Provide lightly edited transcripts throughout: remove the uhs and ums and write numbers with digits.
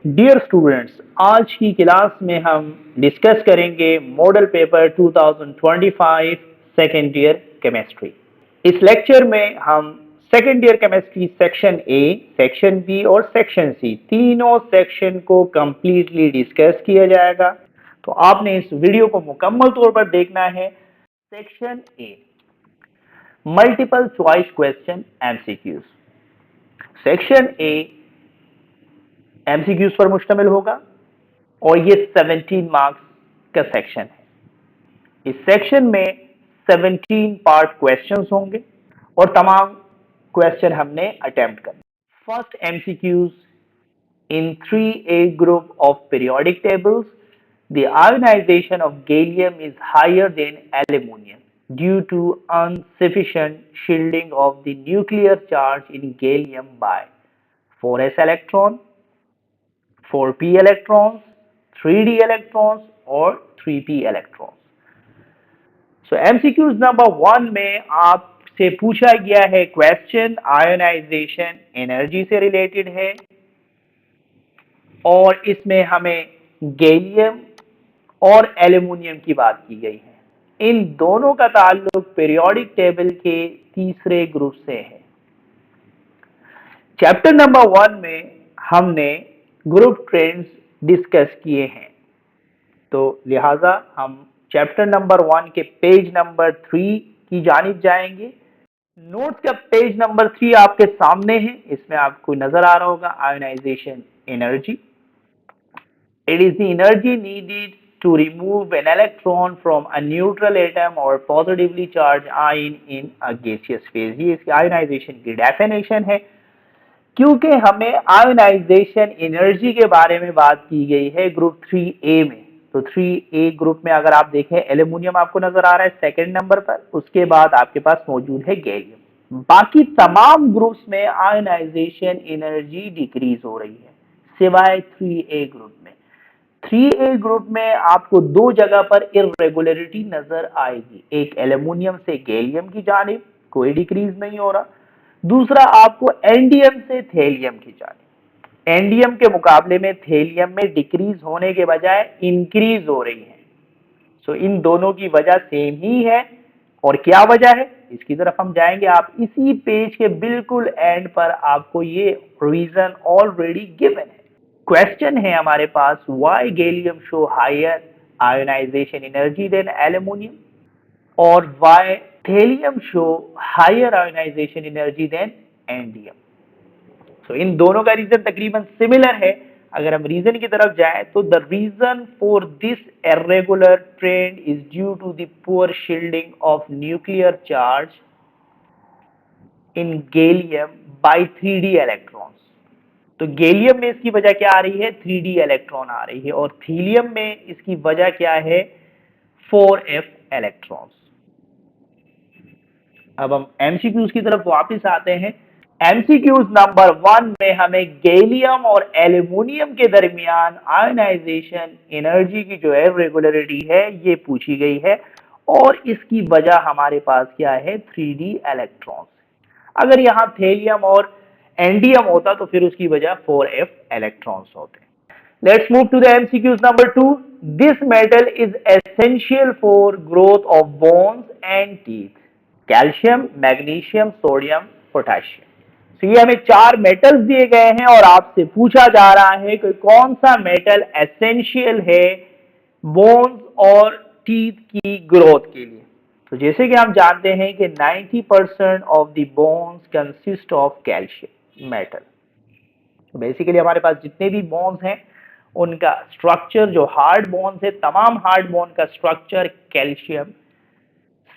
Dear students, आज की class में हम डिस्कस करेंगे model paper 2025 second year chemistry. इस लेक्चर में हम second year chemistry section A, section B और सेक्शन सी तीनों सेक्शन को कंप्लीटली डिस्कस किया जाएगा। तो आपने इस वीडियो को मुकम्मल तौर पर देखना है। Section A, multiple choice question MCQs. Section A MCQs पर मुश्तमिल होगा और ये 17 मार्क्स का सेक्शन है। इस सेक्शन में 17 पार्ट क्वेश्चंस होंगे और तमाम क्वेश्चन हमने अटेम्प्ट करने। First MCQs, in 3A group of periodic tables, the ionization of gallium is higher than aluminum due to insufficient shielding of the nuclear charge in gallium by 4s electron, 4p electrons, 3d electrons और 3p electrons। सो MCQs number 1 में आपसे पूछा गया है question ionisation energy से related है और इसमें हमें गैलियम और एल्यूमिनियम की बात की गई है। इन दोनों का ताल्लुक पीरियोडिक टेबल के तीसरे ग्रुप से है। चैप्टर नंबर 1 में हमने ग्रुप ट्रेंड्स डिस्कस किए हैं, तो लिहाजा हम चैप्टर नंबर 1 के पेज नंबर 3 की जानिब जाएंगे। नोट्स का पेज नंबर 3 आपके सामने है, इसमें आपको नजर आ रहा होगा ionization energy. It is the energy needed to remove an electron from a neutral atom or positively charged ion in a gaseous phase। ये इसकी आयोनाइजेशन की डेफिनेशन है। क्योंकि हमें आयोनाइजेशन एनर्जी के बारे में बात की गई है ग्रुप 3A में, तो 3A ग्रुप में अगर आप देखें एल्यूमिनियम आपको नजर आ रहा है सेकंड नंबर पर, उसके बाद आपके पास मौजूद है गैलियम। बाकी तमाम ग्रुप्स में आयोनाइजेशन एनर्जी डिक्रीज हो रही है सिवाय 3A ग्रुप में। 3A ग्रुप में आपको दो जगह पर इरेगुलरिटी नजर आएगी, एक एल्यूमिनियम से गैलियम की जानिब कोई डिक्रीज नहीं हो रहा, दूसरा आपको एंडियम से थेलियम की जानिब। एंडियम के मुकाबले में थेलियम में डिक्रीज होने के बजाय इंक्रीज हो रही है। सो इन दोनों की वजह सेम ही है और क्या वजह है इसकी तरफ हम जाएंगे। आप इसी पेज के बिल्कुल एंड पर आपको ये रीजन ऑलरेडी गिवन है। क्वेश्चन है हमारे पास, why gallium show higher ionization energy than aluminium और why thallium show higher ionization energy than indium. So इन दोनों का रीजन तकरीबन सिमिलर है। अगर हम रीजन की तरफ जाएं तो the reason for this irregular trend is due to the poor shielding of nuclear charge in gallium by 3d electrons. तो गैलियम में इसकी वजह क्या आ रही है, 3d इलेक्ट्रॉन आ रही है, और थीलियम में इसकी वजह क्या है, 4f इलेक्ट्रॉन्स। अब हम एमसीक्यूज की तरफ वापस आते हैं। एमसीक्यूज नंबर 1 में हमें गैलियम और एल्यूमिनियम के दरमियान आयोनाइजेशन एनर्जी की जो है रेगुलरिटी है ये पूछी गई है और इसकी वजह हमारे पास क्या है, 3d इलेक्ट्रॉन्स। अगर यहाँ थेलियम और एंडियम होता तो फिर उसकी वजह 4f इलेक्ट्रॉन्स होते। Let's move to the MCQs number 2। This metal is essential for growth of bones and teeth. Calcium, magnesium, sodium, potassium. तो ये हमें 4 मेटल्स दिए गए हैं और आपसे पूछा जा रहा है कि कौन सा मेटल एसेंशियल है बोन्स और टीथ की ग्रोथ के लिए। तो जैसे कि हम जानते हैं कि 90% of the bones consist of calcium metal. तो बेसिकली हमारे पास जितने भी बोन्स हैं उनका स्ट्रक्चर, जो हार्ड बोन्स है, तमाम हार्ड बोन का स्ट्रक्चर कैल्शियम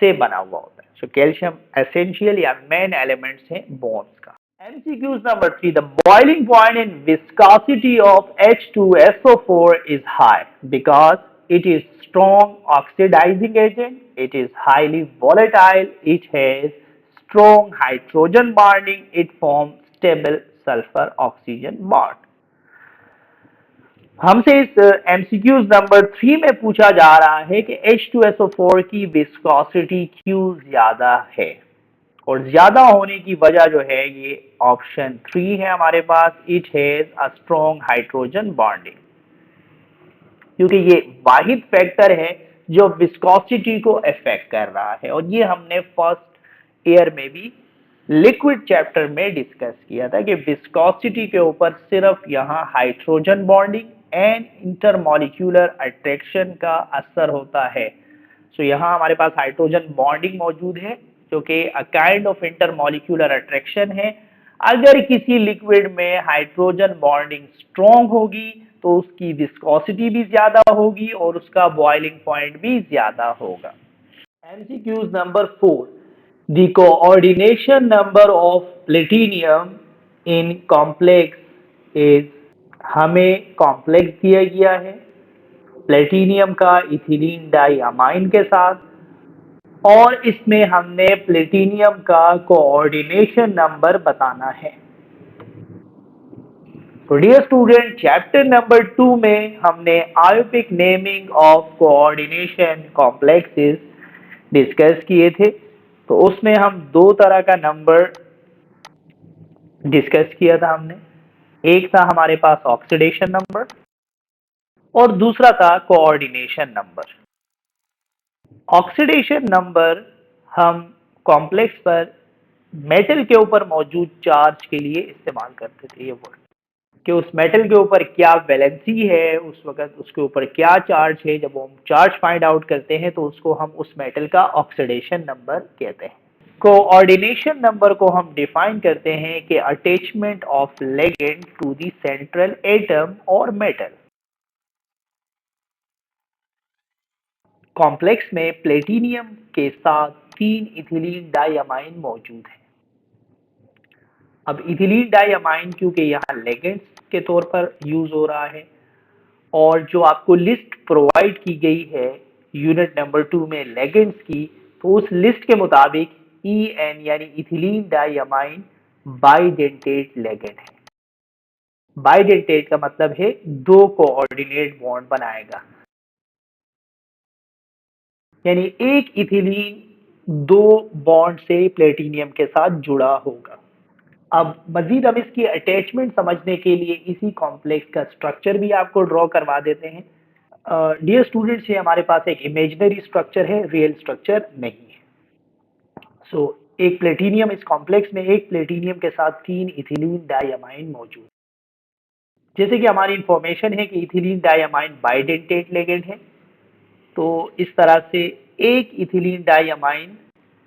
से बना हुआ होता है। सो कैल्शियम एसेंशियल या मेन एलिमेंट्स हैं बोन्स का। MCQs number 3, the boiling point in viscosity of H2SO4 is high because it is strong oxidizing agent, it is highly volatile, it has strong hydrogen bonding, it forms stable sulfur oxygen bond। हमसे इस MCQs number 3 में पूछा जा रहा है कि H2SO4 की viscosity क्यों ज्यादा है और ज्यादा होने की वजह जो है ये ऑप्शन 3 है हमारे पास, it has a strong hydrogen bonding, क्योंकि ये वाहिद फैक्टर है जो विस्कोसिटी को अफेक्ट कर रहा है। और ये हमने फर्स्ट ईयर में भी लिक्विड चैप्टर में डिस्कस किया था कि विस्कोसिटी के ऊपर सिर्फ यहाँ hydrogen bonding and intermolecular attraction का असर होता है। सो यहाँ हमारे पास हाइड्रोजन बॉन्डिंग मौजूद है जो कि a kind of intermolecular attraction है। अगर किसी लिक्विड में हाइड्रोजन बॉन्डिंग स्ट्रॉन्ग होगी तो उसकी विस्कोसिटी भी ज्यादा होगी और उसका बॉइलिंग पॉइंट भी ज्यादा होगा। MCQs number 4. The coordination number of platinum in complex is, हमें कॉम्प्लेक्स दिया गया है प्लेटिनियम का इथिलीन डाइअमाइन के साथ, और इसमें हमने प्लेटिनियम का कोऑर्डिनेशन नंबर बताना है। तो डियर स्टूडेंट, चैप्टर नंबर 2 में हमने IUPAC naming of coordination complexes discuss किए थे। तो उसमें हम दो तरह का नंबर डिस्कस किया था हमने। एक था हमारे पास ऑक्सीडेशन नंबर और दूसरा था कोऑर्डिनेशन नंबर। ऑक्सीडेशन नंबर हम कॉम्प्लेक्स पर मेटल के ऊपर मौजूद चार्ज के लिए इस्तेमाल करते थे, ये वर्ड कि उस मेटल के ऊपर क्या वैलेंसी है, उस वक्त उसके ऊपर क्या चार्ज है। जब हम चार्ज फाइंड आउट करते हैं तो उसको हम उस मेटल का ऑक्सीडेशन नंबर कहते हैं। कोऑर्डिनेशन नंबर को हम डिफाइन करते हैं कि attachment of ligand to the central atom और मेटल। कॉम्प्लेक्स में प्लेटिनियम के साथ 3 इथिलीन डाइअमाइन मौजूद है। अब इथिलीन डाइअमाइन क्योंकि यहाँ लिगेंड्स के तौर पर यूज हो रहा है, और जो आपको लिस्ट प्रोवाइड की गई है यूनिट नंबर 2 में लिगेंड्स की, तो उस लिस्ट के मुताबिक EN यानी इथिलीन डाइअमाइन बाइडेंटेट लिगेंड है। बाइडेंटेट का मतलब है दो कोऑर्डिनेट बॉन्ड बनाएगा, यानी एक इथिलीन दो बॉन्ड से प्लेटिनियम के साथ जुड़ा होगा। अब मजीद हम इसकी अटैचमेंट समझने के लिए इसी कॉम्प्लेक्स का स्ट्रक्चर भी आपको ड्रॉ करवा देते हैं। डियर स्टूडेंट्स, ये हमारे पास एक इमेजिनरी स्ट्रक्चर है, रियल स्ट्रक्चर नहीं है। सो एक प्लेटिनियम, इस कॉम्प्लेक्स में एक प्लेटिनियम के साथ 3 इथिलीन डाइअमाइन मौजूद। जैसे कि हमारी इंफॉर्मेशन है कि इथिलीन डाइअमाइन बाइडेंटेट लिगेंड है, तो इस तरह से एक इथिलीन डाइअमाइन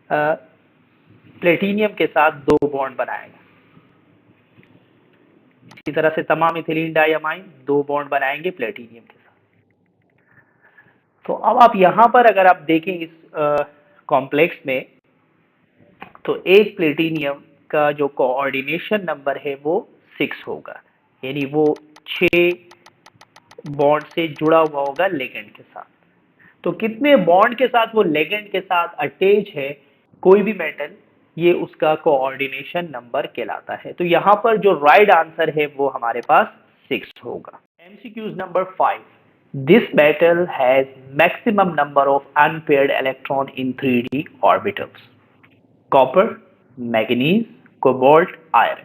प्लेटिनियम के साथ दो बॉन्ड बनाएगा। इसी तरह से तमाम इथिलीन डाइअमाइन दो बॉन्ड बनाएंगे प्लेटिनियम के साथ। तो अब आप यहां पर अगर आप देखें इस कॉम्प्लेक्स में, तो एक प्लेटिनियम का जो कोऑर्डिनेशन नंबर है वो 6 होगा, यानी वो 6 बॉन्ड से जुड़ा हुआ होगा लिगेंड के साथ। तो कितने बॉन्ड के साथ वो लिगेंड के साथ अटैच है कोई भी मेटल, ये उसका कोऑर्डिनेशन नंबर कहलाता है। तो यहाँ पर जो राइट आंसर है वो हमारे पास 6 होगा। MCQs number 5. This metal has maximum number of unpaired electron in 3D orbitals. Copper, manganese, cobalt, iron.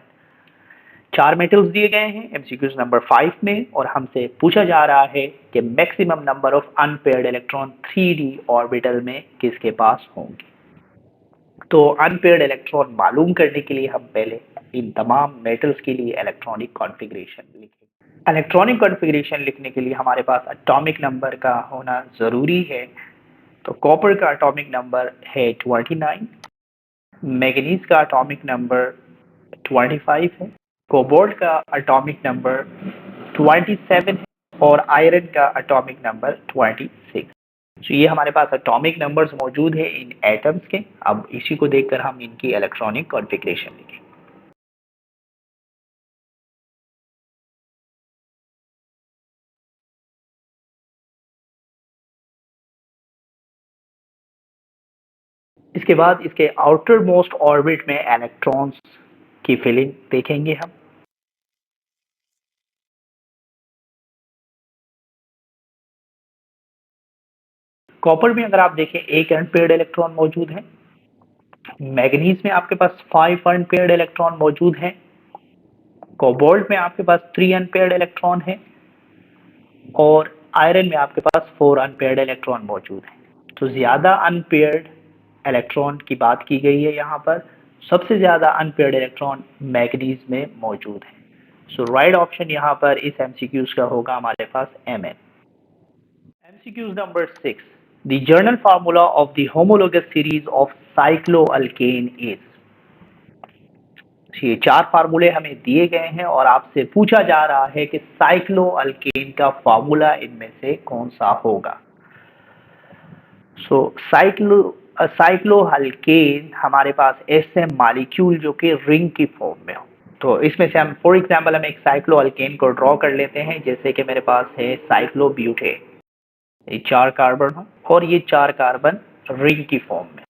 चार मेटल्स दिए गए हैं MCQs नंबर 5 में, और हमसे पूछा जा रहा है कि maximum number of unpaired electron 3D orbital में किसके पास होंगे। तो अनपेयर्ड इलेक्ट्रॉन मालूम करने के लिए हम पहले इन तमाम मेटल्स के लिए इलेक्ट्रॉनिक कॉन्फ़िगरेशन लिखें। इलेक्ट्रॉनिक कॉन्फ़िगरेशन लिखने के लिए हमारे पास एटॉमिक नंबर का होना जरूरी है। तो कॉपर का एटॉमिक नंबर है 29, मैग्नीज का एटॉमिक नंबर 25 है, कोबाल्ट का एटॉमिक नंबर 27 है, और आयरन का एटॉमिक नंबर 26। तो ये हमारे पास एटॉमिक नंबर्स मौजूद है इन एटम्स के। अब इसी को देखकर हम इनकी इलेक्ट्रॉनिक कॉन्फ़िगरेशन लिखें। इसके बाद इसके आउटर मोस्ट ऑर्बिट में इलेक्ट्रॉन्स की फिलिंग देखेंगे हम। कॉपर में अगर आप देखें एक अनपेयर्ड इलेक्ट्रॉन मौजूद है, मैग्नीज में आपके पास 5 अनपेयर्ड इलेक्ट्रॉन मौजूद हैं, कोबाल्ट में आपके पास 3 अनपेयर्ड इलेक्ट्रॉन है और आयरन में आपके पास 4 अनपेयर्ड इलेक्ट्रॉन मौजूद हैं। तो ज्यादा अनपेयर्ड इलेक्ट्रॉन की बात की गई है यहाँ पर। सबसे ज्यादा अनपेयर्ड इलेक्ट्रॉन मैग्नीज में मौजूद है। सो राइट ऑप्शन यहाँ पर इस एमसीक्यूज का होगा हमारे पास Mn। MCQs number 6. The journal formula of the homologous series of cycloalkane is। ये 4 फार्मूले हमें दिए गए हैं और आपसे पूछा जा रहा है कि साइक्लोअल्केन का फार्मूला इनमें से कौन सा होगा। सो साइक्लोअल्केन हमारे पास ऐसे मॉलिक्यूल जो कि रिंग की फॉर्म में हो। तो इसमें से हम फॉर एग्जांपल हम एक साइक्लोअल्केन को ड्रॉ कर लेते हैं, जैसे कि मेरे पास है साइक्लोब्यूटेन। ये 4 कार्बन हो और ये 4 कार्बन रिंग की फॉर्म में।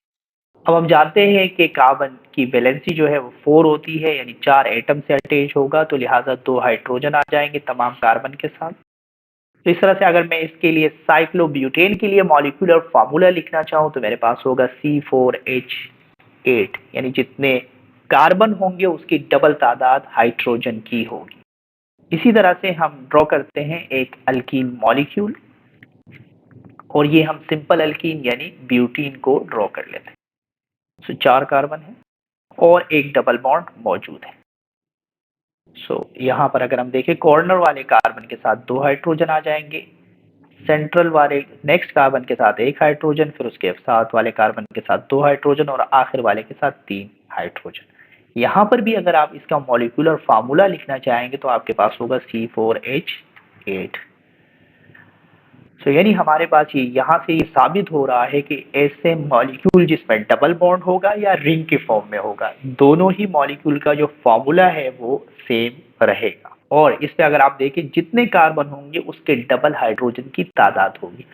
अब हम जानते हैं कि कार्बन की वैलेंसी जो है वो 4 होती है, यानी 4 एटम से अटैच होगा, तो लिहाजा 2 हाइड्रोजन आ जाएंगे तमाम कार्बन के साथ। तो इस तरह से अगर मैं इसके लिए साइक्लोब्यूटेन के लिए मॉलिक्यूलर फार्मूला लिखना चाहूँ तो मेरे पास होगा C4H8, यानी जितने कार्बन होंगे उसकी डबल तादाद हाइड्रोजन की होगी। इसी तरह से हम ड्रॉ करते हैं एक अल्कीन मॉलिक्यूल और ये हम सिंपल अल्कीन यानी ब्यूटीन को ड्रॉ कर लेते हैं। सो 4 कार्बन है और एक डबल बॉन्ड मौजूद है। यहाँ पर अगर हम देखें कॉर्नर वाले कार्बन के साथ 2 हाइड्रोजन आ जाएंगे, सेंट्रल वाले नेक्स्ट कार्बन के साथ 1 हाइड्रोजन, फिर उसके साथ वाले कार्बन के साथ 2 हाइड्रोजन और आखिर वाले के साथ 3 हाइड्रोजन। यहाँ पर भी अगर आप इसका मॉलिक्यूलर फार्मूला लिखना चाहेंगे तो आपके पास होगा C4H8। यानी हमारे पास यहाँ से ये साबित हो रहा है कि ऐसे मॉलिक्यूल जिसमें डबल बॉन्ड होगा या रिंग के फॉर्म में होगा, दोनों ही मॉलिक्यूल का जो फॉर्मूला है वो सेम रहेगा। और इसमें अगर आप देखें जितने कार्बन होंगे उसके डबल हाइड्रोजन की तादाद होगी।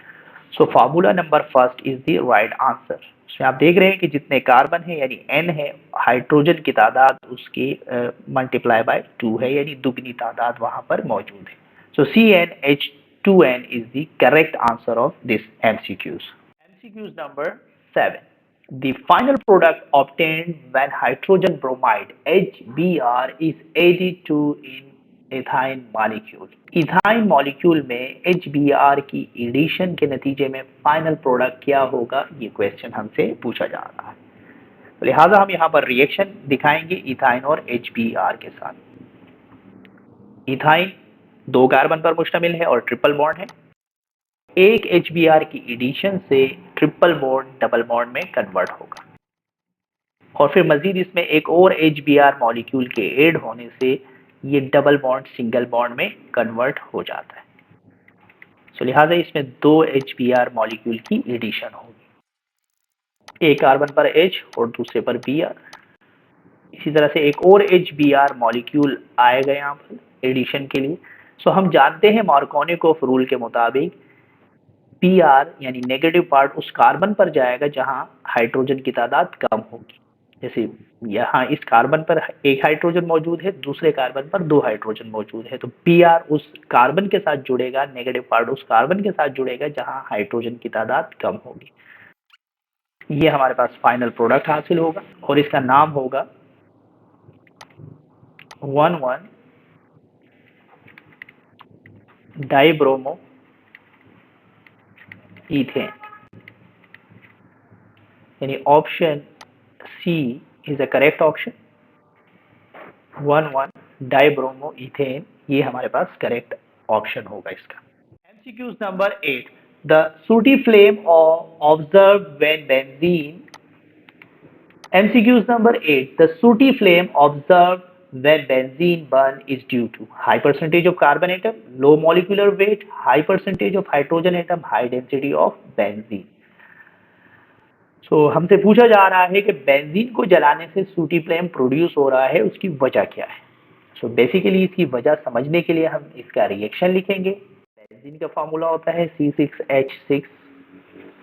So formula number first is the right answer. आप देख रहे हैं कि जितने कार्बन है यानी N है, हाइड्रोजन की तादाद उसकी मल्टीप्लाई बाय 2 है, यानी दुगनी तादाद वहां पर मौजूद है। सो CnH2n is the correct answer of this MCQs. MCQs number 7. The final product obtained when hydrogen bromide HBr is added to in ethyne molecule. Ethyne molecule में HBr की एडिशन के नतीजे में फाइनल प्रोडक्ट क्या होगा, ये क्वेश्चन हमसे पूछा जा रहा है। तो लिहाजा हम यहाँ पर रिएक्शन दिखाएंगे इथाइन और HBr के साथ। इथाइन 2 कार्बन पर मुश्तमिल है और ट्रिपल बॉन्ड है। एक HBr की एडिशन से ट्रिपल बॉन्ड डबल बॉन्ड में कन्वर्ट होगा और फिर मजीद इसमें एक और HBr मॉलिक्यूल के ऐड होने से ये डबल बॉन्ड सिंगल बॉन्ड में कन्वर्ट हो जाता है। लिहाजा इसमें 2 HBr मॉलिक्यूल की एडिशन होगी, एक कार्बन पर H और दूसरे पर Br। इसी तरह से एक और HBr मॉलिक्यूल आएगा यहाँ पर एडिशन के लिए। हम जानते हैं मार्कोनिकोफ रूल के मुताबिक Pr यानी नेगेटिव पार्ट उस कार्बन पर जाएगा जहां हाइड्रोजन की तादाद कम होगी। जैसे यहाँ इस कार्बन पर 1 हाइड्रोजन मौजूद है, दूसरे कार्बन पर 2 हाइड्रोजन मौजूद है, तो Pr उस कार्बन के साथ जुड़ेगा, नेगेटिव पार्ट उस कार्बन के साथ जुड़ेगा जहां हाइड्रोजन की तादाद कम होगी। ये हमारे पास फाइनल प्रोडक्ट हासिल होगा और इसका नाम होगा 1,1 डाइब्रोमो इथेन, यानी option C is the correct option. 1,1 dibromo ethane, ये हमारे पास करेक्ट ऑप्शन होगा इसका। MCQs number 8. The sooty flame observed when benzene. MCQs number 8. The sooty flame observed when benzene burn is due to high percentage of carbon atom, low molecular weight, high percentage of hydrogen atom, high density of benzene. हमसे पूछा जा रहा है कि benzene को जलाने से सूटी फ्लेम प्रोड्यूस हो रहा है, उसकी वजह क्या है। बेसिकली इसकी वजह समझने के लिए हम इसका रिएक्शन लिखेंगे। बेंजीन का फार्मूला होता है C6H6,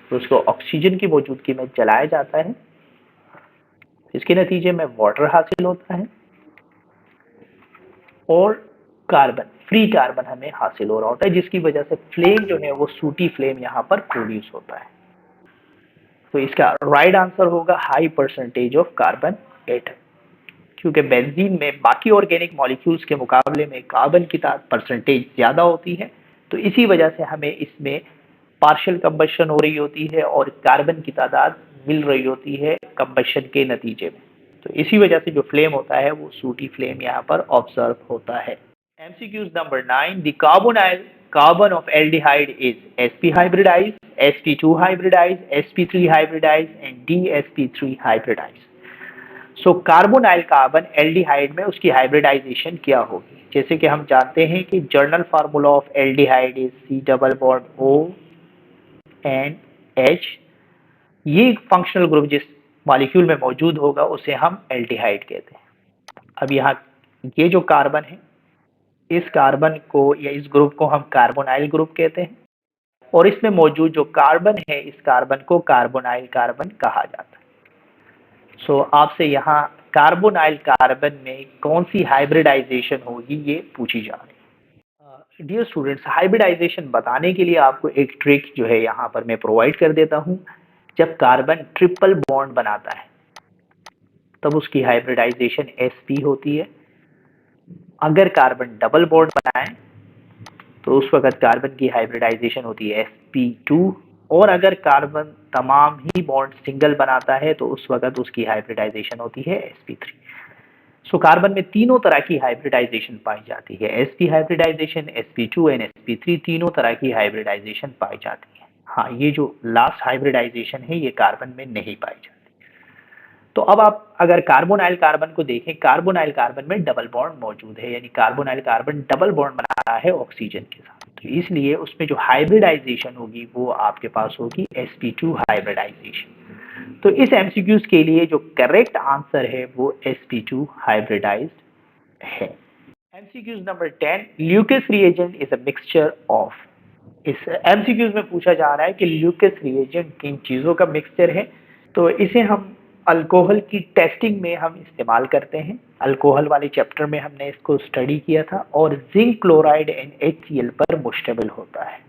तो उसको ऑक्सीजन की मौजूदगी में जलाया जाता है, इसके नतीजे में वाटर हासिल होता है और कार्बन, फ्री कार्बन हमें हासिल हो रहा होता है, जिसकी वजह से फ्लेम जो है वो सूटी फ्लेम यहाँ पर प्रोड्यूस होता है। तो इसका राइट आंसर होगा high percentage of carbon atom, क्योंकि बेंजीन में बाकी ऑर्गेनिक मॉलिक्यूल्स के मुकाबले में कार्बन की परसेंटेज ज्यादा होती है, तो इसी वजह से हमें इसमें पार्शियल कंबशन हो रही होती है और कार्बन की तादाद मिल रही होती है कंबशन के नतीजे में। तो इसी वजह से जो फ्लेम होता है वो सूटी फ्लेम यहाँ पर ऑब्जर्व होता है। MCQs number 9, the carbon of aldehyde is sp hybridized, sp2 hybridized, sp3 hybridized and dsp3 hybridized. So carbonyl carbon aldehyde में उसकी हाइब्रिडाइजेशन क्या होगी? जैसे कि हम जानते हैं कि journal formula of aldehyde is C double bond O and H। ये फंक्शनल ग्रुप जिस मॉलिक्यूल में मौजूद होगा उसे हम एल्डिहाइड कहते हैं। अब यहाँ ये जो कार्बन है, इस कार्बन को या इस ग्रुप को हम कार्बोनाइल ग्रुप कहते हैं, और इसमें मौजूद जो कार्बन है इस कार्बन को कार्बोनाइल कार्बन कहा जाता है। सो आपसे यहाँ कार्बोनाइल कार्बन में कौन सी हाइब्रिडाइजेशन होगी ये पूछी जा रही है। डियर स्टूडेंट्स, हाइब्रिडाइजेशन बताने के लिए आपको एक ट्रिक जो है यहाँ पर मैं प्रोवाइड कर देता हूँ। जब कार्बन ट्रिपल बॉन्ड बनाता है तब उसकी हाइब्रिडाइजेशन sp होती है। अगर कार्बन डबल बॉन्ड बनाए तो उस वक्त कार्बन की हाइब्रिडाइजेशन होती है sp2, और अगर कार्बन तमाम ही बॉन्ड सिंगल बनाता है तो उस वक्त उसकी हाइब्रिडाइजेशन होती है sp3। सो कार्बन में तीनों तरह की हाइब्रिडाइजेशन पाई जाती है, sp hybridisation, sp2 and sp3, तीनों तरह की हाइब्रिडाइजेशन पाई जाती है। हाँ, ये जो लास्ट हाइब्रिडाइजेशन है ये कार्बन में नहीं पाई जाती। तो अब आप अगर कार्बोनाइल कार्बन को देखें, कार्बोनाइल कार्बन में डबल बॉन्ड मौजूद है, यानी कार्बोनाइल कार्बन डबल बॉन्ड बना रहा है ऑक्सीजन के साथ, तो इसलिए उसमें जो हाइब्रिडाइजेशन होगी वो आपके पास होगी sp2 हाइब्रिडाइजेशन। तो इस MCQs के लिए जो करेक्ट आंसर है वो sp2 हाइब्रिडाइज्ड है। MCQs number 10, Lucas reagent is a mixture of. इस MCQs में पूछा जा रहा है कि ल्यूकेस रिएजेंट किन चीजों का मिक्सचर है, तो इसे हम अल्कोहल की टेस्टिंग में हम इस्तेमाल करते हैं। अल्कोहल वाले चैप्टर में हमने इसको स्टडी किया था, और जिंक क्लोराइड NaCl पर मुश्तमिल होता है।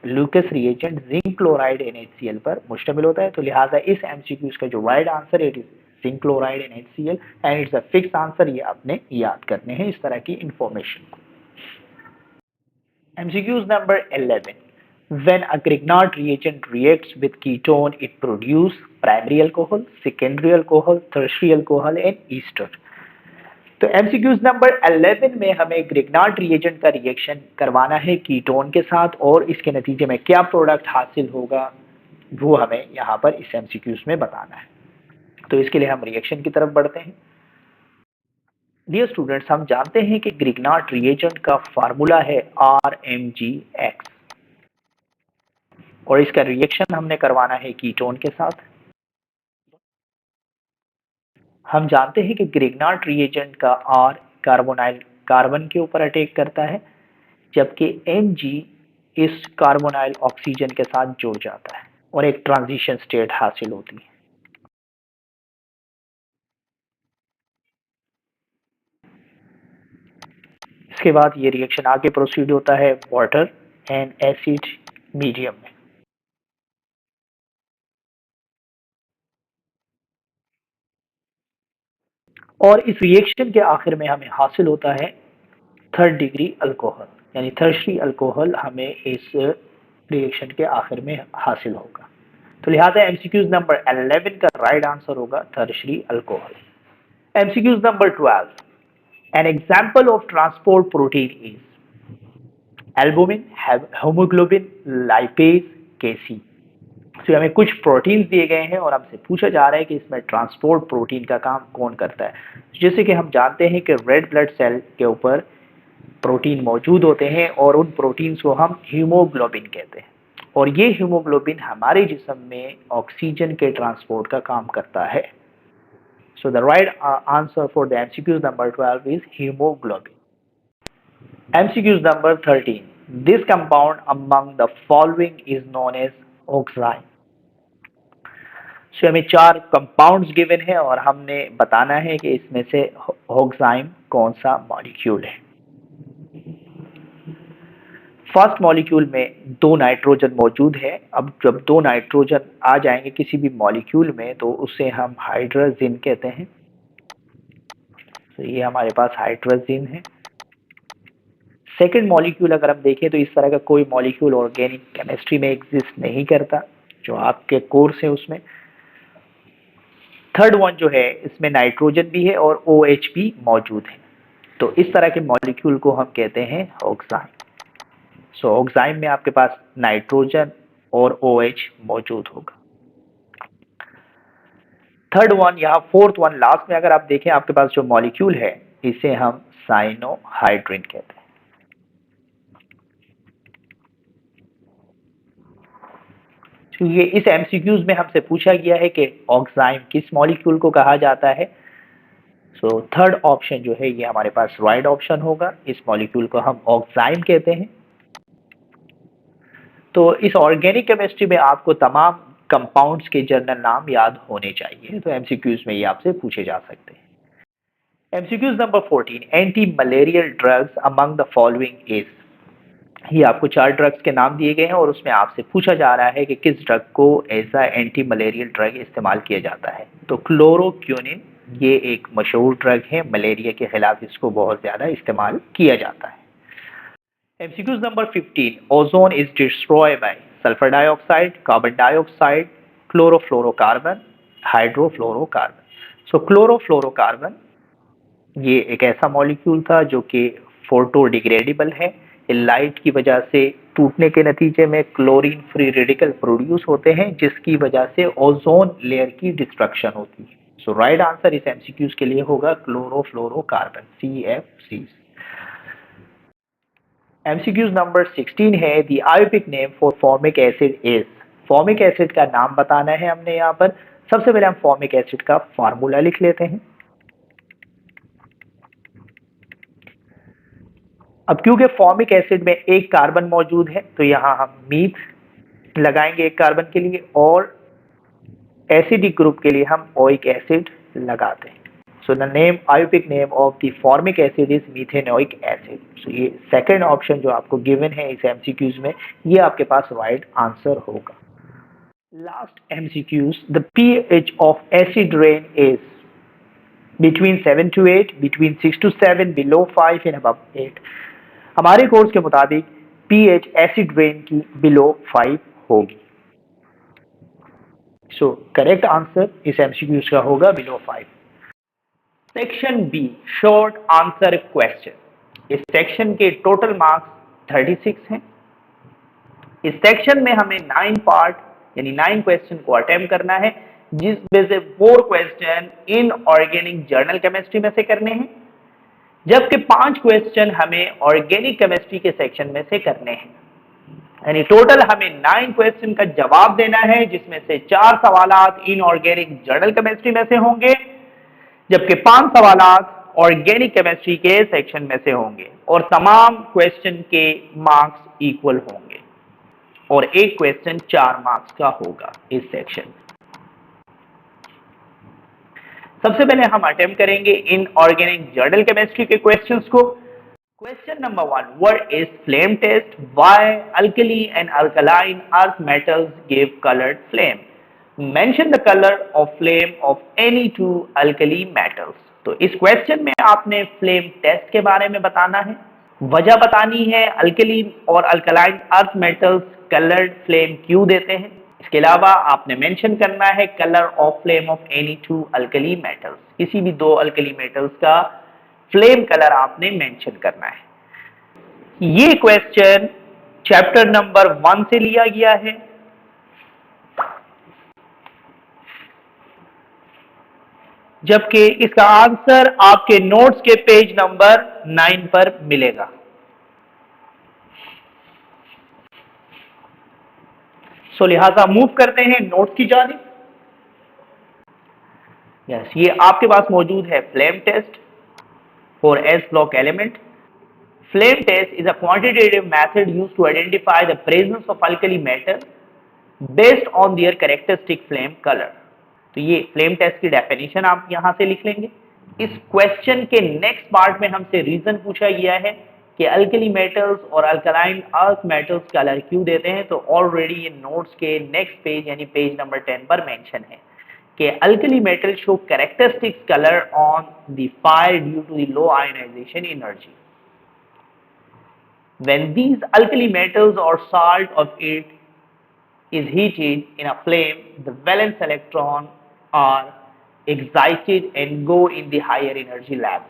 ल्यूकेस रिएजेंट जिंक क्लोराइड NaCl पर मुश्तमिल होता है, तो लिहाजा इस MCQs का जो राइट आंसर है it is zinc chloride NaCl and it's a fix answer. ये आपने याद करने हैं इस तरह की इंफॉर्मेशन को। MCQs number 11. When a Grignard reagent reacts with ketone, it produces primary alcohol, secondary alcohol, tertiary alcohol and ester. तो MCQs नंबर 11 में हमें ग्रिग्नार्ड रिएजेंट का रिएक्शन करवाना है कीटोन के साथ, और इसके नतीजे में क्या प्रोडक्ट हासिल होगा वो हमें यहाँ पर इस MCQs में बताना है। तो इसके लिए हम रिएक्शन की तरफ बढ़ते हैं। डियर स्टूडेंट्स, हम जानते हैं कि ग्रिग्नार्ड रिएजेंट का फार्मूला है RMgX, और इसका रिएक्शन हमने करवाना है कीटोन के साथ। हम जानते हैं कि ग्रिग्नार्ड रिएजेंट का R कार्बोनाइल कार्बन के ऊपर अटैक करता है, जबकि Mg इस कार्बोनाइल ऑक्सीजन के साथ जुड़ जाता है और एक ट्रांजिशन स्टेट हासिल होती है। इसके बाद ये रिएक्शन आगे प्रोसीड होता है वाटर एंड एसिड मीडियम में। और इस रिएक्शन के आखिर में हमें हासिल होता है थर्ड डिग्री अल्कोहल, यानी टर्शियरी अल्कोहल हमें इस रिएक्शन के आखिर में हासिल होगा। तो लिहाजा MCQs नंबर 11 का राइट आंसर होगा tertiary alcohol. MCQs number 12, an example of transport protein is albumin, haemoglobin, lipase, casein. तो हमें कुछ प्रोटीन्स दिए गए हैं और हमसे पूछा जा रहा है कि इसमें ट्रांसपोर्ट प्रोटीन का काम कौन करता है। जैसे कि हम जानते हैं कि रेड ब्लड सेल के ऊपर प्रोटीन मौजूद होते हैं और उन प्रोटीन्स को हम हीमोग्लोबिन कहते हैं, और ये हीमोग्लोबिन हमारे जिस्म में ऑक्सीजन के ट्रांसपोर्ट का काम करता है। So the right answer for the MCQs number 12 is haemoglobin. MCQs number 13. This compound among the following is known as oxime. So हमें चार कंपाउंड्स गिवन है और हमने बताना है कि इसमें से ऑक्साइम कौन सा मॉलिक्यूल है। फर्स्ट मॉलिक्यूल में दो नाइट्रोजन मौजूद है। अब जब दो नाइट्रोजन आ जाएंगे किसी भी मॉलिक्यूल में तो उसे हम हाइड्रोजन कहते हैं। तो ये हमारे पास हाइड्रोजन है। सेकेंड मॉलिक्यूल अगर हम देखें तो इस तरह का कोई मॉलिक्यूल ऑर्गेनिक केमिस्ट्री में एग्जिस्ट नहीं करता जो आपके कोर्स है उसमें। थर्ड वन जो है इसमें नाइट्रोजन भी है और OH भी मौजूद है। तो इस तरह के मॉलिक्यूल को हम कहते हैं ऑक्साइड। सो ऑक्साइड में आपके पास नाइट्रोजन और OH मौजूद होगा। थर्ड वन यहाँ फोर्थ वन लास्ट में अगर आप देखें आपके पास जो मॉलिक्यूल है इसे हम साइनोहाइड्रिन कहते हैं। तो ये इस एमसीक्यूज में हमसे पूछा गया है कि ऑक्साइड किस मॉलिक्यूल को कहा जाता है। सो थर्ड ऑप्शन जो है ये हमारे पास राइट ऑप्शन होगा। इस मॉलिक्यूल को हम ऑक्साइड कहते हैं। तो इस ऑर्गेनिक केमिस्ट्री में आपको तमाम कंपाउंड्स के जनरल नाम याद होने चाहिए। तो एमसीक्यूज में ये आपसे पूछे जा सकते हैं। MCQs number 14, anti malarial drugs among the following is. ये आपको 4 ड्रग्स के नाम दिए गए हैं और उसमें आपसे पूछा जा रहा है कि किस ड्रग को as a anti malarial drug इस्तेमाल किया जाता है। तो क्लोरोक्विनिन ये एक मशहूर ड्रग है, मलेरिया के खिलाफ इसको बहुत ज्यादा इस्तेमाल किया जाता है। MCQs number 15, ozone is destroyed by sulfur dioxide, carbon dioxide, chlorofluorocarbon, hydrofluorocarbon. So chlorofluorocarbon ये एक ऐसा मॉलिक्यूल था जो कि फोटो डिग्रेडेबल है। लाइट की वजह से टूटने के नतीजे में क्लोरीन फ्री रेडिकल प्रोड्यूस होते हैं जिसकी वजह से ओजोन लेयर की डिस्ट्रक्शन होती है। सो राइट आंसर इस एमसीक्यूज के लिए होगा क्लोरोफ्लोरोकार्बन, CFC। एमसीक्यूज नंबर 16 है, the IUPAC name for formic acid is. Formic acid का नाम बताना है हमने यहाँ पर। सबसे पहले हम फॉर्मिक एसिड का फार्मूला लिख लेते हैं। अब क्योंकि फॉर्मिक एसिड में एक कार्बन मौजूद है तो यहां हम मीथ लगाएंगे एक कार्बन के लिए और एसिडिक ग्रुप के लिए हम ओइक एसिड लगाते हैं। So the name IUPAC name of the formic acid is methanoic acid. So ये सेकंड ऑप्शन जो आपको गिवन है इस एमसीक्यूज में ये आपके पास राइट आंसर होगा। Last MCQs, the pH of acid rain is between 7 to 8, between 6 to 7, below 5 and above 8। हमारे कोर्स के मुताबिक pH एसिड रेन की बिलो 5 होगी। सो करेक्ट आंसर इस एमसीक्यूज का होगा below 5। Section B, short answer question. इस सेक्शन के टोटल मार्क्स 36 हैं। इस सेक्शन में हमें 9 पार्ट यानी 9 क्वेश्चन को अटेम्प्ट करना है जिसमें से 4 question in organic general chemistry में से करने हैं जबकि 5 क्वेश्चन हमें ऑर्गेनिक केमिस्ट्री के सेक्शन में से करने हैं। यानी टोटल हमें 9 क्वेश्चन का जवाब देना है जिसमें से 4 सवालात इन ऑर्गेनिक जर्नल केमिस्ट्री में से होंगे जबकि 5 सवालात ऑर्गेनिक केमिस्ट्री के सेक्शन में से होंगे और तमाम क्वेश्चन के मार्क्स इक्वल होंगे और एक क्वेश्चन 4 मार्क्स का होगा इस सेक्शन में। सबसे पहले हम अटेम्प्ट करेंगे इन ऑर्गेनिक जर्नल केमिस्ट्री के क्वेश्चंस को। Question number 1, what is flame test, why alkali and alkaline earth metals give coloured flame, mention the colour of flame of any 2 alkali metals. तो इस question में आपने flame test के बारे में बताना है, वजह बतानी है अल्कलीन और alkaline earth metals coloured flame क्यों देते हैं। इसके अलावा आपने मेंशन करना है colour of flame of any 2 alkali metals, किसी भी 2 अल्कली मेटल्स का फ्लेम कलर आपने मेंशन करना है। ये क्वेश्चन चैप्टर नंबर 1 से लिया गया है। जबकि इसका आंसर आपके नोट्स के पेज नंबर 9 पर मिलेगा। सो लिहाजा मूव करते हैं नोट्स की जानिब। यस, ये आपके पास मौजूद है flame test for s block element. Flame test is a quantitative method used to identify the presence of alkali metal based on their characteristic flame color। तो ये फ्लेम टेस्ट की डेफिनेशन आप यहां से लिख लेंगे। इस क्वेश्चन के नेक्स्ट पार्ट में हमसे रीजन पूछा गया है कि अल्कली मेटल्स और अल्कलाइन अर्थ मेटल्स कलर क्यों देते हैं, तो ऑलरेडी ये नोट्स के नेक्स्ट पेज यानी पेज नंबर 10 पर मेंशन है कि alkali metals show characteristic color on the fire due to the low ionization energy. When these alkali metals or salt of it is heated in a flame, the valence electron are excited and go in the higher energy level.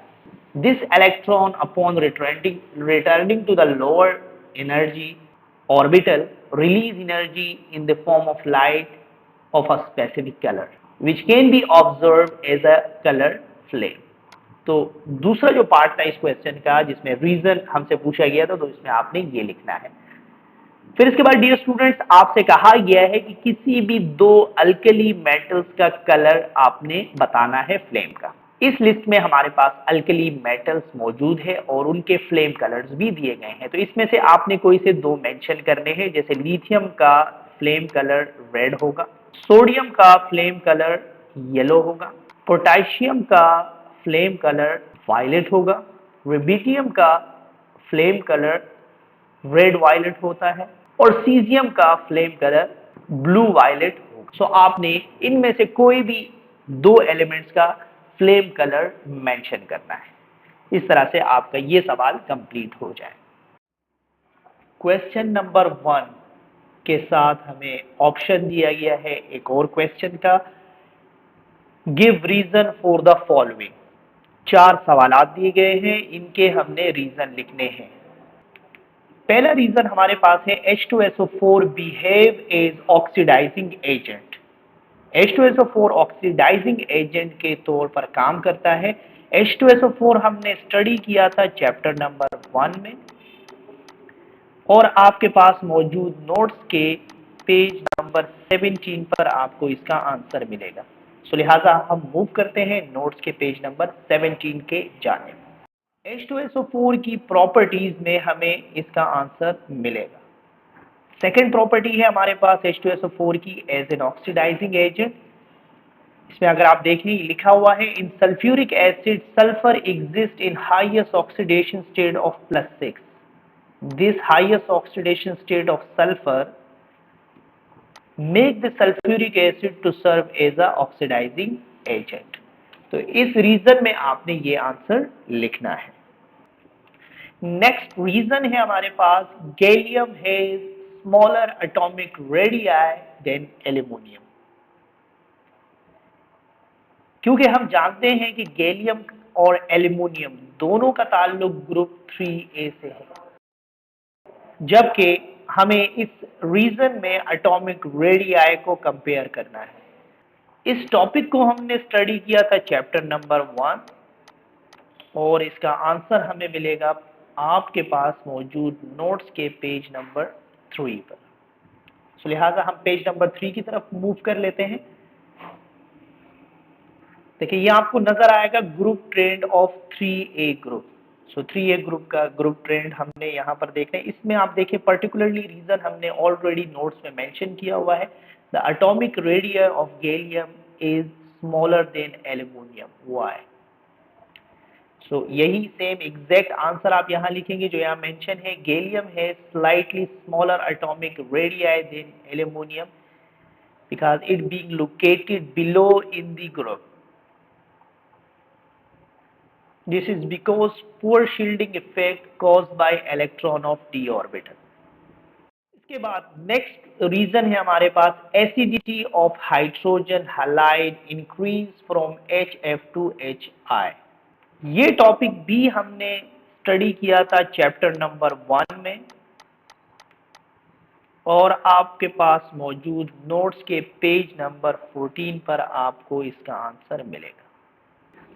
This electron, upon returning to the lower energy orbital, release energy in the form of light of a specific color, which can be observed as a color flame. तो दूसरा जो part था इस question का जिसमें reason हमसे पूछा गया था, तो इसमें आपने ये लिखना है। फिर इसके बाद डियर स्टूडेंट्स आपसे कहा गया है कि किसी भी दो अल्कली मेटल्स का कलर आपने बताना है फ्लेम का। इस लिस्ट में हमारे पास अल्कली मेटल्स मौजूद है और उनके फ्लेम कलर्स भी दिए गए हैं, तो इसमें से आपने कोई से दो मेंशन करने हैं। जैसे लिथियम का फ्लेम कलर रेड होगा, सोडियम का फ्लेम कलर येलो होगा, पोटेशियम का फ्लेम कलर वायलेट होगा, रुबिडियम का फ्लेम कलर रेड वायलेट होता है और सीजियम का फ्लेम कलर ब्लू वायलेट होगा। सो आपने इनमें से कोई भी दो एलिमेंट्स का फ्लेम कलर मेंशन करना है। इस तरह से आपका ये सवाल कंप्लीट हो जाए। क्वेश्चन नंबर 1 के साथ हमें ऑप्शन दिया गया है एक और क्वेश्चन का, give reason for the following. 4 सवालात दिए गए हैं, इनके हमने रीजन लिखने हैं। पहला रीजन हमारे पास है H2SO4 behave as oxidizing agent. H2SO4 oxidizing agent के तौर पर काम करता है। H2SO4 हमने स्टडी किया था चैप्टर नंबर 1 में और आपके पास मौजूद नोट्स के पेज नंबर 17 पर आपको इसका आंसर मिलेगा। सो लिहाजा हम मूव करते हैं नोट्स के पेज नंबर 17 के जानिब। H2SO4 की प्रॉपर्टीज में हमें इसका आंसर मिलेगा। सेकेंड प्रॉपर्टी है हमारे पास H2SO4 की एज एन ऑक्सीडाइजिंग एजेंट। इसमें अगर आप देखें लिखा हुआ है in sulphuric acid sulphur exist in highest oxidation state of +6। This highest oxidation state of sulphur make the sulphuric acid to serve as a oxidising agent. तो इस रीजन में आपने ये आंसर लिखना है। नेक्स्ट रीजन है हमारे पास gallium has smaller atomic radius than aluminium. क्योंकि हम जानते हैं कि गैलियम और एल्यूमिनियम दोनों का ताल्लुक ग्रुप 3A से है, जबकि हमें इस रीजन में एटॉमिक रेडियस को कंपेयर करना है। इस टॉपिक को हमने स्टडी किया था चैप्टर नंबर 1 और इसका आंसर हमें मिलेगा आपके पास मौजूद नोट्स के पेज नंबर 3 पर। सो लिहाजा हम पेज नंबर 3 की तरफ मूव कर लेते हैं। देखिए ये आपको नजर आएगा group trend of 3A group. So 3A group का ग्रुप ट्रेंड हमने यहाँ पर देख रहे हैं। इसमें आप देखिए पर्टिकुलरली रीजन हमने ऑलरेडी नोट्स में मेंशन किया हुआ है। The atomic radius of gallium is smaller than aluminium. Why? So यही सेम एग्जैक्ट आंसर आप यहाँ लिखेंगे जो यहाँ मेंशन है। गैलियम है slightly smaller atomic radius than aluminium because it being located below in the group. This is because poor shielding effect caused by electron of d orbital. इसके बाद next reason है हमारे पास acidity of hydrogen halide increase from HF to HI। ये topic भी हमने study किया था चैप्टर नंबर 1 में और आपके पास मौजूद नोट्स के पेज नंबर 14 पर आपको इसका आंसर मिलेगा।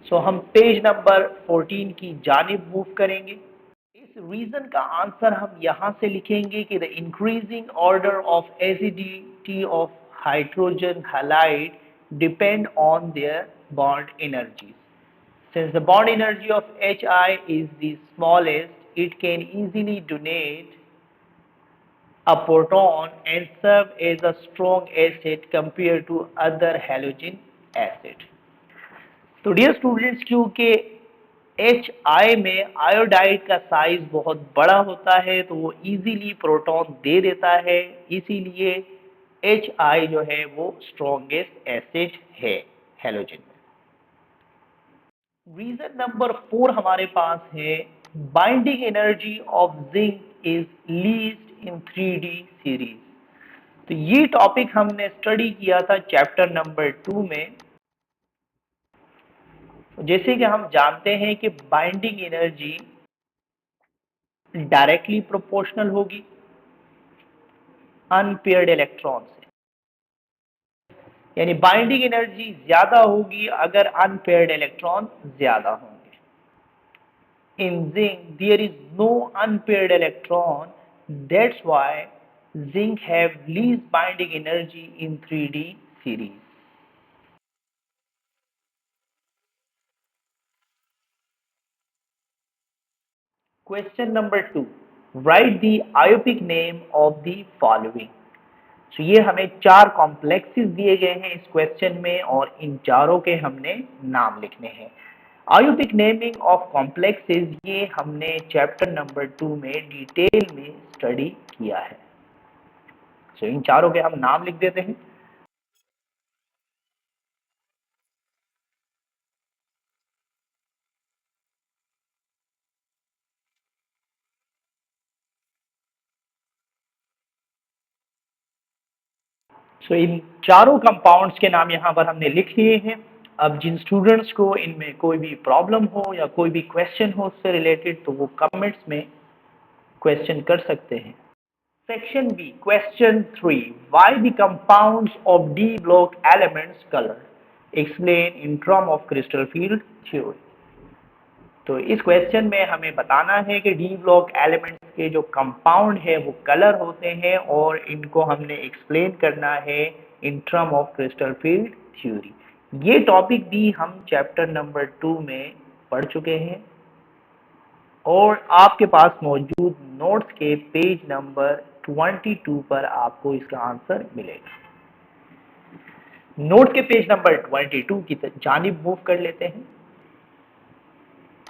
सो हम पेज नंबर 14 की जानिब मूव करेंगे। इस रीजन का आंसर हम यहां से लिखेंगे कि the increasing order of acidity of hydrogen halide depend on their bond energy. Since the bond energy of HI is the smallest, it can easily donate a proton and serve as a strong acid compared to other halogen acid. तो dear students क्योंकि HI में iodide का size बहुत बड़ा होता है तो वो इजीली प्रोटॉन दे देता है, इसीलिए HI जो है वो स्ट्रॉन्गेस्ट एसिड है हैलोजन में। रीजन नंबर 4 हमारे पास है binding energy of zinc is least in 3D series. तो ये टॉपिक हमने स्टडी किया था चैप्टर नंबर 2 में। जैसे कि हम जानते हैं कि बाइंडिंग एनर्जी डायरेक्टली प्रोपोर्शनल होगी अनपेयर्ड इलेक्ट्रॉन से, यानी बाइंडिंग एनर्जी ज्यादा होगी अगर अनपेयर्ड इलेक्ट्रॉन ज्यादा होंगे। In zinc there is no unpaired electron, that's why zinc have least binding energy in 3D series. Question number 2, write the IUPAC name of the following. तो ये हमें 4 कॉम्प्लेक्सेस दिए गए हैं इस क्वेश्चन में और इन चारों के हमने नाम लिखने हैं। आयुपिक नेमिंग ऑफ कॉम्प्लेक्सेस ये हमने चैप्टर नंबर 2 में डिटेल में स्टडी किया है। तो इन चारों के हम नाम लिख देते हैं। तो इन चारों कंपाउंड्स के नाम यहाँ पर हमने लिख लिए हैं। अब जिन स्टूडेंट्स को इनमें कोई भी प्रॉब्लम हो या कोई भी क्वेश्चन हो उससे रिलेटेड तो वो कमेंट्स में क्वेश्चन कर सकते हैं। Section B, question 3. Why the compounds of D block elements color? Explain in terms of crystal field theory. तो इस क्वेश्चन में हमें बताना है कि डी ब्लॉक एलिमेंट्स के जो कंपाउंड है वो कलर होते हैं और इनको हमने एक्सप्लेन करना है in term of crystal field theory. ये टॉपिक भी हम चैप्टर नंबर 2 में पढ़ चुके हैं और आपके पास मौजूद नोट्स के पेज नंबर 22 पर आपको इसका आंसर मिलेगा। नोट के पेज नंबर 22 की जानिब मूव कर लेते हैं।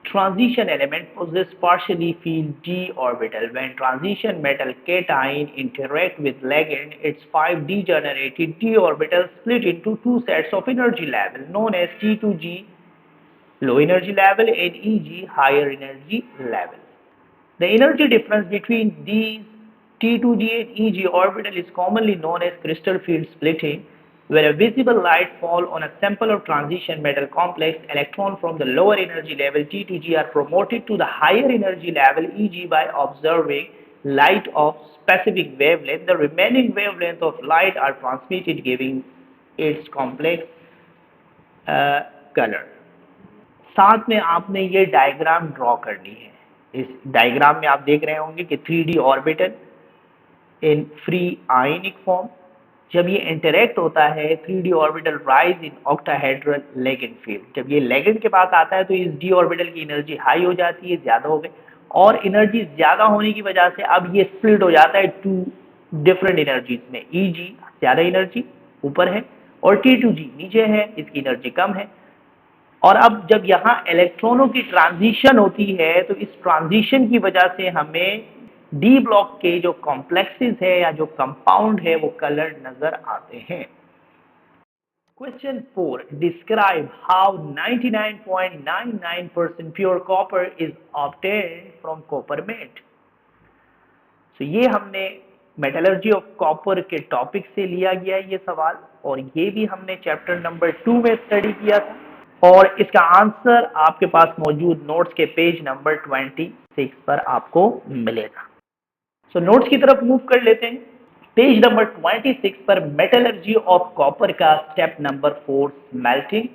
Transition element possess partially filled d orbital. When transition metal cation interact with ligand, its 5 degenerated d orbitals split into two sets of energy level known as T2G low energy level and EG higher energy level. The energy difference between these T2G and EG orbital is commonly known as crystal field splitting. Where a visible light fall on a sample of transition metal complex, electrons from the lower energy level T2G are promoted to the higher energy level EG by observing light of specific wavelength. The remaining wavelength of light are transmitted giving its complex color. साथ में आपने ये diagram draw करनी है। इस diagram में आप देख रहे होंगे कि 3D orbital in free ionic form, जब ये इंटरेक्ट होता है 3D orbital rise in octahedral ligand field. जब ये लेगेंड के पास आता है तो इस डी ऑर्बिटल की एनर्जी हाई हो जाती है, ज्यादा हो गई, और एनर्जी ज्यादा होने की वजह से अब ये स्प्लिट हो जाता है टू डिफरेंट एनर्जीज में। EG ज्यादा एनर्जी ऊपर है और T2G नीचे है, इसकी एनर्जी कम है। और अब जब यहाँ इलेक्ट्रॉनों की ट्रांजिशन होती है तो इस ट्रांजिशन की वजह से हमें डी ब्लॉक के जो कॉम्प्लेक्सेस है या जो कंपाउंड है वो कलर नजर आते हैं। Question 4, describe how 99.99% pure copper is obtained from copper matte. तो ये हमने मेटलर्जी ऑफ कॉपर के टॉपिक से लिया गया ये सवाल, और ये भी हमने चैप्टर नंबर 2 में स्टडी किया था और इसका आंसर आपके पास मौजूद नोट्स के पेज नंबर 26 पर आपको मिलेगा। सो नोट्स की तरफ मूव कर लेते हैं। पेज नंबर 26 पर मेटलर्जी ऑफ कॉपर का स्टेप नंबर 4 स्मेल्टिंग।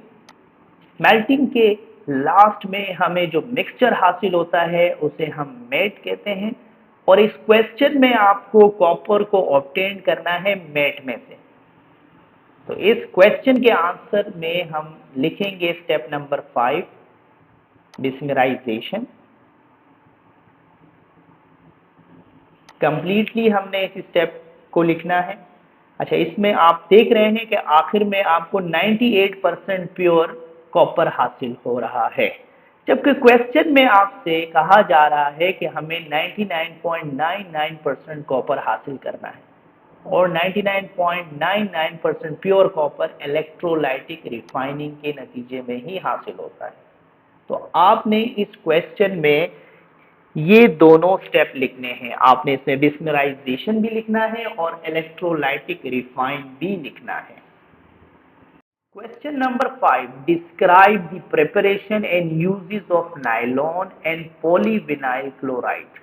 स्मेल्टिंग के लास्ट में हमें जो मिक्सचर हासिल होता है उसे हम मेट कहते हैं, और इस क्वेश्चन में आपको कॉपर को ऑब्टेन करना है मेट में से। तो इस क्वेश्चन के आंसर में हम लिखेंगे स्टेप नंबर 5 डिस्मिराइजेशन। कंप्लीटली हमने इस स्टेप को लिखना है। अच्छा, इसमें आप देख रहे हैं कि आखिर में आपको 98% प्योर कॉपर हासिल हो रहा है। जबकि क्वेश्चन में आपसे कहा जा रहा है कि हमें 99.99% कॉपर हासिल करना है और 99.99% प्योर कॉपर इलेक्ट्रोलाइटिक रिफाइनिंग के नतीजे में ही हासिल होता है। तो आपने इस क्वेश्चन में ये दोनों स्टेप लिखने हैं। आपने इसमें बिस्मिलाइजेशन भी लिखना है और इलेक्ट्रोलाइटिक रिफाइन भी लिखना है। Question number 5. Describe the preparation and uses of nylon and polyvinyl chloride.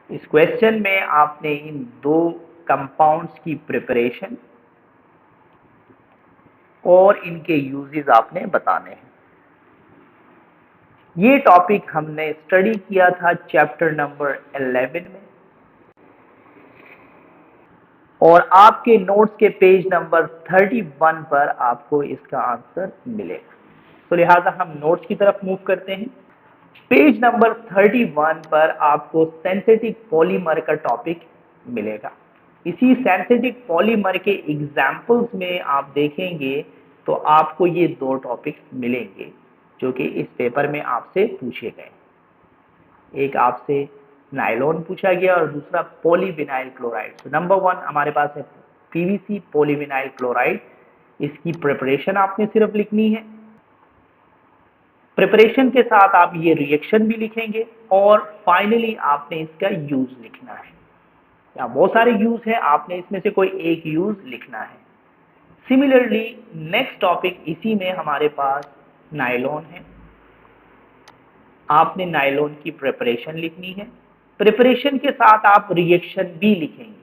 इस क्वेश्चन में आपने इन दो कंपाउंड्स की प्रिपरेशन और इनके यूजेस आपने बताने हैं। ये टॉपिक हमने स्टडी किया था चैप्टर नंबर 11 में और आपके नोट्स के पेज नंबर 31 पर आपको इसका आंसर मिलेगा। तो लिहाजा हम नोट्स की तरफ मूव करते हैं। पेज नंबर 31 पर आपको सिंथेटिक पॉलीमर का टॉपिक मिलेगा। इसी सिंथेटिक पॉलीमर के एग्जाम्पल्स में आप देखेंगे तो आपको ये दो टॉपिक्स मिलेंगे जो कि इस पेपर में आपसे पूछे गए। एक आपसे नायलॉन पूछा गया और दूसरा पॉलीविनाइल क्लोराइड। तो नंबर 1 हमारे पास है पीवीसी पॉलीविनाइल क्लोराइड। इसकी प्रिपरेशन आपने सिर्फ लिखनी है। प्रिपरेशन के साथ आप ये रिएक्शन भी लिखेंगे और फाइनली आपने इसका यूज लिखना है। यहाँ बहुत सारे यूज है, आपने इसमें से कोई एक यूज लिखना है। सिमिलरली नेक्स्ट टॉपिक इसी में हमारे पास नायलॉन है। आपने नायलॉन की प्रिपरेशन लिखनी है। प्रिपरेशन के साथ आप रिएक्शन भी लिखेंगे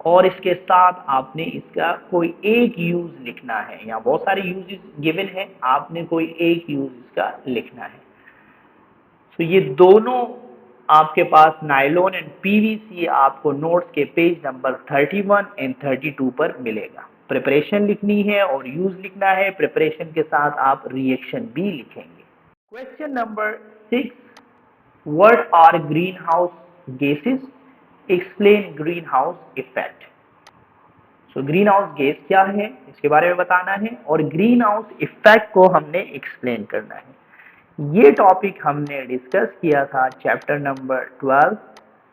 और इसके साथ आपने इसका कोई एक यूज लिखना है। यहाँ बहुत सारे यूजेस गिवन है, आपने कोई एक यूज इसका लिखना है। तो ये दोनों आपके पास नायलॉन एंड पीवीसी आपको नोट्स के पेज नंबर 31 एंड 32 पर मिलेगा। प्रिपरेशन लिखनी है और यूज लिखना है। प्रिपरेशन के साथ आप रिएक्शन भी लिखेंगे। Question number 6. What are greenhouse gases? Explain greenhouse effect. So greenhouse gas क्या है इसके बारे में बताना है और greenhouse effect को हमने एक्सप्लेन करना है। ये टॉपिक हमने डिस्कस किया था चैप्टर नंबर 12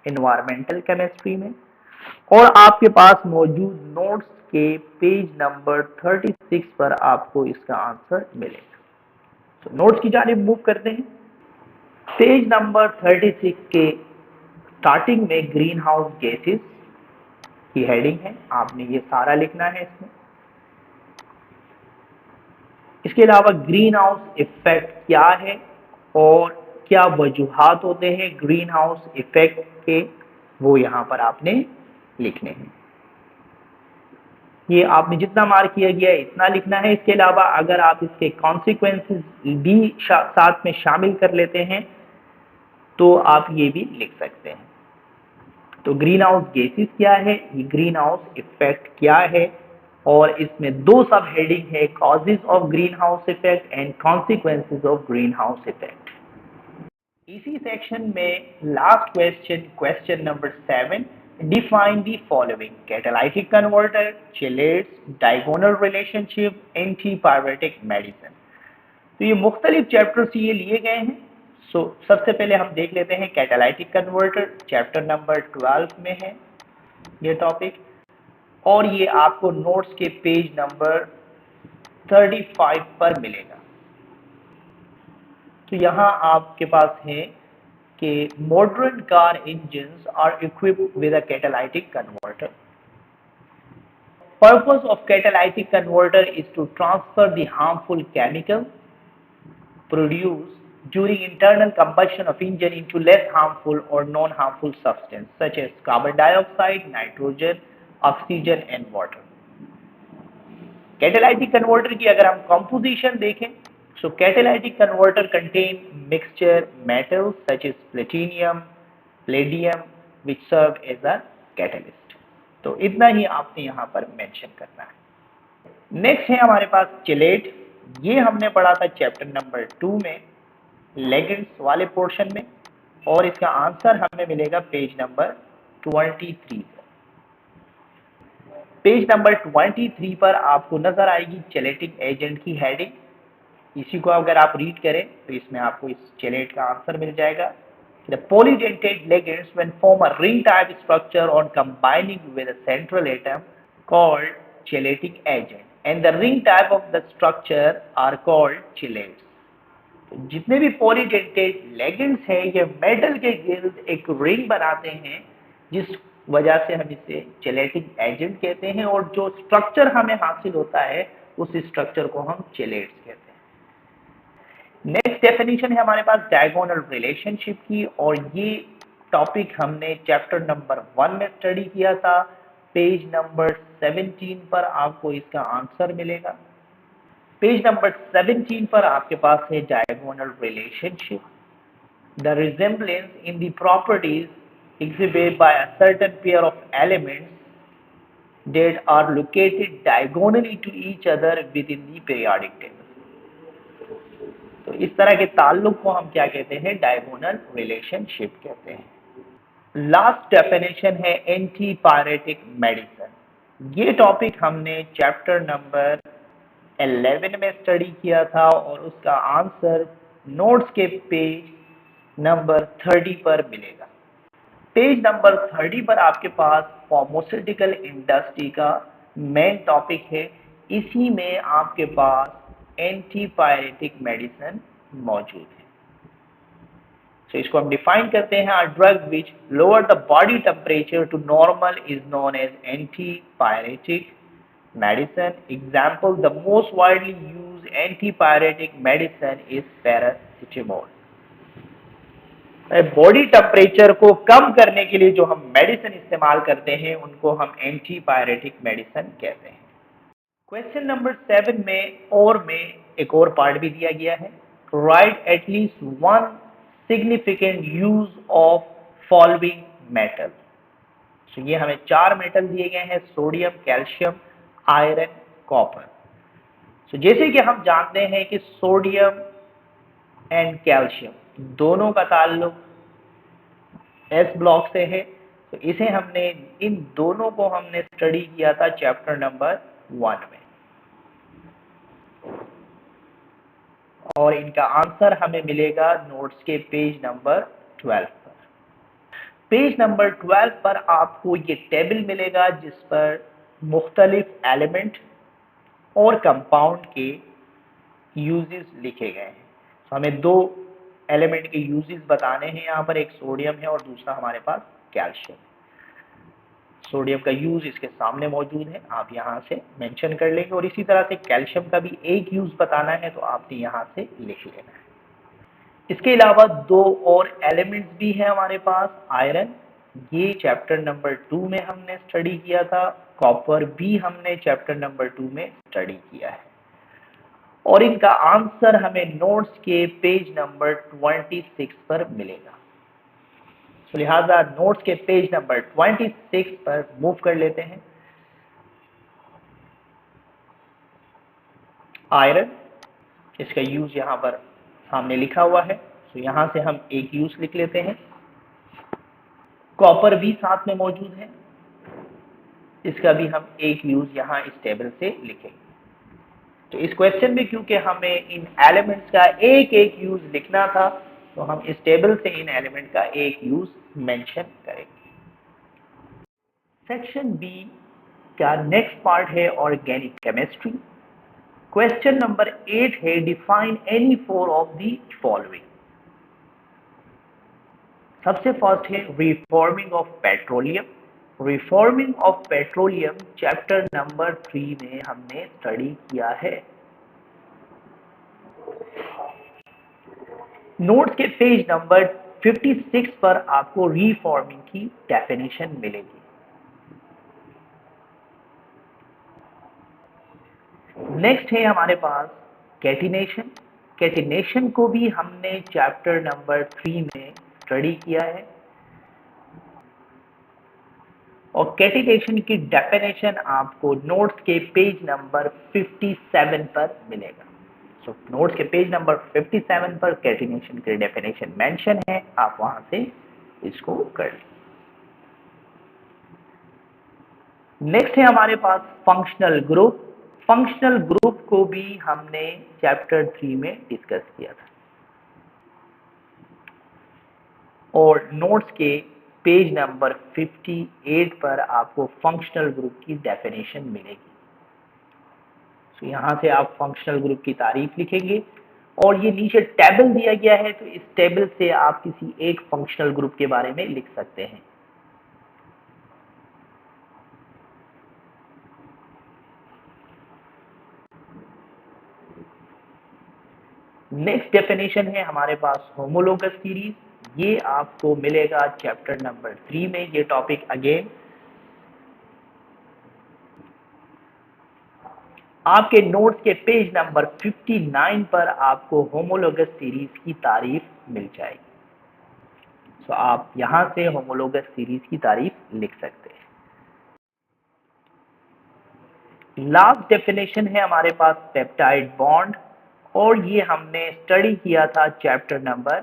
एनवायरमेंटल केमिस्ट्री में और आपके पास मौजूद नोट्स के पेज नंबर 36 पर आपको इसका आंसर मिलेगा। तो नोट्स की जानिब मूव करते हैं। पेज नंबर 36 के स्टार्टिंग में ग्रीन हाउस गैसेस की हेडिंग है, आपने ये सारा लिखना है इसमें। इसके अलावा ग्रीन हाउस इफेक्ट क्या है और क्या वजूहात होते हैं ग्रीन हाउस इफेक्ट के, वो यहां पर आपने लिखने हैं। ये आपने जितना मार्क किया गया है इतना लिखना है। इसके अलावा अगर आप इसके कॉन्सिक्वेंसेस भी साथ में शामिल कर लेते हैं तो आप ये भी लिख सकते हैं। तो ग्रीन हाउस गैसेस क्या है, ये ग्रीन हाउस इफेक्ट क्या है और इसमें दो सब हेडिंग है, causes of greenhouse effect and consequences of greenhouse effect. इसी सेक्शन में last question number 7, define the following: catalytic converter, chelates, diagonal relationship, antipyretic medicine. तो ये मुख्तलिफ चैप्टर से ये लिए गए हैं। सबसे पहले हम देख लेते हैं कैटालाइटिक कन्वर्टर, चैप्टर नंबर 12 में है ये टॉपिक और ये आपको नोट्स के पेज नंबर 35 पर मिलेगा। तो यहाँ आपके पास है कि modern car engines are equipped with a catalytic converter. Purpose of catalytic converter is to transfer the harmful chemical produced during internal combustion of engine into less harmful or non-harmful substance such as carbon dioxide, nitrogen, oxygen and water. Catalytic converter की अगर हम composition देखें, so catalytic converter contain mixture metals such as platinum, palladium which serve as a catalyst. तो इतना ही आपने यहाँ पर mention करना है। नेक्स्ट है हमारे पास चिलेट। ये हमने पढ़ा था चैप्टर नंबर 2 में लेगेंड्स वाले पोर्शन में और इसका आंसर हमें मिलेगा पेज नंबर 23 पर। पेज नंबर 23 पर आपको नजर आएगी चेलेटिक एजेंट की हेडिंग इसी को अगर आप रीड करें तो इसमें आपको इस चेलेट का आंसर मिल जाएगा। The polydentate ligands when form a ring type structure on combining with a central atom called chelating agent and the ring type of the structure are called chelates। तो जितने भी पॉलीडेंटेट लेगेंड्स हैं ये metal के गिर्द एक ring बनाते हैं जिस वजह से हम इसे चेलेटिंग एजेंट कहते हैं और जो स्ट्रक्चर हमें हासिल होता है उस स्ट्रक्चर को हम चेलेट्स कहते हैं। नेक्स्ट डेफिनेशन है हमारे पास डायगोनल रिलेशनशिप की और ये टॉपिक हमने चैप्टर नंबर 1 में स्टडी किया था। पेज नंबर 17 पर आपको इसका आंसर मिलेगा। पेज नंबर 17 पर आपके पास है diagonal relationship. The resemblance in the properties exhibited by a certain pair of elements that are located diagonally to each other within the periodic table। तो इस तरह के ताल्लुक को हम क्या कहते हैं? डायगोनल रिलेशनशिप कहते हैं। लास्ट डेफिनेशन है एंटीपायरेटिक मेडिसिन। ये टॉपिक हमने चैप्टर नंबर 11 में स्टडी किया था और उसका आंसर नोट्स के पेज नंबर 30 पर मिलेगा। पेज नंबर 30 पर आपके पास फार्मास्यूटिकल इंडस्ट्री का मेन टॉपिक है। इसी में आपके पास एंटीपायरेटिक मेडिसिन मौजूद है। तो इसको हम डिफाइन करते हैं। A drug which lower the body temperature to normal is known as antipyretic medicine. Example, the most widely used antipyretic medicine is paracetamol. Body temperature को कम करने के लिए जो हम मेडिसिन इस्तेमाल करते हैं उनको हम एंटीपायरेटिक मेडिसिन कहते हैं। क्वेश्चन नंबर 7 में एक और पार्ट भी दिया गया है। Right at least one significant use of following metal. तो ये हमें 4 मेटल दिए गए हैं, सोडियम, कैल्शियम, आयरन, कॉपर। तो जैसे कि हम जानते हैं कि सोडियम एंड कैल्शियम दोनों का ताल्लुक एस ब्लॉक से है। तो इसे हमने इन दोनों को हमने स्टडी किया था चैप्टर नंबर 1 में और इनका आंसर हमें मिलेगा नोट्स के पेज नंबर 12 पर। पेज नंबर 12 पर आपको ये टेबल मिलेगा जिस पर मुख्तलिफ एलिमेंट और कंपाउंड के यूजेस लिखे गए हैं। तो हमें 2 एलिमेंट के यूजेस बताने हैं यहाँ पर, एक सोडियम है और दूसरा हमारे पास कैल्शियम है। सोडियम का यूज इसके सामने मौजूद है, आप यहाँ से मेंशन कर लेंगे और इसी तरह से कैल्शियम का भी एक यूज बताना है तो आपने यहाँ से लिख लेना है। इसके अलावा 2 और एलिमेंट्स भी हैं हमारे पास। आयरन, ये चैप्टर नंबर 2 में हमने स्टडी किया था। कॉपर भी हमने चैप्टर नंबर 2 में स्टडी किया है और इनका आंसर हमें नोट्स के पेज नंबर 26 पर मिलेगा। तो लिहाजा नोट्स के पेज नंबर 26 पर मूव कर लेते हैं। आयरन, इसका यूज यहाँ पर सामने लिखा हुआ है तो यहाँ से हम एक यूज लिख लेते हैं। कॉपर भी साथ में मौजूद है, इसका भी हम एक यूज यहाँ इस टेबल से लिखेंगे। तो इस क्वेश्चन में क्योंकि हमें इन एलिमेंट्स का एक एक यूज लिखना था तो हम इस टेबल से इन एलिमेंट का एक यूज मेंशन करेंगे। सेक्शन बी का नेक्स्ट पार्ट है ऑर्गेनिक केमिस्ट्री। क्वेश्चन नंबर 8 है define any 4 of the following. सबसे फर्स्ट है reforming of petroleum. Reforming of petroleum chapter number 3 में हमने स्टडी किया है। नोट्स के पेज नंबर 56 पर आपको रिफॉर्मिंग की डेफिनेशन मिलेगी। नेक्स्ट है हमारे पास कैटिनेशन। कैटिनेशन को भी हमने चैप्टर नंबर 3 में स्टडी किया है और कैटिनेशन की डेफिनेशन आपको नोट्स के पेज नंबर 57 पर मिलेगा। तो नोट्स के पेज नंबर 57 पर कैटिनेशन की डेफिनेशन मेंशन है, आप वहां से इसको कर लें। नेक्स्ट है हमारे पास फंक्शनल ग्रुप। फंक्शनल ग्रुप को भी हमने चैप्टर 3 में डिस्कस किया था और नोट्स के पेज नंबर 58 पर आपको फंक्शनल ग्रुप की डेफिनेशन मिलेगी। तो यहां से आप फंक्शनल ग्रुप की तारीफ लिखेंगे और ये नीचे टेबल दिया गया है, तो इस टेबल से आप किसी एक फंक्शनल ग्रुप के बारे में लिख सकते हैं। नेक्स्ट डेफिनेशन है हमारे पास होमोलोगस सीरीज। ये आपको मिलेगा चैप्टर नंबर 3 में। ये टॉपिक अगेन आपके नोट्स के पेज नंबर 59 पर आपको होमोलोगस सीरीज की तारीफ मिल जाएगी। तो आप यहां से होमोलोगस सीरीज की तारीफ लिख सकते हैं। लास्ट डेफिनेशन है हमारे पास पेप्टाइड बॉन्ड और ये हमने स्टडी किया था चैप्टर नंबर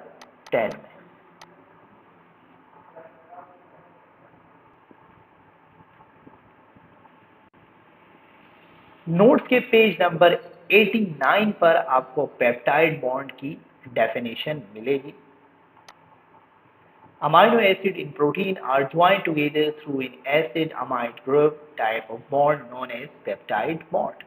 10 में। नोट्स के पेज नंबर 89 पर आपको पेप्टाइड बॉन्ड की डेफिनेशन मिलेगी। Amino acid in protein are joined together through an acid-amide group type of bond known as peptide bond.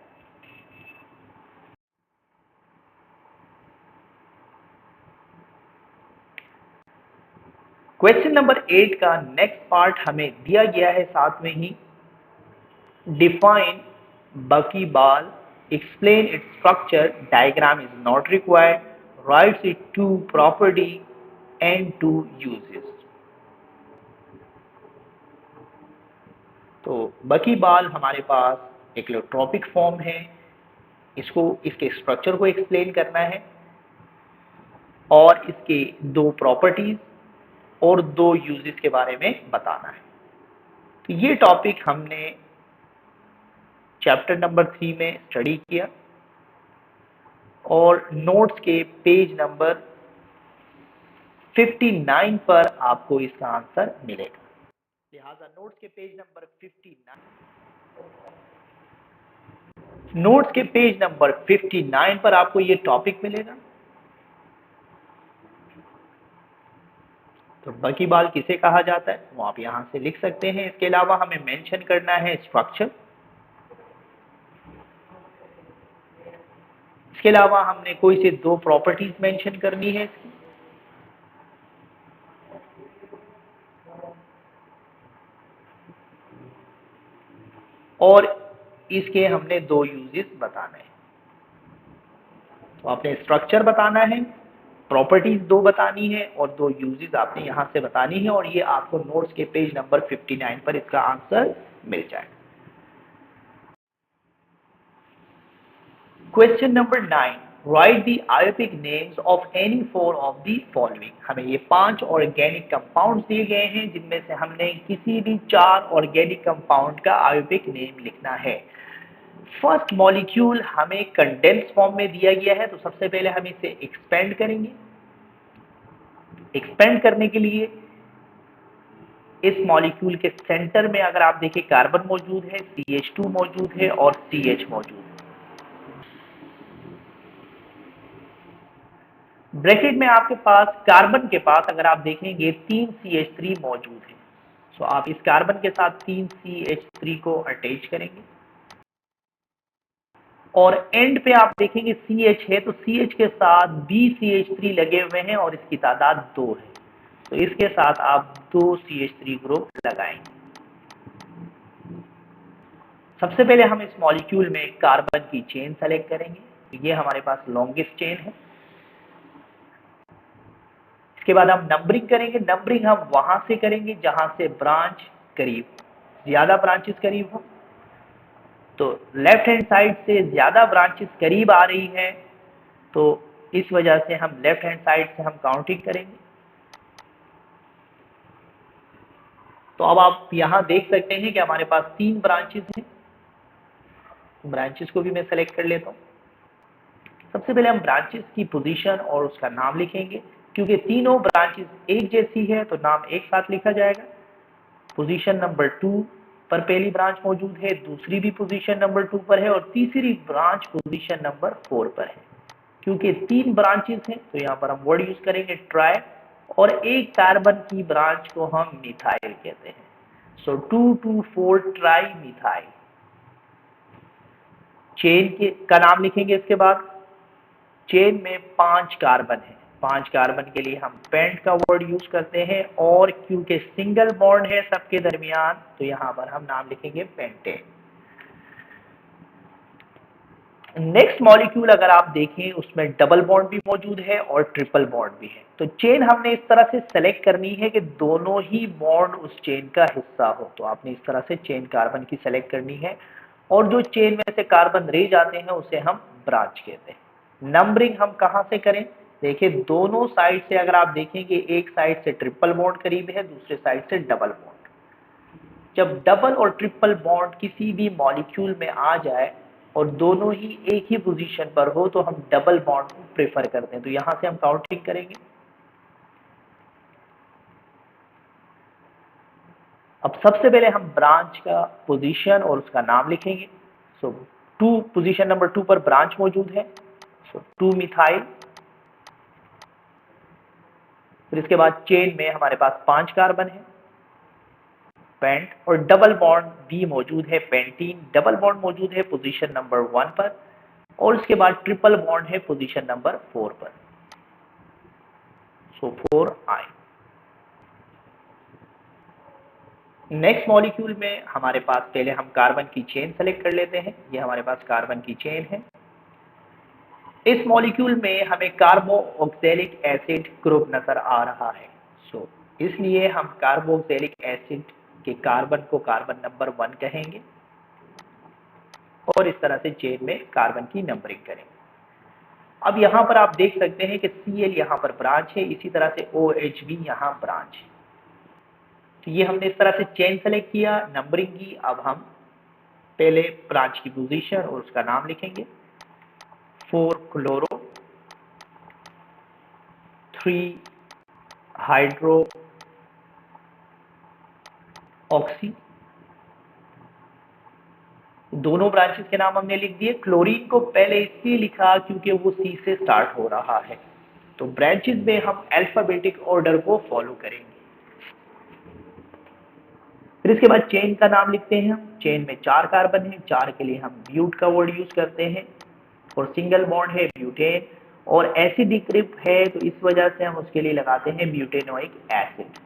Question number 8 का नेक्स्ट पार्ट हमें दिया गया है साथ में ही। Define buckyball, explain its structure, diagram is not required, writes its two property and two uses. तो buckyball हमारे पास एक इलेक्ट्रोपिक फॉर्म है, इसको इसके स्ट्रक्चर को एक्सप्लेन करना है और इसके दो प्रॉपर्टीज और दो यूजेस के बारे में बताना है। तो ये टॉपिक हमने चैप्टर नंबर 3 में स्टडी किया और नोट्स के पेज नंबर 59 पर आपको इसका आंसर मिलेगा। लिहाजा नोट्स के पेज नंबर 59 पर आपको ये टॉपिक मिलेगा। तो बकीबाल किसे कहा जाता है वो आप यहां से लिख सकते हैं। इसके अलावा हमें मेंशन करना है स्ट्रक्चर। इसके अलावा हमने कोई से दो प्रॉपर्टीज मेंशन करनी है इसकी। और इसके हमने दो यूजेस बताने हैं। तो आपने स्ट्रक्चर बताना है, प्रॉपर्टीज दो बतानी है और दो यूजेस आपने यहां से बतानी है और ये आपको नोट्स के पेज नंबर 59 पर इसका आंसर मिल जाएगा। Question number 9, write the IUPAC names of any four of the following. हमें ये 5 ऑर्गेनिक कंपाउंड दिए गए हैं जिनमें से हमने किसी भी 4 ऑर्गेनिक कंपाउंड का आयोपिक नेम लिखना है। फर्स्ट मॉलिक्यूल हमें कंडेंस फॉर्म में दिया गया है, तो सबसे पहले हम इसे एक्सपेंड करेंगे। एक्सपेंड करने के लिए इस मॉलिक्यूल के सेंटर में अगर आप देखें कार्बन मौजूद है, CH2 मौजूद है और CH मौजूद है। ब्रैकेट में आपके पास कार्बन के पास अगर आप देखेंगे 3 CH3 मौजूद है। तो आप इस कार्बन के साथ 3 CH3 को अटैच करेंगे और एंड पे आप देखेंगे CH है, तो CH के साथ BCH3 लगे हुए हैं और इसकी तादाद 2 है। तो इसके साथ आप 2 CH3 ग्रुप लगाएंगे। सबसे पहले हम इस मॉलिक्यूल में कार्बन की चेन सेलेक्ट करेंगे। तो ये हमारे पास लॉन्गेस्ट चेन है। इसके बाद हम नंबरिंग करेंगे। नंबरिंग हम वहां से करेंगे जहां से ब्रांच करीब, ज्यादा ब्रांचेस करीब हो। तो लेफ्ट हैंड साइड से ज्यादा ब्रांचेस करीब आ रही है, तो इस वजह से हम लेफ्ट हैंड साइड से हम काउंटिंग करेंगे। तो अब आप यहां देख सकते हैं कि हमारे पास 3 ब्रांचेस हैं। ब्रांचेस को भी मैं सेलेक्ट कर लेता हूं। सबसे पहले हम ब्रांचेस की पोजीशन और उसका नाम लिखेंगे। क्योंकि तीनों ब्रांचेस एक जैसी है तो नाम एक साथ लिखा जाएगा। पोजीशन नंबर 2 पर पहली ब्रांच मौजूद है, दूसरी भी पोजीशन नंबर 2 पर है और तीसरी ब्रांच पोजीशन नंबर 4 पर है। क्योंकि 3 ब्रांचेस हैं तो यहाँ पर हम वर्ड यूज करेंगे ट्राई, और एक कार्बन की ब्रांच को हम मिथाइल कहते हैं। सो 2,2,4 ट्राई मिथाइल। चेन का नाम लिखेंगे इसके बाद। चेन में 5 कार्बन है, 5 कार्बन के लिए हम पेंट का वर्ड यूज करते हैं, और क्योंकि सिंगल बॉन्ड है सबके दरमियान तो यहां पर हम नाम लिखेंगे पेंटेन। नेक्स्ट मॉलिक्यूल अगर आप देखें उसमें डबल बॉन्ड भी मौजूद है और ट्रिपल बॉन्ड भी है। तो चेन हमने इस तरह से सेलेक्ट करनी है कि दोनों ही बॉन्ड उस चेन का हिस्सा हो। तो आपने इस तरह से चेन कार्बन की सेलेक्ट करनी है, और जो चेन में से कार्बन रह जाते हैं उसे हम ब्रांच कहते हैं। नंबरिंग हम कहां से करें? देखिए दोनों साइड से अगर आप देखेंगे, एक साइड से ट्रिपल बॉन्ड करीब है, दूसरे साइड से डबल बॉन्ड। जब डबल और ट्रिपल बॉन्ड किसी भी मॉलिक्यूल में आ जाए और दोनों ही एक ही पोजीशन पर हो तो हम डबल बॉन्ड को प्रेफर करते हैं। तो यहां से हम काउंटिंग करेंगे। अब सबसे पहले हम ब्रांच का पोजीशन और उसका नाम लिखेंगे। सो 2 पोजीशन नंबर 2 पर ब्रांच मौजूद है, सो 2 मिथाइल। फिर इसके बाद चेन में हमारे पास 5 कार्बन है, पेंट, और डबल बॉन्ड भी मौजूद है, पेंटीन। डबल बॉन्ड मौजूद है पोजीशन नंबर 1 पर, और उसके बाद ट्रिपल बॉन्ड है पोजीशन नंबर 4 पर, सो 4 आयन। नेक्स्ट मॉलिक्यूल में हमारे पास पहले हम कार्बन की चेन सेलेक्ट कर लेते हैं। ये हमारे पास कार्बन की चेन है। इस मॉलिक्यूल में हमें कार्बोक्सिलिक एसिड ग्रुप नजर आ रहा है, सो इसलिए हम कार्बोक्सिलिक एसिड के कार्बन को कार्बन नंबर 1 कहेंगे, और इस तरह से चेन में कार्बन की नंबरिंग करेंगे। अब यहां पर आप देख सकते हैं कि Cl यहां पर ब्रांच है, इसी तरह से OH भी यहां ब्रांच है। तो ये हमने इस तरह से चेन सेलेक्ट किया, नंबरिंग की। अब हम पहले ब्रांच की पोजीशन और उसका नाम लिखेंगे। 4 क्लोरो, 3 हाइड्रो ऑक्सी। दोनों ब्रांचेस के नाम हमने लिख दिए। क्लोरीन को पहले इसलिए लिखा क्योंकि वो C से स्टार्ट हो रहा है। तो ब्रांचेस में हम अल्फाबेटिक ऑर्डर को फॉलो करेंगे। फिर इसके बाद चेन का नाम लिखते हैं। चेन में 4 कार्बन है, 4 के लिए हम ब्यूट का वर्ड यूज करते हैं, और सिंगल बॉन्ड है ब्यूटेन, और एसिडिक ग्रुप है तो इस वजह से हम उसके लिए लगाते हैं ब्यूटेनोइक एसिड।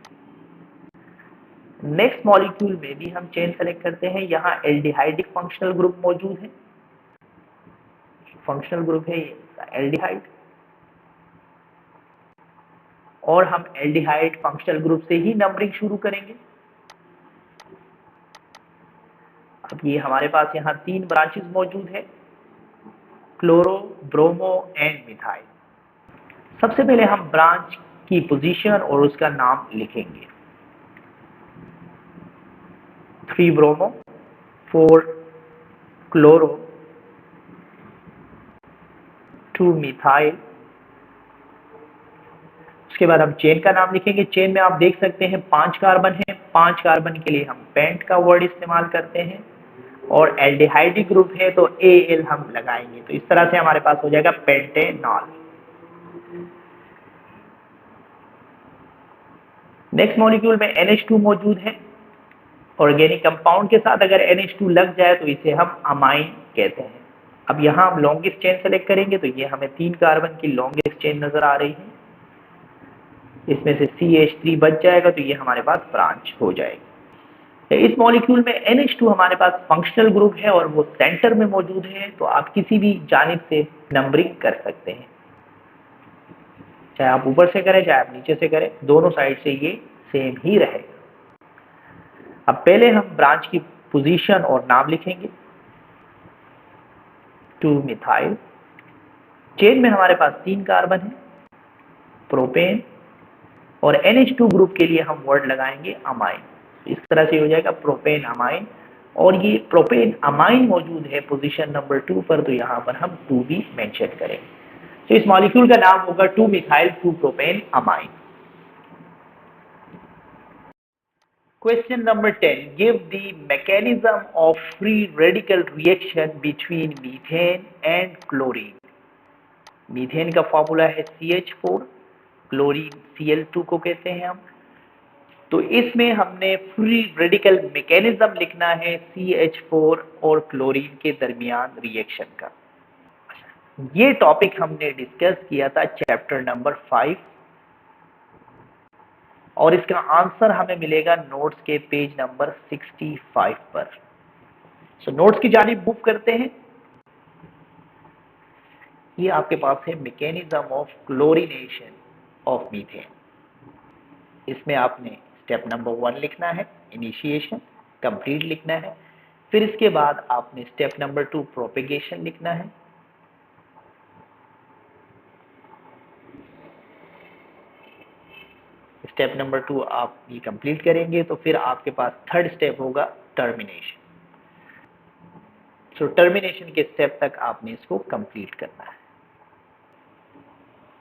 नेक्स्ट मॉलिक्यूल में भी हम चेन सेलेक्ट करते हैं। यहाँ एल्डिहाइडिक फंक्शनल ग्रुप मौजूद है, फंक्शनल ग्रुप है एल्डिहाइड, और हम एल्डिहाइड फंक्शनल ग्रुप से ही नंबरिंग शुरू करेंगे। अब ये हमारे पास यहाँ 3 ब्रांचेस मौजूद है, क्लोरो, ब्रोमो एंड मिथाइल। सबसे पहले हम ब्रांच की पोजीशन और उसका नाम लिखेंगे। 3 ब्रोमो, 4 क्लोरो, 2 मिथाइल। उसके बाद हम चेन का नाम लिखेंगे। चेन में आप देख सकते हैं 5 कार्बन है, 5 कार्बन के लिए हम पेंट का वर्ड इस्तेमाल करते हैं, और एल्डिहाइडिक ग्रुप है तो Al हम लगाएंगे। तो इस तरह से हमारे पास हो जाएगा पेंटेनॉल। नेक्स्ट मॉलिक्यूल में NH2 मौजूद है। ऑर्गेनिक कंपाउंड के साथ अगर NH2 लग जाए तो इसे हम अमाइन कहते हैं। अब यहाँ हम लॉन्गेस्ट चेन सेलेक्ट करेंगे, तो ये हमें 3 कार्बन की लॉन्गेस्ट चेन नजर आ रही है। इसमें से CH3 बच जाएगा तो ये हमारे पास ब्रांच हो जाएगी। इस मॉलिक्यूल में NH2 हमारे पास फंक्शनल ग्रुप है और वो सेंटर में मौजूद है, तो आप किसी भी जानिब से नंबरिंग कर सकते हैं, चाहे आप ऊपर से करें चाहे आप नीचे से करें, दोनों साइड से ये सेम ही रहेगा। अब पहले हम ब्रांच की पोजीशन और नाम लिखेंगे। 2 मिथाइल। चेन में हमारे पास 3 कार्बन है, प्रोपेन, और NH2 ग्रुप के लिए हम वर्ड लगाएंगे अमाइन। इस तरह से हो जाएगा प्रोपेन अमाइन, और ये प्रोपेन अमाइन मौजूद है पोजीशन नंबर 2 पर, तो यहाँ पर हम 2 भी मेंशन करेंगे। तो इस मॉलिक्यूल का नाम होगा 2 methyl 2 propane amine. Question number 10. Give the mechanism of free radical reaction between methane and chlorine. Methane का फॉर्मूला है CH4, क्लोरीन Cl2 को कहते हैं हम। तो इसमें हमने फ्री रेडिकल मैकेनिज्म लिखना है CH4 और क्लोरीन के दरमियान रिएक्शन का। ये टॉपिक हमने डिस्कस किया था चैप्टर नंबर 5 और इसका आंसर हमें मिलेगा नोट्स के पेज नंबर 65 पर। सो नोट्स की जानिब मूव करते हैं। ये आपके पास है mechanism of chlorination of methane. इसमें आपने स्टेप नंबर 1 लिखना है, इनिशिएशन कंप्लीट लिखना है। फिर इसके बाद आपने स्टेप नंबर 2 प्रोपेगेशन लिखना है। स्टेप नंबर 2 आप ये कंप्लीट करेंगे तो फिर आपके पास थर्ड स्टेप होगा टर्मिनेशन। सो टर्मिनेशन के स्टेप तक आपने इसको कंप्लीट करना है।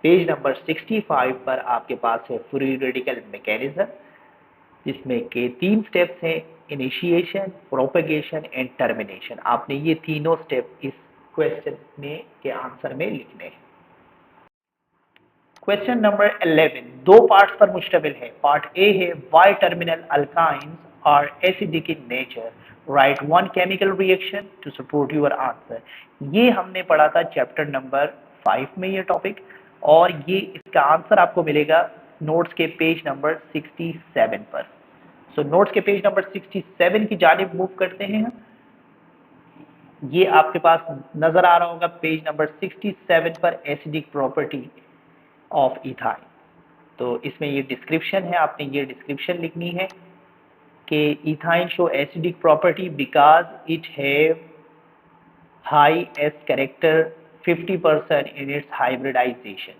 पेज नंबर 65 पर आपके पास है फ्री रेडिकल मैकेनिज्म, जिसमें के 3 स्टेप्स हैं, इनिशिएशन, प्रोपेगेशन एंड टर्मिनेशन। आपने ये तीनों स्टेप इस क्वेश्चन में के आंसर में लिखने हैं। क्वेश्चन नंबर 11 दो पार्ट्स पर मुश्तमिल है। पार्ट ए है why terminal alkynes are acidic in nature, write one chemical reaction to support your answer. ये हमने पढ़ा था चैप्टर नंबर 5 में ये टॉपिक, और ये इसका आंसर आपको मिलेगा नोट्स के पेज नंबर 67 पर। सो नोट्स के पेज नंबर 67 की जानिब मूव करते हैं हम। ये आपके पास नजर आ रहा होगा पेज नंबर 67 पर एसिडिक प्रॉपर्टी ऑफ इथाइन। तो इसमें ये डिस्क्रिप्शन है, आपने ये डिस्क्रिप्शन लिखनी है कि ethyne show acidic property because it have high S character 50% in its hybridization.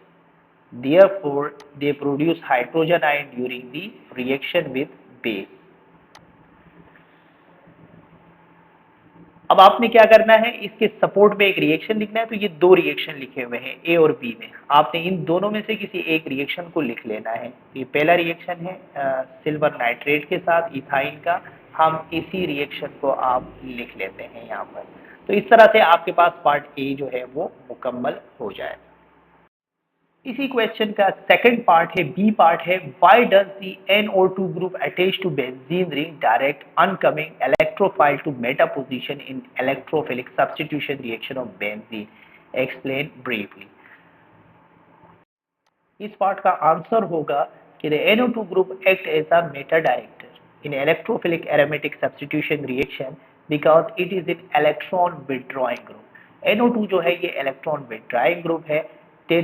Therefore, they produce hydrogen ion during the reaction with base. अब आपने क्या करना है, इसके सपोर्ट में एक रिएक्शन लिखना है। तो ये दो रिएक्शन लिखे हुए हैं ए और बी में, आपने इन दोनों में से किसी एक रिएक्शन को लिख लेना है। ये पहला रिएक्शन है सिल्वर नाइट्रेट के साथ इथाइन का। हम इसी रिएक्शन को आप लिख लेते हैं यहाँ पर। तो इस तरह से आपके पास पार्ट ए जो है वो मुकम्मल हो जाए। इसी क्वेश्चन का सेकंड पार्ट है, बी पार्ट है, why does the NO2 group attach to benzene ring direct incoming electrophile to meta position in electrophilic substitution reaction of benzene, explain briefly. इस पार्ट का आंसर होगा कि the NO2 group act as a meta director in electrophilic aromatic substitution reaction because it is in electron withdrawing group. NO2 जो है ये electron withdrawing group है।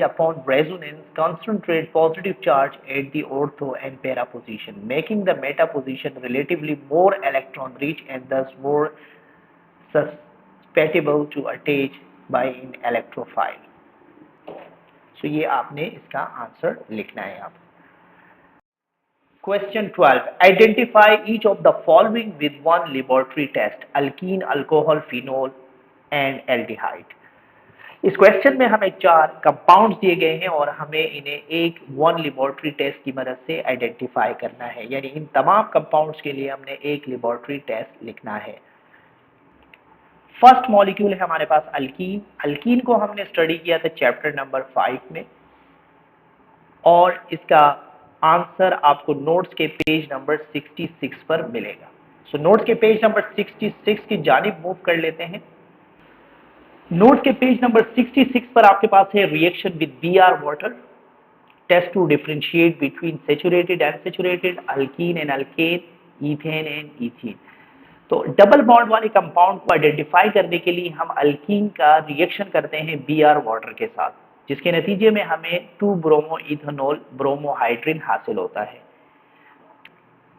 Upon resonance, concentrate positive charge at the ortho and para position, making the meta position relatively more electron rich and thus more susceptible to attach by an electrophile. So ये आपने इसका answer लिखना है। आप Question 12. Identify each of the following with one laboratory test: alkene, alcohol, phenol, and aldehyde. इस question में हमें 4 compounds दिए गए हैं और हमें इन्हें एक वन लेबोरेटरी टेस्ट की मदद से आइडेंटिफाई करना है। यानी इन तमाम कंपाउंड्स के लिए हमने एक लेबोरेटरी टेस्ट लिखना है। फर्स्ट मॉलिक्यूल है हमारे पास अल्कीन। अल्कीन को हमने स्टडी किया था चैप्टर नंबर 5 में, और इसका आंसर आपको नोट्स के पेज नंबर 66 पर मिलेगा। सो नोट्स के पेज नंबर 66 की जानिब मूव कर लेते हैं। नोट्स के पेज नंबर 66 पर आपके पास है reaction with Br water, test to differentiate between saturated and unsaturated, alkene and alkane, ethane and ethene. तो डबल बॉन्ड वाले कंपाउंड को आइडेंटिफाई करने के लिए हम अल्कीन का रिएक्शन करते हैं Br वाटर के साथ, जिसके नतीजे में हमें 2 ब्रोमो इथेनॉल ब्रोमोहाइड्रिन हासिल होता है।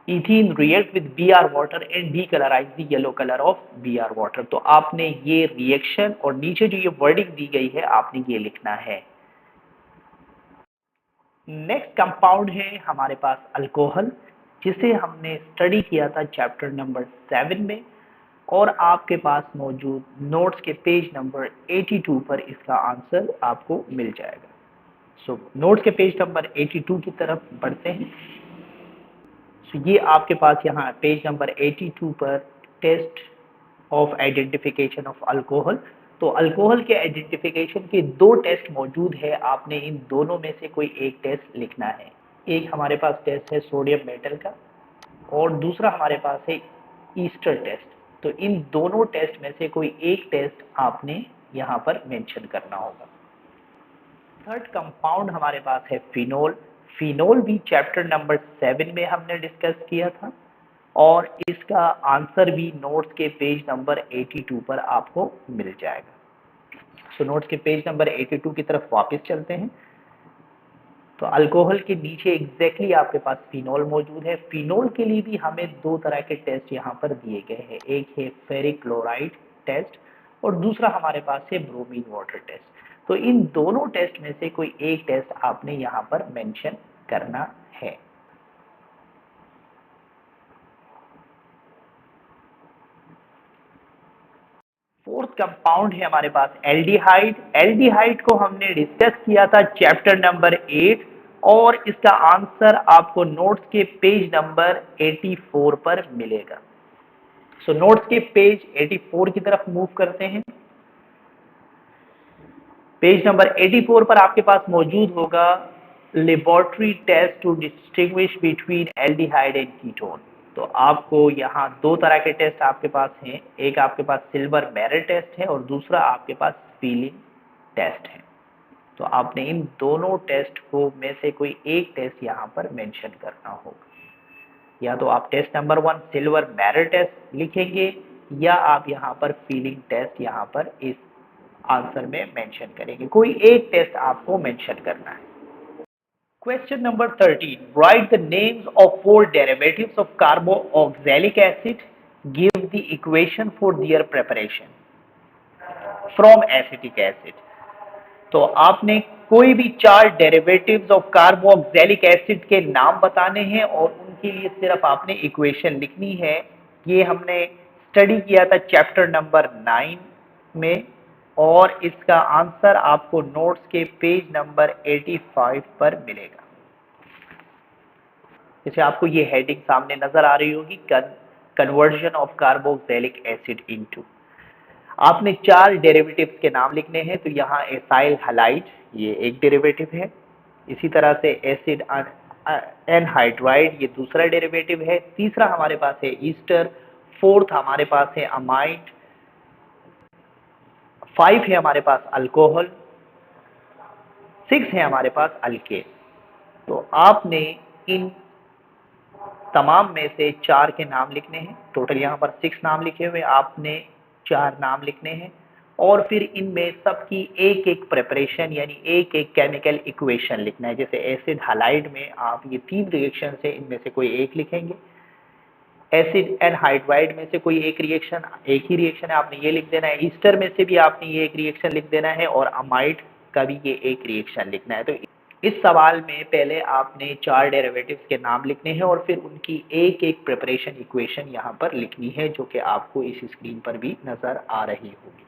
Ethene react with Br water and decolorize the yellow color of Br water। तो आपने ये रिएक्शन और नीचे जो ये वर्डिंग दी गई है आपने ये लिखना है। नेक्स्ट कंपाउंड है हमारे पास अल्कोहल, जिसे हमने स्टडी किया था चैप्टर नंबर 7 में, और आपके पास मौजूद नोट्स के पेज नंबर 82 पर इसका आंसर आपको मिल जाएगा। सो नोट्स के पेज नंबर 82 की तरफ बढ़ते हैं। So, ये आपके पास यहाँ पेज नंबर 82 पर test of identification of alcohol. तो अल्कोहल के आइडेंटिफिकेशन के दो टेस्ट मौजूद है, आपने इन दोनों में से कोई एक टेस्ट लिखना है। एक हमारे पास टेस्ट है सोडियम मेटल का और दूसरा हमारे पास है ईस्टर टेस्ट। तो इन दोनों टेस्ट में से कोई एक टेस्ट आपने यहाँ पर मेंशन करना होगा। थर्ड कंपाउंड हमारे पास है फिनोल। फिनोल भी चैप्टर नंबर 7 में हमने डिस्कस किया था और इसका आंसर भी नोट्स के पेज नंबर 82 पर आपको मिल जाएगा। सो नोट्स के पेज नंबर 82 की तरफ वापस चलते हैं। तो अल्कोहल के नीचे एग्जैक्टली आपके पास फिनोल मौजूद है। फिनोल के लिए भी हमें दो तरह के टेस्ट यहाँ पर दिए गए हैं, एक है फेरिक क्लोराइड टेस्ट और दूसरा हमारे पास है ब्रोमीन वाटर टेस्ट। तो इन दोनों टेस्ट में से कोई एक टेस्ट आपने यहाँ पर मेंशन करना है। फोर्थ कंपाउंड है हमारे पास एल्डिहाइड। एल्डिहाइड को हमने डिस्कस किया था चैप्टर नंबर 8 और इसका आंसर आपको नोट्स के पेज नंबर 84 पर मिलेगा। सो नोट्स के पेज 84 की तरफ मूव करते हैं। पेज नंबर 84 पर आपके पास मौजूद होगा laboratory test to distinguish between aldehyde and ketone. तो आपको यहाँ दो तरह के टेस्ट आपके पास हैं, एक आपके पास सिल्वर बैरल टेस्ट है और दूसरा आपके पास फीलिंग टेस्ट है। तो आपने इन दोनों टेस्ट को में से कोई एक टेस्ट यहाँ पर मेंशन करना होगा। या तो आप test number 1 silver barrel test लिखेंगे या आप यहाँ पर फीलिंग टेस्ट यहाँ पर इस आंसर में मेंशन करेंगे। कोई एक टेस्ट आपको मेंशन करना है। Question number 13. Write the names of four derivatives of carboxylic acid. Give the equation for their preparation from acetic acid. तो आपने कोई भी चार डेरिवेटिव्स ऑफ कार्बोक्सिलिक एसिड के नाम बताने हैं और उनके लिए सिर्फ आपने इक्वेशन लिखनी है। ये हमने स्टडी किया था चैप्टर नंबर 9 में और इसका आंसर आपको नोट्स के पेज नंबर 85 पर मिलेगा। जैसे आपको ये हेडिंग सामने नजर आ रही होगी, conversion of carboxylic acid into. आपने चार डेरिवेटिव्स के नाम लिखने हैं। तो यहाँ एसाइल हैलाइड ये एक डेरिवेटिव है, इसी तरह से एसिड एनहाइड्राइड ये दूसरा डेरिवेटिव है, तीसरा हमारे पास है ईस्टर, फोर्थ हमारे पास है अमाइड, 5 है हमारे पास अल्कोहल, 6 है हमारे पास अल्केन। तो आपने इन तमाम में से चार के नाम लिखने हैं। टोटल यहाँ पर 6 नाम लिखे हुए, आपने 4 नाम लिखने हैं और फिर इनमें सबकी एक एक प्रिपरेशन यानी एक एक केमिकल इक्वेशन लिखना है। जैसे एसिड हैलाइड में आप ये 3 रिएक्शन से इनमें से कोई एक लिखेंगे, एसिड एनहाइड्राइड में से कोई एक रिएक्शन, एक ही रिएक्शन है आपने ये लिख देना है, ईस्टर में से भी आपने ये एक रिएक्शन लिख देना है और अमाइड का भी ये एक रिएक्शन लिखना है। तो इस सवाल में पहले आपने चार डेरिवेटिव्स के नाम लिखने हैं और फिर उनकी एक एक प्रिपरेशन इक्वेशन यहाँ पर लिखनी है जो कि आपको इस स्क्रीन पर भी नजर आ रही होगी।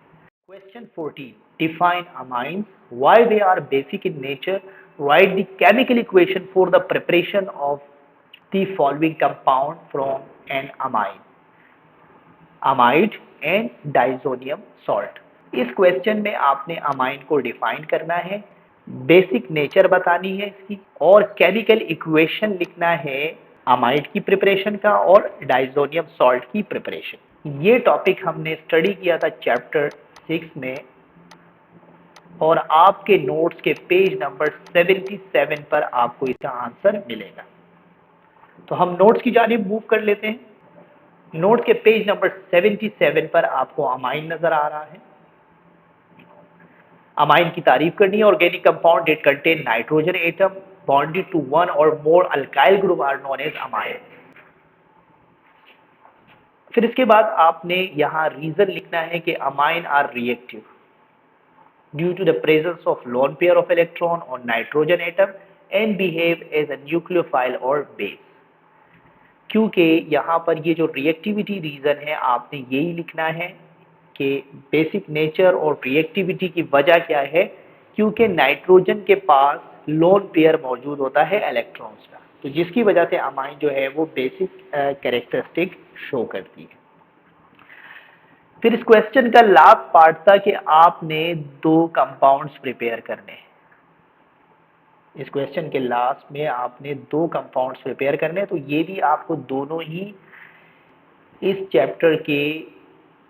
Question 14. Define amines. Why they are basic in nature. Write the chemical equation for the preparation of the following compound from an amine. Amide and diazonium salt. इस क्वेश्चन में आपने अमाइन को डिफाइन करना है, बेसिक नेचर बतानी है इसकी और केमिकल इक्वेशन लिखना है अमाइड की प्रिपरेशन का और डाइजोनियम सॉल्ट की प्रिपरेशन। ये टॉपिक हमने स्टडी किया था चैप्टर 6 में और आपके नोट्स के पेज नंबर 77 पर आपको इसका आंसर मिलेगा। तो हम नोट्स की जानिब मूव कर लेते हैं। नोट्स के पेज नंबर 77 पर आपको अमाइन नजर आ रहा है। अमाइन की तारीफ करनी है। Organic compound that contain nitrogen atom bonded to one और more alkyl group are known as amine. फिर इसके बाद आपने यहाँ रीजन लिखना है कि amine are reactive due to the presence of lone pair of electron और nitrogen atom and behave as a nucleophile और बेस। क्योंकि यहाँ पर ये जो रिएक्टिविटी रीजन है आपने यही लिखना है कि बेसिक नेचर और रिएक्टिविटी की वजह क्या है, क्योंकि नाइट्रोजन के पास लोन पेयर मौजूद होता है इलेक्ट्रॉन्स का। तो जिसकी वजह से अमाइन जो है वो बेसिक कैरेक्टरिस्टिक शो करती है। फिर इस क्वेश्चन का लास्ट पार्ट था कि आपने 2 कंपाउंड्स प्रिपेयर करने हैं। इस क्वेश्चन के लास्ट में आपने 2 कंपाउंड्स प्रिपेयर करने हैं, तो ये भी आपको दोनों ही इस चैप्टर के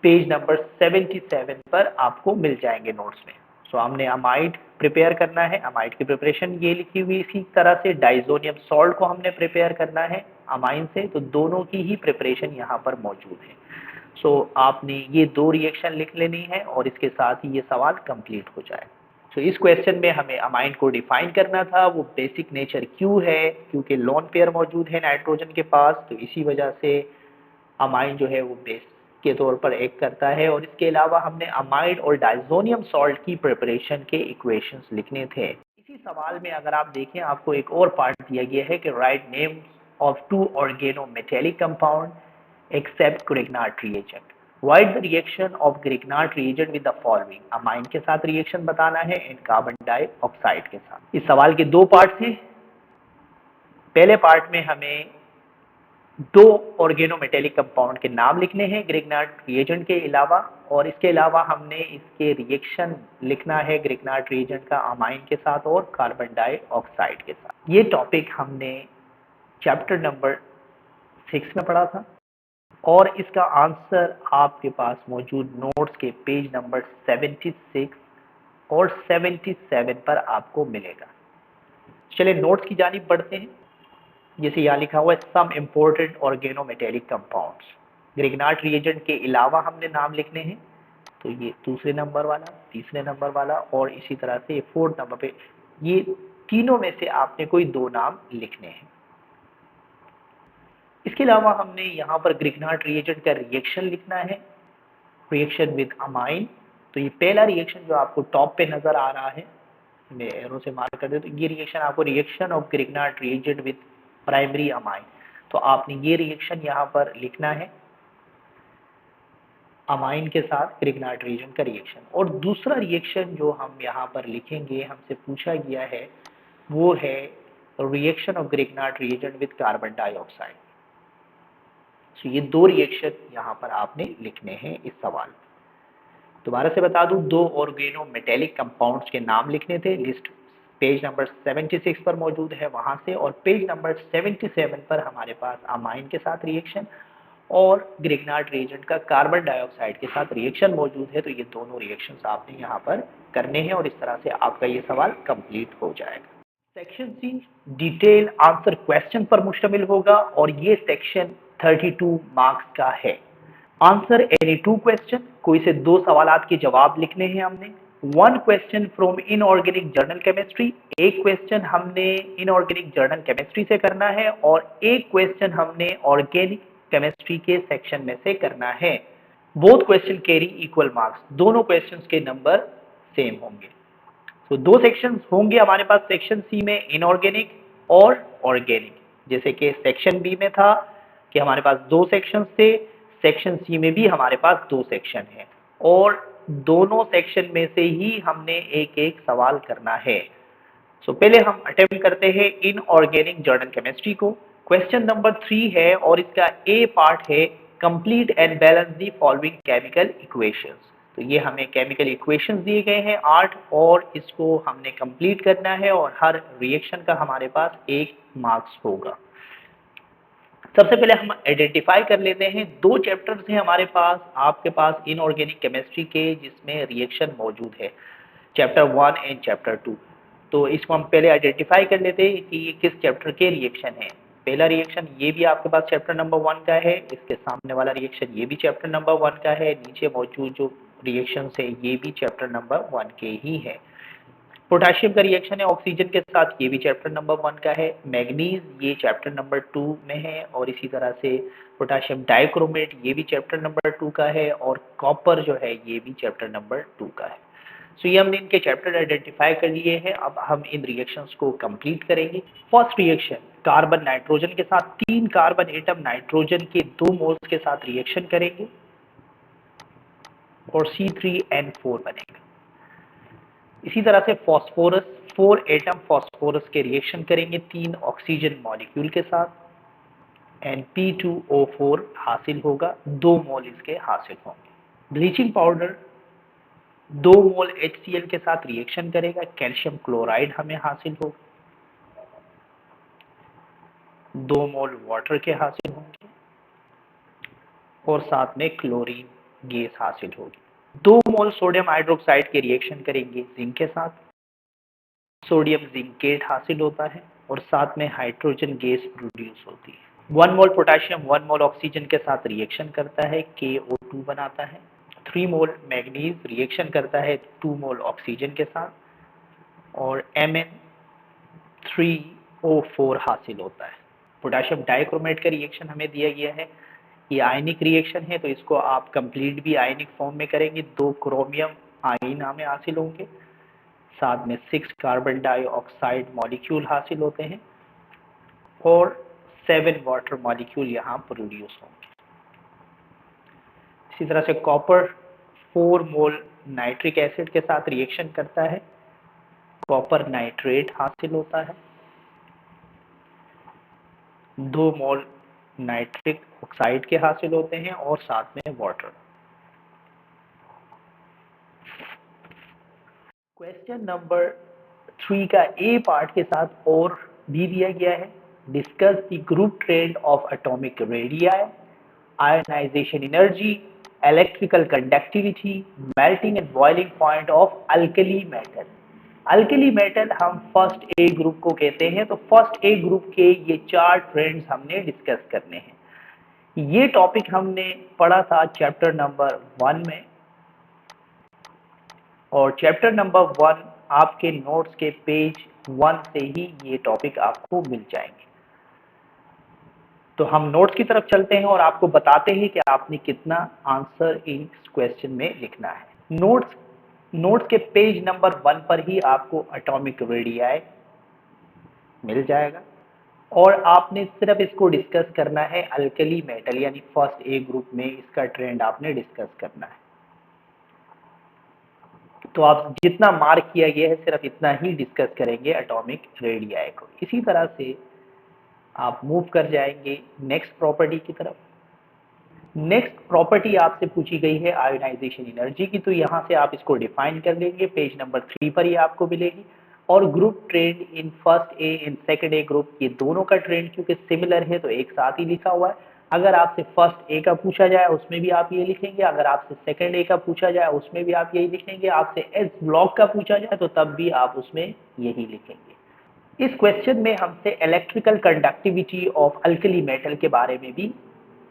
पेज नंबर 77 पर आपको मिल जाएंगे नोट्स में। सो हमने अमाइड प्रिपेयर करना है, अमाइड की प्रिपरेशन ये लिखी हुई, इसी तरह से डाइजोनियम सॉल्ट को हमने प्रिपेयर करना है अमाइन से, तो दोनों की ही प्रिपरेशन यहाँ पर मौजूद है। सो आपने ये 2 रिएक्शन लिख लेनी है और इसके साथ ही ये सवाल कंप्लीट हो जाए। तो इस क्वेश्चन में हमें अमाइन को डिफाइन करना था, वो बेसिक नेचर क्यों है, क्योंकि लोन पेयर मौजूद है नाइट्रोजन के पास, तो इसी वजह से अमाइन जो है वो बेस के तौर पर एक्ट करता है। और इसके अलावा हमने अमाइड और डाइजोनियम सॉल्ट की प्रिपरेशन के इक्वेशंस लिखने थे। इसी सवाल में अगर आप देखें, आपको एक और पार्ट दिया गया है कि write names of 2 organometallic compound except Grignard reagent. Write the reaction of Grignard reagent with the following. Amine के साथ रिएक्शन बताना है एंड कार्बन डाइऑक्साइड के साथ। इस सवाल के 2 पार्ट थे। पहले पार्ट में हमें 2 ऑर्गेनोमेटेलिक कंपाउंड के नाम लिखने हैं ग्रिग्नार्ड रिएजेंट के अलावा, और इसके अलावा हमने इसके रिएक्शन लिखना है ग्रिग्नार्ड रिएजेंट का अमाइन के साथ और कार्बन डाइऑक्साइड के साथ। ये टॉपिक हमने चैप्टर नंबर 6 में पढ़ा था और इसका आंसर आपके पास मौजूद नोट्स के पेज नंबर 76 और 77 पर आपको मिलेगा। चलिए नोट्स की जानिब बढ़ते हैं। जैसे यहाँ लिखा हुआ है some important organometallic compounds, Grignard reagent के अलावा हमने नाम लिखने हैं, तो ये 2 नंबर वाला, 3 नंबर वाला और इसी तरह से 4 नंबर पे, ये तीनों में से आपने कोई 2 नाम लिखने हैं। इसके अलावा हमने यहाँ पर ग्रिग्नार्ड रिएजेंट का रिएक्शन लिखना है, रिएक्शन विद अमाइन। तो ये पहला रिएक्शन जो आपको टॉप पे नजर आ रहा है, मैं एरो से मार्क कर दे, तो ये रिएक्शन आपको reaction of Grignard reagent with primary amine, तो आपने ये रिएक्शन यहाँ पर लिखना है अमाइन के साथ ग्रिग्नार्ड रिएजेंट का रिएक्शन। और दूसरा रिएक्शन जो हम यहाँ पर लिखेंगे, हमसे पूछा गया है, वो है reaction of Grignard reagent with carbon dioxide. तो ये 2 रिएक्शन यहाँ पर आपने लिखने हैं इस सवाल। दोबारा से बता दूं, 2 ऑर्गेनोमेटेलिक कंपाउंड्स के नाम लिखने थे, लिस्ट पेज नंबर 76 पर मौजूद है वहां से, और पेज नंबर 77 पर हमारे पास अमाइन के साथ रिएक्शन और ग्रिग्नार्ड रिएजेंट का कार्बन डाइऑक्साइड के साथ रिएक्शन मौजूद है। तो ये दोनों रिएक्शंस आपने यहाँ पर करने हैं और इस तरह से आपका ये सवाल कंप्लीट हो जाएगा। Section C detail answer question पर मुश्तमिल होगा और ये सेक्शन 32 मार्क्स का है। आंसर एनी 2 क्वेश्चन, कोई से 2 सवालात के जवाब लिखने हैं हमने। 1 question from inorganic journal chemistry, एक क्वेश्चन हमने इनऑर्गेनिक जर्नल केमिस्ट्री से करना है और एक क्वेश्चन हमने ऑर्गेनिक केमिस्ट्री के सेक्शन में से करना है। Both question carry equal marks, दोनों क्वेश्चंस के नंबर सेम होंगे। तो 2 सेक्शंस होंगे हमारे पास सेक्शन सी में, इनऑर्गेनिक और ऑर्गेनिक। जैसे कि सेक्शन बी में था कि हमारे पास 2 सेक्शंस थे, सेक्शन सी में भी हमारे पास 2 सेक्शन हैं और दोनों सेक्शन में से ही हमने एक एक सवाल करना है। सो पहले हम अटेम्प्ट करते हैं इनऑर्गेनिक जर्नल केमिस्ट्री को। क्वेश्चन नंबर 3 है और इसका ए पार्ट है complete and balance the following chemical equations. तो ये हमें केमिकल इक्वेशंस दिए गए हैं 8 और इसको हमने कंप्लीट करना है और हर रिएक्शन का हमारे पास 1 मार्क्स होगा। सबसे पहले हम आइडेंटिफाई कर लेते हैं, 2 चैप्टर्स हैं हमारे पास, आपके पास इनऑर्गेनिक केमिस्ट्री के, जिसमें रिएक्शन मौजूद है, चैप्टर 1 एंड चैप्टर 2। तो इसको हम पहले आइडेंटिफाई कर लेते हैं कि ये किस चैप्टर के रिएक्शन है। पहला रिएक्शन ये भी आपके पास चैप्टर नंबर 1 का है, इसके सामने वाला रिएक्शन ये भी चैप्टर नंबर 1 का है, नीचे मौजूद जो रिएक्शन है ये भी चैप्टर नंबर 1 के ही है। पोटेशियम का रिएक्शन है ऑक्सीजन के साथ, ये भी चैप्टर नंबर 1 का है। मैग्नीज ये चैप्टर नंबर 2 में है और इसी तरह से पोटेशियम डाइक्रोमेट ये भी चैप्टर नंबर 2 का है और कॉपर जो है ये भी चैप्टर नंबर 2 का है। सो ये हमने इनके चैप्टर आइडेंटिफाई कर लिए हैं। अब हम इन रिएक्शंस को कंप्लीट करेंगे। फर्स्ट रिएक्शन कार्बन नाइट्रोजन के साथ, 3 कार्बन एटम नाइट्रोजन के 2 मोल्स के साथ रिएक्शन करेंगे और C3N4 बनेगा। इसी तरह से फॉस्फोरस, 4 एटम फॉस्फोरस के रिएक्शन करेंगे 3 ऑक्सीजन मॉलिक्यूल के साथ एंड P2O4 हासिल होगा, 2 मोल इसके हासिल होंगे। ब्लीचिंग पाउडर 2 मोल HCl के साथ रिएक्शन करेगा, कैल्शियम क्लोराइड हमें हासिल होगा, 2 मोल वाटर के हासिल होंगे और साथ में क्लोरीन गैस हासिल होगी। 2 मोल सोडियम हाइड्रोक्साइड के रिएक्शन करेंगे जिंक के साथ, सोडियम जिंकेट हासिल होता है और साथ में हाइड्रोजन गैस प्रोड्यूस होती है। 1 मोल पोटेशियम 1 मोल ऑक्सीजन के साथ रिएक्शन करता है, KO2 बनाता है। 3 मोल मैग्नीज रिएक्शन करता है 2 मोल ऑक्सीजन के साथ और Mn3O4 हासिल होता है। पोटेशियम डाइक्रोमेट का रिएक्शन हमें दिया गया है, ये आयनिक रिएक्शन है तो इसको आप कंप्लीट भी आयनिक फॉर्म में करेंगे, 2 क्रोमियम आयन हमें हासिल होंगे, साथ में 6 कार्बन डाइऑक्साइड मॉलिक्यूल हासिल होते हैं और 7 वाटर मॉलिक्यूल यहाँ प्रोड्यूस होंगे। इसी तरह से कॉपर 4 मोल नाइट्रिक एसिड के साथ रिएक्शन करता है, कॉपर नाइट्रेट हासिल होता है, 2 मोल नाइट्रिक ऑक्साइड के हासिल होते हैं और साथ में वाटर। क्वेश्चन नंबर 3 का ए पार्ट के साथ और भी दिया गया है, discuss the group trend of atomic radii, ionization energy, electrical conductivity, melting and boiling point of alkali metal. Alkali metal हम फर्स्ट ए ग्रुप को कहते हैं, तो फर्स्ट ए ग्रुप के ये 4 ट्रेंड्स हमने डिस्कस करने हैं। ये टॉपिक हमने पढ़ा था चैप्टर नंबर 1 में और चैप्टर नंबर 1 आपके नोट्स के पेज 1 से ही ये टॉपिक आपको मिल जाएंगे। तो हम नोट्स की तरफ चलते हैं और आपको बताते हैं कि आपने कितना आंसर इस क्वेश्चन में लिखना है। नोट्स के पेज नंबर 1 पर ही आपको एटॉमिक रेडियाई मिल जाएगा और आपने सिर्फ इसको डिस्कस करना है, अल्कली मेटल यानी फर्स्ट ए ग्रुप में इसका ट्रेंड आपने डिस्कस करना है। तो आप जितना मार्क किया गया है सिर्फ इतना ही डिस्कस करेंगे एटॉमिक रेडियाई को। इसी तरह से आप मूव कर जाएंगे नेक्स्ट प्रॉपर्टी की तरफ। नेक्स्ट प्रॉपर्टी आपसे पूछी गई है आयोनाइजेशन एनर्जी की, तो यहाँ से आप इसको डिफाइन कर लेंगे, पेज नंबर 3 पर ही आपको मिलेगी। और group trend in first A in second A group, ये दोनों का ट्रेंड क्योंकि सिमिलर है तो एक साथ ही लिखा हुआ है। अगर आपसे फर्स्ट ए का पूछा जाए उसमें भी आप ये लिखेंगे, अगर आपसे सेकंड ए का पूछा जाए उसमें भी आप यही लिखेंगे, आपसे एस ब्लॉक का पूछा जाए तो तब भी आप उसमें यही लिखेंगे। इस क्वेश्चन में हमसे electrical conductivity of alkali metal के बारे में भी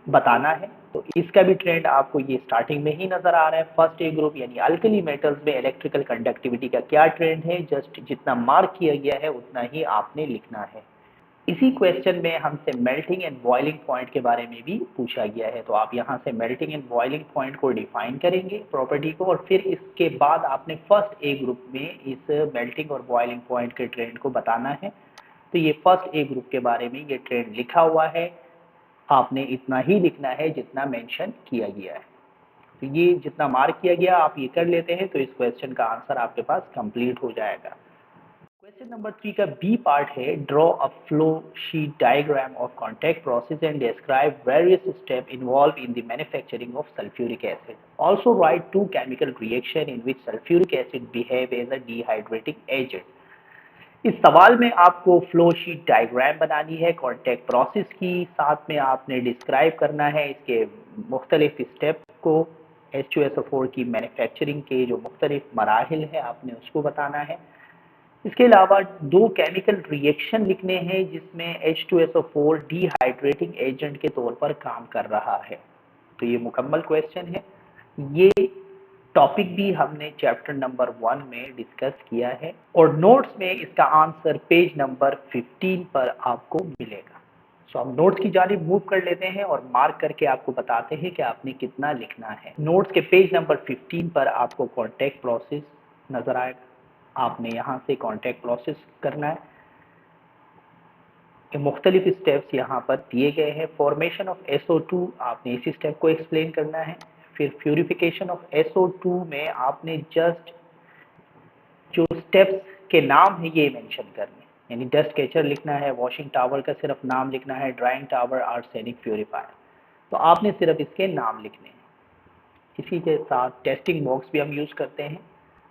बताना है, तो इसका भी ट्रेंड आपको ये स्टार्टिंग में ही नजर आ रहा है। फर्स्ट ए ग्रुप यानी अल्कली मेटल्स में इलेक्ट्रिकल कंडक्टिविटी का क्या ट्रेंड है, जस्ट जितना मार्क किया गया है उतना ही आपने लिखना है। इसी क्वेश्चन में हमसे मेल्टिंग एंड बॉइलिंग पॉइंट के बारे में भी पूछा गया है, तो आप यहाँ से मेल्टिंग एंड बॉइलिंग पॉइंट को डिफाइन करेंगे प्रॉपर्टी को, और फिर इसके बाद आपने फर्स्ट ए ग्रुप में इस मेल्टिंग और बॉइलिंग पॉइंट के ट्रेंड को बताना है। तो ये फर्स्ट ए ग्रुप के बारे में ये ट्रेंड लिखा हुआ है, आपने इतना ही लिखना है जितना मेंशन किया गया है। तो ये जितना मार्क किया गया आप ये कर लेते हैं तो इस क्वेश्चन का आंसर आपके पास कंप्लीट हो जाएगा। क्वेश्चन नंबर 3 का बी पार्ट है, draw a flow sheet diagram of contact process and describe various step involve in the manufacturing of sulphuric acid. Also write 2 chemical reaction in which sulphuric acid behave as a dehydrating agent. इस सवाल में आपको flow sheet diagram बनानी है contact process की, साथ में आपने डिस्क्राइब करना है इसके मुख्तलिफ स्टेप को, H2SO4 की मैन्युफैक्चरिंग के जो मुख्तलिफ मराहिल है आपने उसको बताना है। इसके अलावा 2 केमिकल रिएक्शन लिखने हैं जिसमें H2SO4 डिहाइड्रेटिंग एजेंट के तौर पर काम कर रहा है। तो ये मुकम्मल क्वेश्चन है। ये टॉपिक भी हमने चैप्टर नंबर 1 में डिस्कस किया है और नोट्स में इसका आंसर पेज नंबर 15 पर आपको मिलेगा। सो हम नोट्स की जानिब मूव कर लेते हैं और मार्क करके आपको बताते हैं कि आपने कितना लिखना है। नोट्स के पेज नंबर 15 पर आपको कॉन्टैक्ट प्रोसेस नजर आएगा, आपने यहाँ से कॉन्टैक्ट प्रोसेस करना है। मुख्तलिफ स्टेप्स यहाँ पर दिए गए हैं। फॉर्मेशन ऑफ SO2 आपने इसी स्टेप को एक्सप्लेन करना है। फिर प्यूरिफिकेशन ऑफ SO2 में आपने जस्ट जो स्टेप्स के नाम है ये मेंशन करने, यानी डस्ट कैचर लिखना है, वॉशिंग टावर का सिर्फ नाम लिखना है, ड्राइंग टावर, आर्सेनिक प्यूरिफायर, तो आपने सिर्फ इसके नाम लिखने हैं। इसी के साथ टेस्टिंग बॉक्स भी हम यूज करते हैं,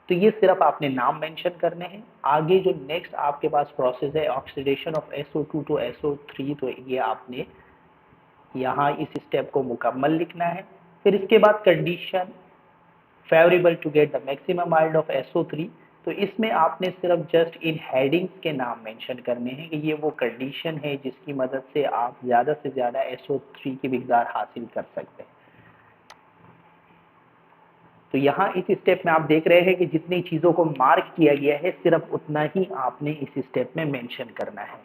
तो ये सिर्फ आपने नाम मेंशन करने हैं। आगे जो नेक्स्ट आपके पास प्रोसेस है oxidation of SO2 to SO3, तो ये आपने यहाँ इस स्टेप को मुकम्मल लिखना है। फिर इसके बाद condition favourable to get the maximum yield of SO3, तो इसमें आपने सिर्फ जस्ट इन हेडिंग्स के नाम मेंशन करने हैं कि ये वो कंडीशन है जिसकी मदद से आप ज़्यादा से ज़्यादा SO3 की मिकदार हासिल कर सकते हैं। तो यहाँ इस स्टेप में आप देख रहे हैं कि जितनी चीज़ों को मार्क किया गया है सिर्फ उतना ही आपने इस स्टेप में मेंशन करना है,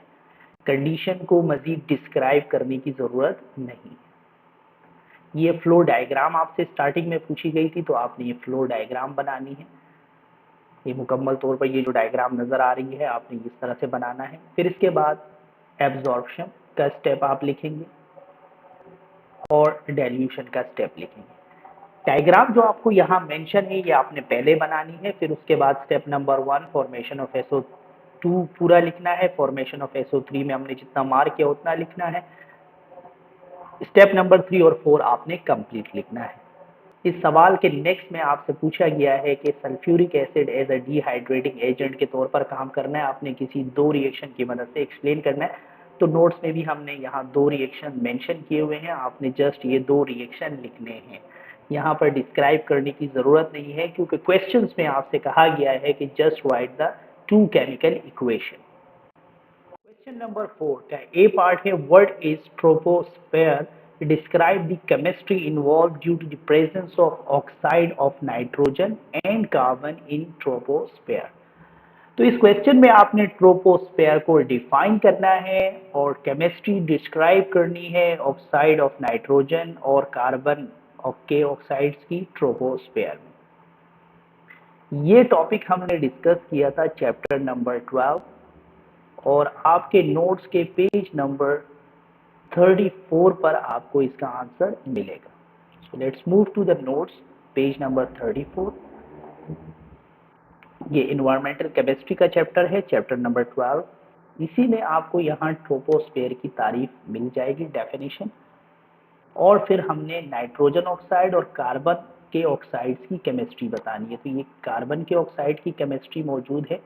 कंडीशन को मजीद डिस्क्राइब करने की ज़रूरत नहीं। ये फ्लो डायग्राम आपसे स्टार्टिंग में पूछी गई थी, तो आपने ये फ्लो डायग्राम बनानी है। ये मुकम्मल तौर पर ये जो डायग्राम नज़र आ रही है आपने इस तरह से बनाना है। फिर इसके बाद एब्जॉर्प्शन का स्टेप आप लिखेंगे और डेल्यूशन का स्टेप लिखेंगे। डायग्राम जो आपको यहाँ मेंशन है ये आपने पहले बनानी है। फिर उसके बाद step number 1 formation of SO2 पूरा लिखना है। फॉर्मेशन ऑफ SO3 में हमने जितना मार्क किया उतना लिखना है। स्टेप नंबर 3 और 4 आपने कंप्लीट लिखना है। इस सवाल के नेक्स्ट में आपसे पूछा गया है कि sulphuric acid as a dehydrating agent के तौर पर काम करना है, आपने किसी दो रिएक्शन की मदद से एक्सप्लेन करना है। तो नोट्स में भी हमने यहाँ दो रिएक्शन मेंशन किए हुए हैं, आपने जस्ट ये दो रिएक्शन लिखने हैं। यहाँ पर डिस्क्राइब करने की जरूरत नहीं है क्योंकि क्वेश्चंस में आपसे कहा गया है कि just right the two chemical equation. Question number 4 का ए पार्ट है what is troposphere, describe the chemistry involved due to the presence of oxide of nitrogen and carbon in troposphere। तो इस क्वेश्चन में आपने ट्रोपोस्फेयर को डिफाइन करना है और केमिस्ट्री डिस्क्राइब करनी है ऑक्साइड ऑफ नाइट्रोजन और कार्बन के ऑक्साइड्स की ट्रोपोस्फेयर में। ये टॉपिक हमने डिस्कस किया था चैप्टर नंबर 12 और आपके नोट्स के पेज नंबर 34 पर आपको इसका आंसर मिलेगा। So let's move to the notes, page number 34। ये इन्वायरमेंटल केमिस्ट्री का चैप्टर है, चैप्टर नंबर 12। इसी में आपको यहाँ ट्रोपोस्फेयर की तारीफ मिल जाएगी, डेफिनेशन, और फिर हमने नाइट्रोजन ऑक्साइड और कार्बन के ऑक्साइड्स की केमिस्ट्री बतानी है। तो ये कार्बन के ऑक्साइड की केमिस्ट्री मौजूद है।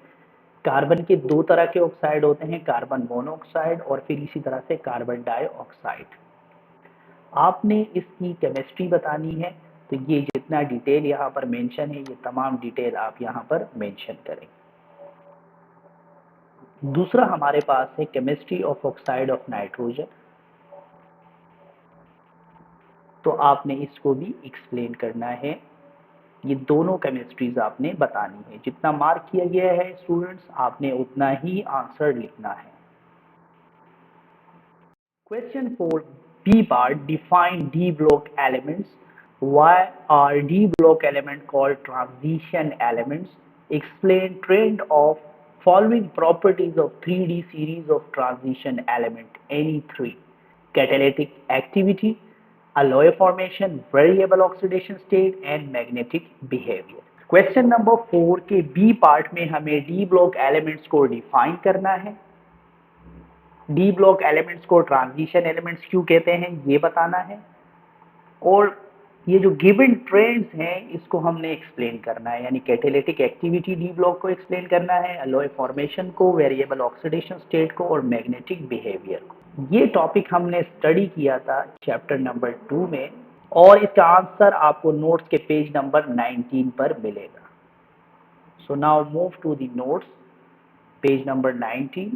कार्बन के दो तरह के ऑक्साइड होते हैं, कार्बन मोनोऑक्साइड और फिर इसी तरह से कार्बन डाइऑक्साइड। आपने इसकी केमिस्ट्री बतानी है, तो ये जितना डिटेल यहाँ पर मेंशन है ये तमाम डिटेल आप यहाँ पर मेंशन करें। दूसरा हमारे पास है chemistry of oxide of nitrogen, तो आपने इसको भी एक्सप्लेन करना है। ये दोनों केमिस्ट्रीज आपने बतानी है। जितना मार्क किया गया है स्टूडेंट्स आपने उतना ही आंसर लिखना है। Question 4 B part, define D block elements. Why are D block elements called transition elements? Explain trend of following properties of 3D series of transition element any three: catalytic activity, alloy formation, variable oxidation state and magnetic behavior। Question number 4 के B part में हमें D block elements को define करना है। D block elements को transition elements क्यों कहते हैं ये बताना है, और ये जो गिवन ट्रेंड्स हैं इसको हमने एक्सप्लेन करना है, यानी कैटालिटिक एक्टिविटी डी ब्लॉक को एक्सप्लेन करना है, अलॉय फॉर्मेशन को, वेरिएबल ऑक्सीडेशन स्टेट को और मैग्नेटिक बिहेवियर को। ये टॉपिक हमने स्टडी किया था चैप्टर नंबर 2 में और इसका आंसर आपको नोट्स के पेज नंबर 19 पर मिलेगा। So now move to the notes, page number 19,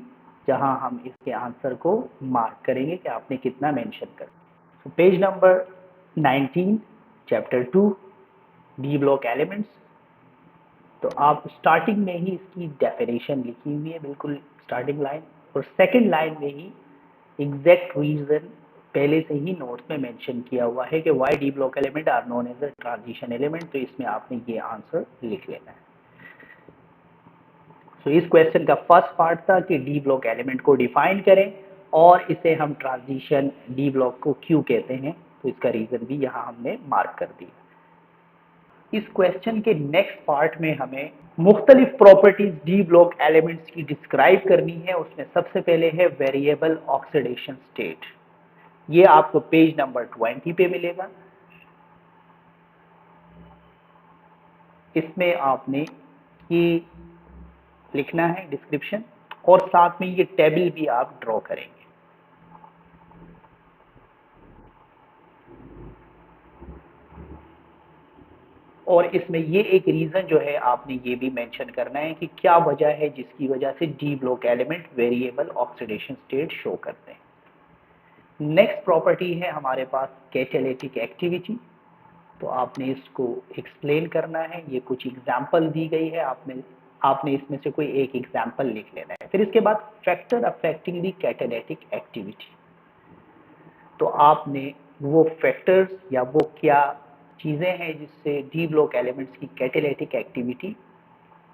जहां हम इसके आंसर को मार्क करेंगे कि आपने कितना मेंशन कर। So page number 19 chapter 2 D block elements, तो आप स्टार्टिंग में ही इसकी डेफिनेशन लिखी हुई है, बिल्कुल स्टार्टिंग लाइन, और सेकंड लाइन में ही एग्जैक्ट रीजन पहले से ही नोट्स में मेंशन किया हुआ है कि why D block element are known as a transition element, तो इसमें आपने ये आंसर लिख लेना है। तो इस क्वेश्चन का फर्स्ट पार्ट था कि डी ब्लॉक एलिमेंट को डिफाइन करें और इसे हम ट्रांजिशन डी ब्लॉक को क्यों कहते हैं, तो इसका रीजन भी यहाँ हमने मार्क कर दिया। इस क्वेश्चन के नेक्स्ट पार्ट में हमें मुख्तलिफ प्रॉपर्टीज डी ब्लॉक एलिमेंट्स की डिस्क्राइब करनी है। उसमें सबसे पहले है वेरिएबल ऑक्सीडेशन स्टेट। ये आपको पेज नंबर 20 पे मिलेगा। इसमें आपने ये लिखना है डिस्क्रिप्शन, और साथ में ये टेबल भी आप ड्रॉ करेंगे। और इसमें ये एक रीजन जो है आपने ये भी मेंशन करना है कि क्या वजह है जिसकी वजह से D block element variable oxidation state show करते हैं। नेक्स्ट प्रॉपर्टी है हमारे पास कैटालिटिक एक्टिविटी। तो आपने इसको एक्सप्लेन करना है। ये कुछ एग्जाम्पल दी गई है, आपने इसमें से कोई एक एग्जाम्पल लिख लेना है। फिर इसके बाद factor affecting the catalytic activity. तो आपने वो फैक्टर्स या वो क्या चीजें हैं जिससे डी ब्लॉक एलिमेंट्स की कैटालिटिक एक्टिविटी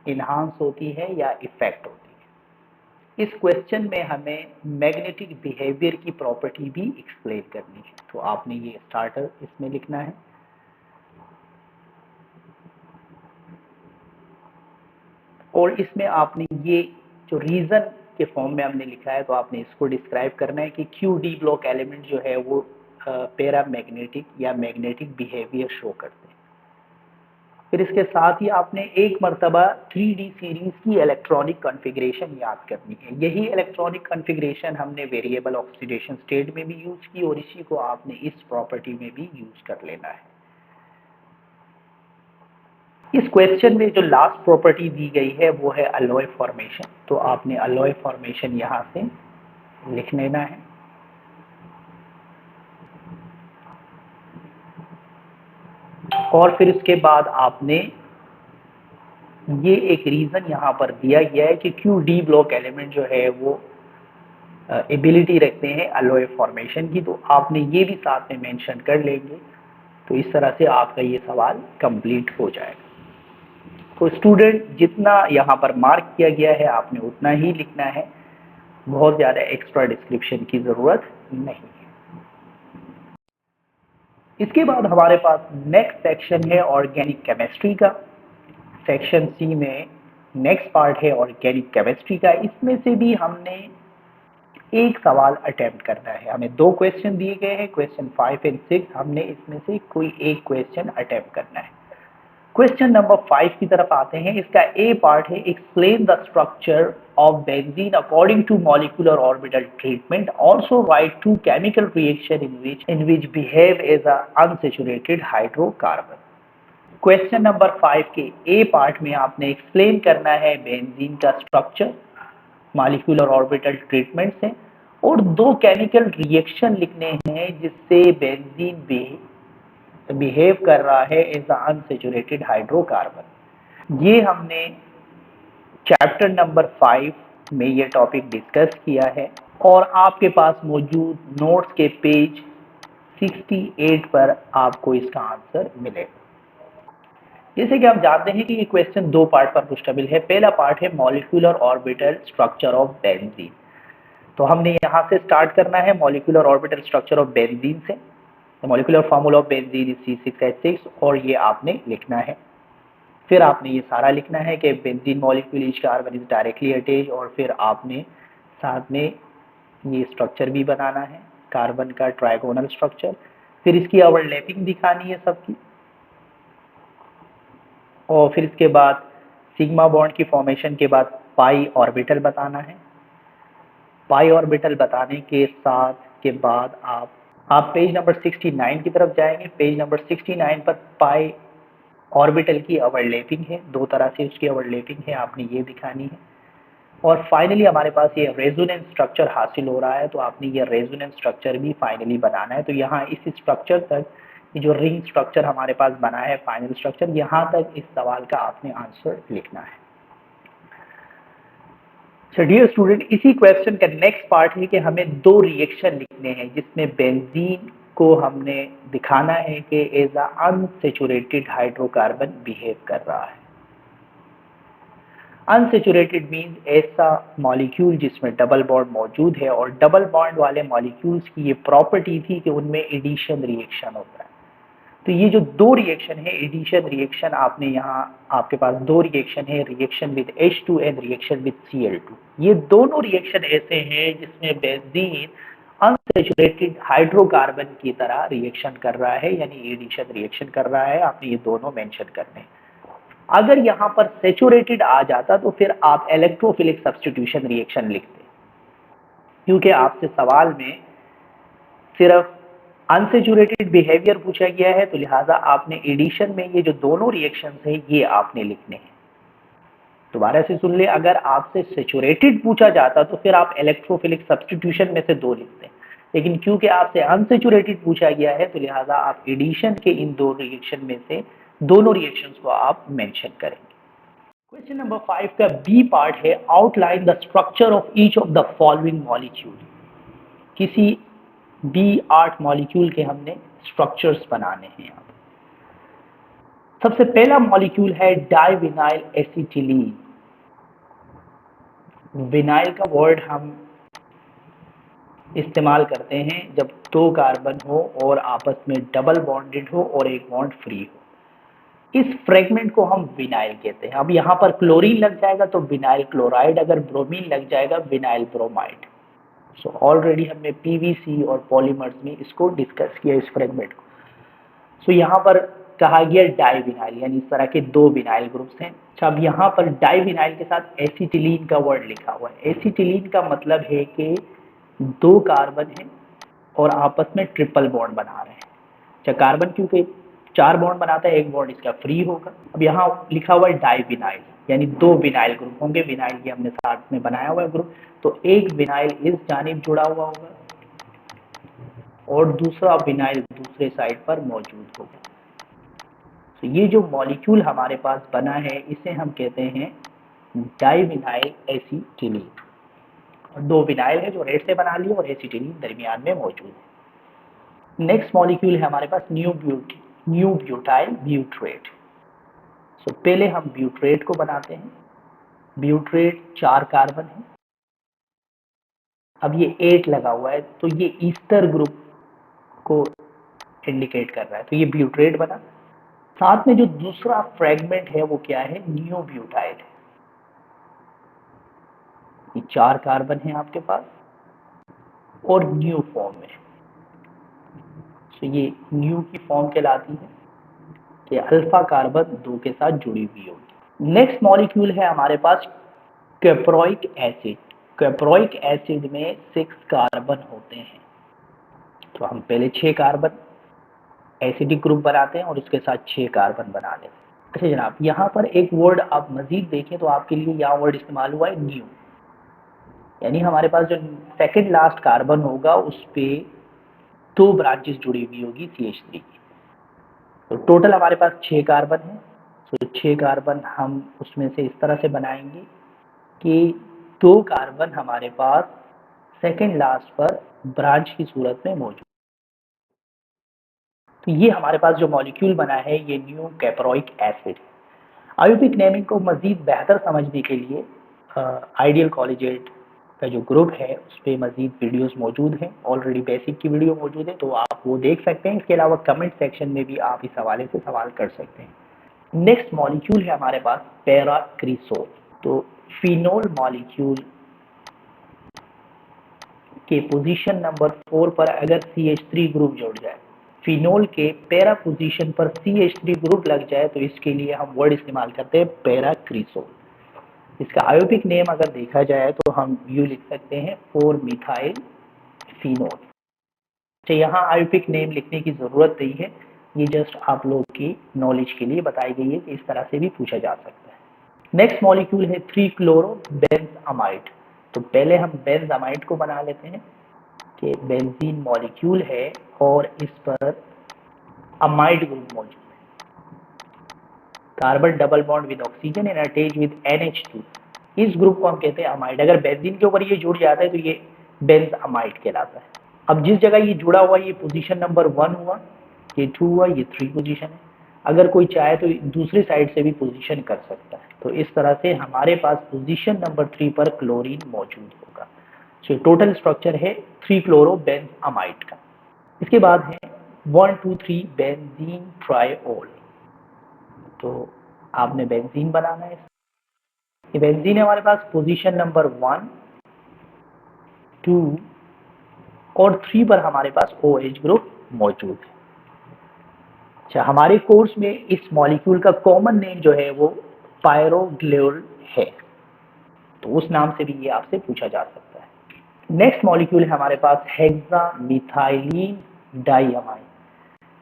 इन्हांस होती है या इफेक्ट होती है। इस क्वेश्चन में हमें मैग्नेटिक बिहेवियर की प्रॉपर्टी भी एक्सप्लेन करनी है। तो आपने ये स्टार्टर इसमें लिखना है। और इसमें आपने ये जो रीजन के फॉर्म में हमने लिखा है, तो आपने इसको डिस्क्राइब करना है कि क्यों डी ब्लॉक एलिमेंट जो है वो पैरामैग्नेटिक या मैग्नेटिक बिहेवियर शो करते हैं। फिर इसके साथ ही आपने एक मर्तबा 3D सीरीज की इलेक्ट्रॉनिक कॉन्फ़िगरेशन याद करनी है। यही इलेक्ट्रॉनिक कॉन्फ़िगरेशन हमने वेरिएबल ऑक्सीडेशन स्टेट में भी यूज की, और इसी को आपने इस प्रॉपर्टी में भी यूज कर लेना है। इस क्वेश्चन में जो लास्ट प्रॉपर्टी दी गई है वो है अलॉय फॉर्मेशन। तो आपने अलॉय फॉर्मेशन यहां से लिख लेना है। और फिर उसके बाद आपने ये एक रीजन यहां पर दिया गया है कि क्यों डी ब्लॉक एलिमेंट जो है वो एबिलिटी रखते हैं अलॉय फॉर्मेशन की। तो आपने ये भी साथ में मेंशन कर लेंगे। तो इस तरह से आपका ये सवाल कंप्लीट हो जाएगा। तो स्टूडेंट, जितना यहाँ पर मार्क किया गया है आपने उतना ही लिखना है। बहुत ज़्यादा एक्स्ट्रा डिस्क्रिप्शन की ज़रूरत नहीं है। इसके बाद हमारे पास नेक्स्ट सेक्शन है ऑर्गेनिक केमिस्ट्री का। सेक्शन सी में नेक्स्ट पार्ट है ऑर्गेनिक केमिस्ट्री का। इसमें से भी हमने एक सवाल अटेम्प्ट करना है। हमें दो क्वेश्चन दिए गए हैं, क्वेश्चन 5 और 6। हमने इसमें से कोई एक क्वेश्चन अटेम्प्ट करना है। क्वेश्चन नंबर 5 की तरफ आते हैं। इसका ए पार्ट है explain the structure of benzene according to molecular orbital treatment, also write two chemical reaction in which behave as a unsaturated hydrocarbon. Question number 5 के ए पार्ट में आपने एक्सप्लेन करना है बेंजीन का स्ट्रक्चर मॉलिक्यूलर ऑर्बिटल ट्रीटमेंट से, और दो chemical reaction लिखने हैं जिससे बेंजीन बिहेव कर रहा है एज अ अनसैचुरेटेड हाइड्रोकार्बन। ये हमने चैप्टर नंबर 5 में ये टॉपिक डिस्कस किया है, और आपके पास मौजूद नोट्स के पेज 68 पर आपको इसका आंसर मिलेगा। जैसे कि आप जानते हैं कि ये क्वेश्चन दो पार्ट पर मुश्तमिल है। पहला पार्ट है molecular orbital structure of benzene. तो हमने यहाँ से स्टार्ट करना है molecular orbital structure of benzene से। Molecular formula of benzene is C6H6, और ये आपने लिखना है। फिर आपने ये सारा लिखना है कि benzene molecule each carbon is directly attached, और फिर आपने साथ में ये स्ट्रक्चर भी बनाना है, कार्बन का ट्राइगोनल स्ट्रक्चर। फिर इसकी ओवरलैपिंग दिखानी है सबकी, और फिर इसके बाद सिग्मा बॉन्ड की फॉर्मेशन के बाद पाई ऑर्बिटल बताना है। पाई ऑर्बिटल बताने के साथ के बाद आप पेज नंबर 69 की तरफ जाएंगे। पेज नंबर 69 पर पाई ऑर्बिटल की ओवरलैपिंग है, दो तरह से उसकी ओवरलैपिंग है, आपने ये दिखानी है। और फाइनली हमारे पास ये रेजोनेंस स्ट्रक्चर हासिल हो रहा है, तो आपने ये रेजोनेंस स्ट्रक्चर भी फाइनली बनाना है। तो यहाँ इस स्ट्रक्चर तक, ये जो रिंग स्ट्रक्चर हमारे पास बना है फाइनल स्ट्रक्चर, यहाँ तक इस सवाल का आपने आंसर लिखना है। डियर स्टूडेंट, इसी क्वेश्चन का नेक्स्ट पार्ट है कि हमें दो रिएक्शन लिखने हैं जिसमें बेंजीन को हमने दिखाना है कि as a unsaturated hydrocarbon behave कर रहा है। अनसैचुरेटेड मीन्स ऐसा मॉलिक्यूल जिसमें डबल बॉन्ड मौजूद है, और डबल बॉन्ड वाले मॉलिक्यूल्स की ये प्रॉपर्टी थी कि उनमें एडिशन रिएक्शन होता है। तो ये जो दो रिएक्शन है, एडिशन रिएक्शन, आपने यहाँ आपके पास दो रिएक्शन है, reaction with H2 and reaction with Cl2। ये दोनों रिएक्शन ऐसे हैं जिसमें बेंजीन अनसैचुरेटेड हाइड्रोकार्बन की तरह रिएक्शन कर रहा है, यानी एडिशन रिएक्शन कर रहा है। आपने ये दोनों मेंशन करने हैं। अगर यहाँ पर सैचुरेटेड आ जाता तो फिर आप इलेक्ट्रोफिलिक सब्स्टिट्यूशन रिएक्शन लिखते, क्योंकि आपसे सवाल में सिर्फ अनसैचुरेटेड बिहेवियर पूछा गया है, तो लिहाजा आपने एडिशन में ये जो दोनों रिएक्शंस हैं ये आपने लिखने हैं। दोबारा से सुन ले, अगर आपसे सैचुरेटेड पूछा जाता तो फिर आप इलेक्ट्रोफिलिक सब्स्टिट्यूशन में से दो लिखते हैं, लेकिन क्योंकि आपसे अनसैचुरेटेड पूछा गया है तो लिहाजा आप एडिशन के इन दो रिएक्शन में से दोनों रिएक्शंस को आप मेंशन करेंगे। क्वेश्चन नंबर 5 का बी पार्ट है, outline the structure of each of the following molecule. किसी बी 8 मॉलिक्यूल के हमने स्ट्रक्चर्स बनाने हैं। यहाँ सबसे पहला मॉलिक्यूल है डाइविनाइल एसिटिलीन। विनाइल का वर्ड हम इस्तेमाल करते हैं जब दो कार्बन हो और आपस में डबल बॉन्डेड हो और एक बॉन्ड फ्री हो। इस फ्रेगमेंट को हम विनाइल कहते हैं। अब यहाँ पर क्लोरीन लग जाएगा तो विनाइल क्लोराइड, अगर ब्रोमीन लग जाएगा विनाइल ब्रोमाइड। सो ऑलरेडी हमने पीवीसी और पॉलीमर्स में इसको डिस्कस किया, इस फ्रेगमेंट को। सो यहाँ पर कहा गया डाइविनाइल, यानी इस तरह के दो विनाइल ग्रुप्स हैं। अच्छा, अब यहाँ पर डाइविनाइल के साथ एसिटिलीन का वर्ड लिखा हुआ है। एसिटिलीन का मतलब है कि दो कार्बन हैं और आपस में ट्रिपल बॉन्ड बना रहे हैं। अच्छा, कार्बन क्योंकि चार बॉन्ड बनाता है, एक बॉन्ड इसका फ्री होगा। अब यहाँ लिखा हुआ है डाइविनाइल, यानी दो विनाइल ग्रुप होंगे। विनाइल की हमने साथ में बनाया हुआ है ग्रुप, तो एक विनाइल इस जानिब जुड़ा हुआ होगा और दूसरा विनाइल दूसरे साइड पर मौजूद होगा। तो ये जो मॉलिक्यूल हमारे पास बना है इसे हम कहते हैं डाइविनाइल एसिटिलीन। और दो विनाइल है जो रेड से बना लिए और एसिटिलीन दरमियान में मौजूद है। नेक्स्ट मॉलिक्यूल है हमारे पास न्यू ब्यूटाइल ब्यूट्रेट। सो पहले हम ब्यूट्रेट को बनाते हैं। ब्यूट्रेट 4 कार्बन है। अब ये 8 लगा हुआ है तो ये ईस्टर ग्रुप को इंडिकेट कर रहा है, तो ये ब्यूट्रेट बना। साथ में जो दूसरा फ्रेगमेंट है वो क्या है, न्यू ब्यूटाइल है। ये 4 कार्बन है आपके पास और न्यू फॉर्म में। तो ये न्यू की फॉर्म कहलाती है कि अल्फा कार्बन 2 के साथ जुड़ी हुई होगी। नेक्स्ट मॉलिक्यूल है हमारे पास कैप्रोइक एसिड। कैप्रोइक एसिड में 6 कार्बन होते हैं, तो हम पहले 6 कार्बन एसिडिक ग्रुप बनाते हैं और उसके साथ 6 कार्बन बना लेते हैं। अच्छा जनाब, यहाँ पर एक वर्ड आप मजीद देखें तो आपके लिए यहाँ वर्ड इस्तेमाल हुआ है न्यू, यानी हमारे पास जो सेकंड लास्ट कार्बन होगा उस पे 2 ब्रांचेस जुड़ी हुई होगी CH3 की। तो टोटल हमारे पास 6 कार्बन है। तो 6 कार्बन हम उसमें से इस तरह से बनाएंगे कि 2 कार्बन हमारे पास सेकंड लास्ट पर ब्रांच की सूरत में मौजूद। तो ये हमारे पास जो मॉलिक्यूल बना है ये न्यू कैप्रोइक एसिड। आयोपिक नेमिंग को मजीद बेहतर समझने के लिए आइडियल कॉलेजिएट का जो ग्रुप है उस पर मजीद वीडियोस मौजूद हैं। ऑलरेडी बेसिक की वीडियो मौजूद है तो आप वो देख सकते हैं। इसके अलावा कमेंट सेक्शन में भी आप इस हवाले से सवाल कर सकते हैं। नेक्स्ट मॉलिक्यूल है हमारे पास पैराक्रिसोल। तो फिनोल मॉलिक्यूल के पोजीशन नंबर 4 पर अगर CH3 ग्रुप जुड़ जाए, फिनोल के पैरा पोजीशन पर CH3 ग्रुप लग जाए तो इसके लिए हम वर्ड इस्तेमाल करते हैं पैराक्रिसोल। इसका आयोपिक नेम अगर देखा जाए तो हम यू लिख सकते हैं 4 मिथाइल फिनोल। तो यहाँ आयोपिक नेम लिखने की जरूरत नहीं है, ये जस्ट आप लोग की नॉलेज के लिए बताई गई है कि इस तरह से भी पूछा जा सकता है। नेक्स्ट मॉलिक्यूल है 3-क्लोरो-बेंजामाइड। तो पहले हम बेंजामाइड को बना लेते हैं कि बेंजीन मॉलिक्यूल है और इस पर अमाइड ग्रुप मौजूद है। Carbon double bond with oxygen and attach with NH2। इस ग्रुप को हम कहते हैं अमाइड। अगर बेंजीन के ऊपर ये जुड़ जाता है तो ये बेंजामाइड कहलाता है। अब जिस जगह ये जुड़ा हुआ ये पोजीशन नंबर 1 हुआ, ये 2 हुआ, ये 3 पोजीशन है। अगर कोई चाहे तो दूसरी साइड से भी पोजीशन कर सकता है। तो इस तरह से हमारे पास पोजीशन नंबर 3 पर क्लोरीन मौजूद होगा। टोटल स्ट्रक्चर है 3-क्लोरो-बेंजामाइड का। इसके बाद है 1 2 3 बेंजीन ट्राइओल। तो आपने बेंजीन बनाना है। ये बेंजीन है हमारे पास पोजीशन नंबर 1 2 और 3 पर हमारे पास OH ग्रुप मौजूद है। अच्छा, हमारे कोर्स में इस मॉलिक्यूल का कॉमन नेम जो है वो पायरोग्लिसरॉल है, तो उस नाम से भी ये आपसे पूछा जा सकता है। नेक्स्ट मॉलिक्यूल है हमारे पास हेक्सामिथाइलिन डाइअमाइन।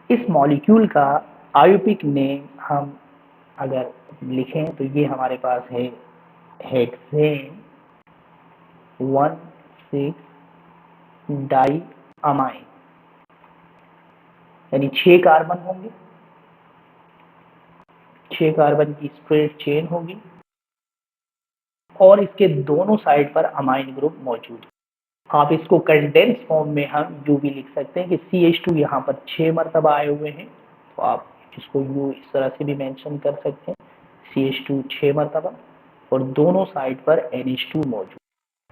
इस मॉलिक्यूल का आयुपिक नेम हम अगर लिखें तो ये हमारे पास है हेक्सेन 1,6 डाइअमाइन, यानी 6 कार्बन होंगे, 6 कार्बन की स्ट्रेट चेन होगी और इसके दोनों साइड पर अमाइन ग्रुप मौजूद है। आप इसको कंडेंस फॉर्म में हम यू भी लिख सकते हैं कि CH2 यहाँ पर 6 मरतबा आए हुए हैं, तो आप इसको यू इस तरह से भी मेंशन कर सकते हैं, CH2 6 मरतबा और दोनों साइड पर NH2 मौजूद।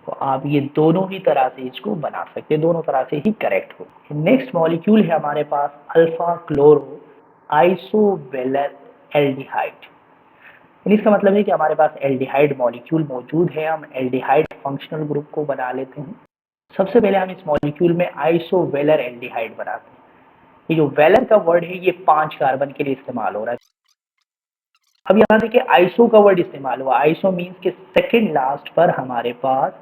तो आप ये दोनों ही तरह से इसको बना सकते हैं, दोनों तरह से ही करेक्ट हो। नेक्स्ट मॉलिक्यूल है हमारे पास अल्फा क्लोरो आइसोवेलर एल्डिहाइड। इसका मतलब है कि हमारे पास एल्डिहाइड मॉलिक्यूल मौजूद है, हम एल्डिहाइड फंक्शनल ग्रुप को बना लेते हैं। सबसे पहले हम इस मॉलिक्यूल में आइसोवेलर एल्डिहाइड बनाते हैं। ये जो वेलर का वर्ड है ये 5 कार्बन के लिए इस्तेमाल हो रहा है। अब यहाँ देखिए आइसो का वर्ड इस्तेमाल हुआ, आइसो मीन्स के सेकेंड लास्ट पर हमारे पास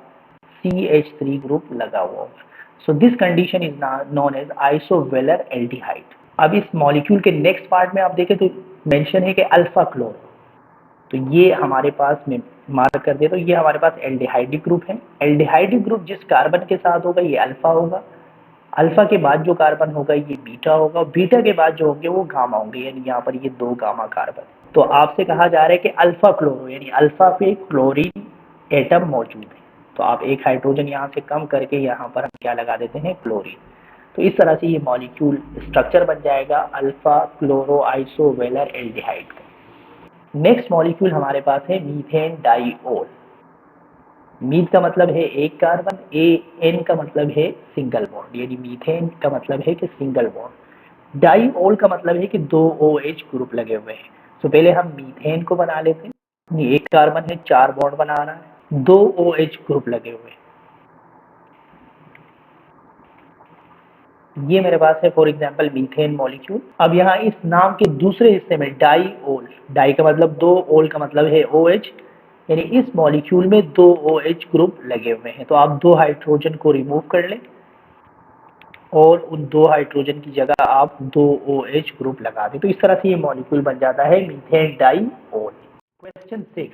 CH3 ग्रुप लगा हुआ होगा। So this condition is known as isovaleraldehyde. अब इस मॉलिक्यूल के नेक्स्ट पार्ट में आप देखें तो मेंशन है कि अल्फा क्लोरो, तो ये हमारे पास में मार्क कर दे तो ये हमारे पास एल्डिहाइडिक ग्रुप है। एल्डिहाइडिक ग्रुप जिस कार्बन के साथ होगा ये अल्फा होगा, अल्फा के बाद जो कार्बन होगा ये बीटा होगा, बीटा के बाद जो होंगे वो गामा होंगे, यानी यहाँ पर ये 2 गामा कार्बन। तो आपसे कहा जा रहा है कि अल्फा क्लोरो यानी अल्फा पे क्लोरीन एटम मौजूद है, तो आप एक हाइड्रोजन यहाँ से कम करके यहाँ पर हम क्या लगा देते हैं, क्लोरीन। तो इस तरह से ये मॉलिक्यूल स्ट्रक्चर बन जाएगा अल्फा क्लोरो आइसोवेलर एल्डिहाइड का। नेक्स्ट मॉलिक्यूल हमारे पास है मीथेन डाइओल। मीथ का मतलब है एक कार्बन, एन का मतलब है सिंगल बॉन्ड, यानी मीथेन का मतलब है कि सिंगल बॉन्ड। डाइओल का मतलब है कि 2 OH ग्रुप लगे हुए हैं। तो पहले हम मीथेन को बना लेते हैं। ये एक कार्बन है, 4 बॉन्ड बना रहा है, 2 OH ग्रुप लगे हुए हैं। ये मेरे पास है फॉर एग्जांपल मीथेन मॉलिक्यूल। अब यहाँ इस नाम के दूसरे हिस्से में डाइओल, डाई का मतलब 2, ओल का मतलब है OH, यानी इस मॉलिक्यूल में 2 OH ग्रुप लगे हुए हैं। तो आप 2 हाइड्रोजन को रिमूव कर लें और उन 2 हाइड्रोजन की जगह आप 2 OH ग्रुप लगा दें, तो इस तरह से ये मॉलिक्यूल बन जाता है methane diol. Question 6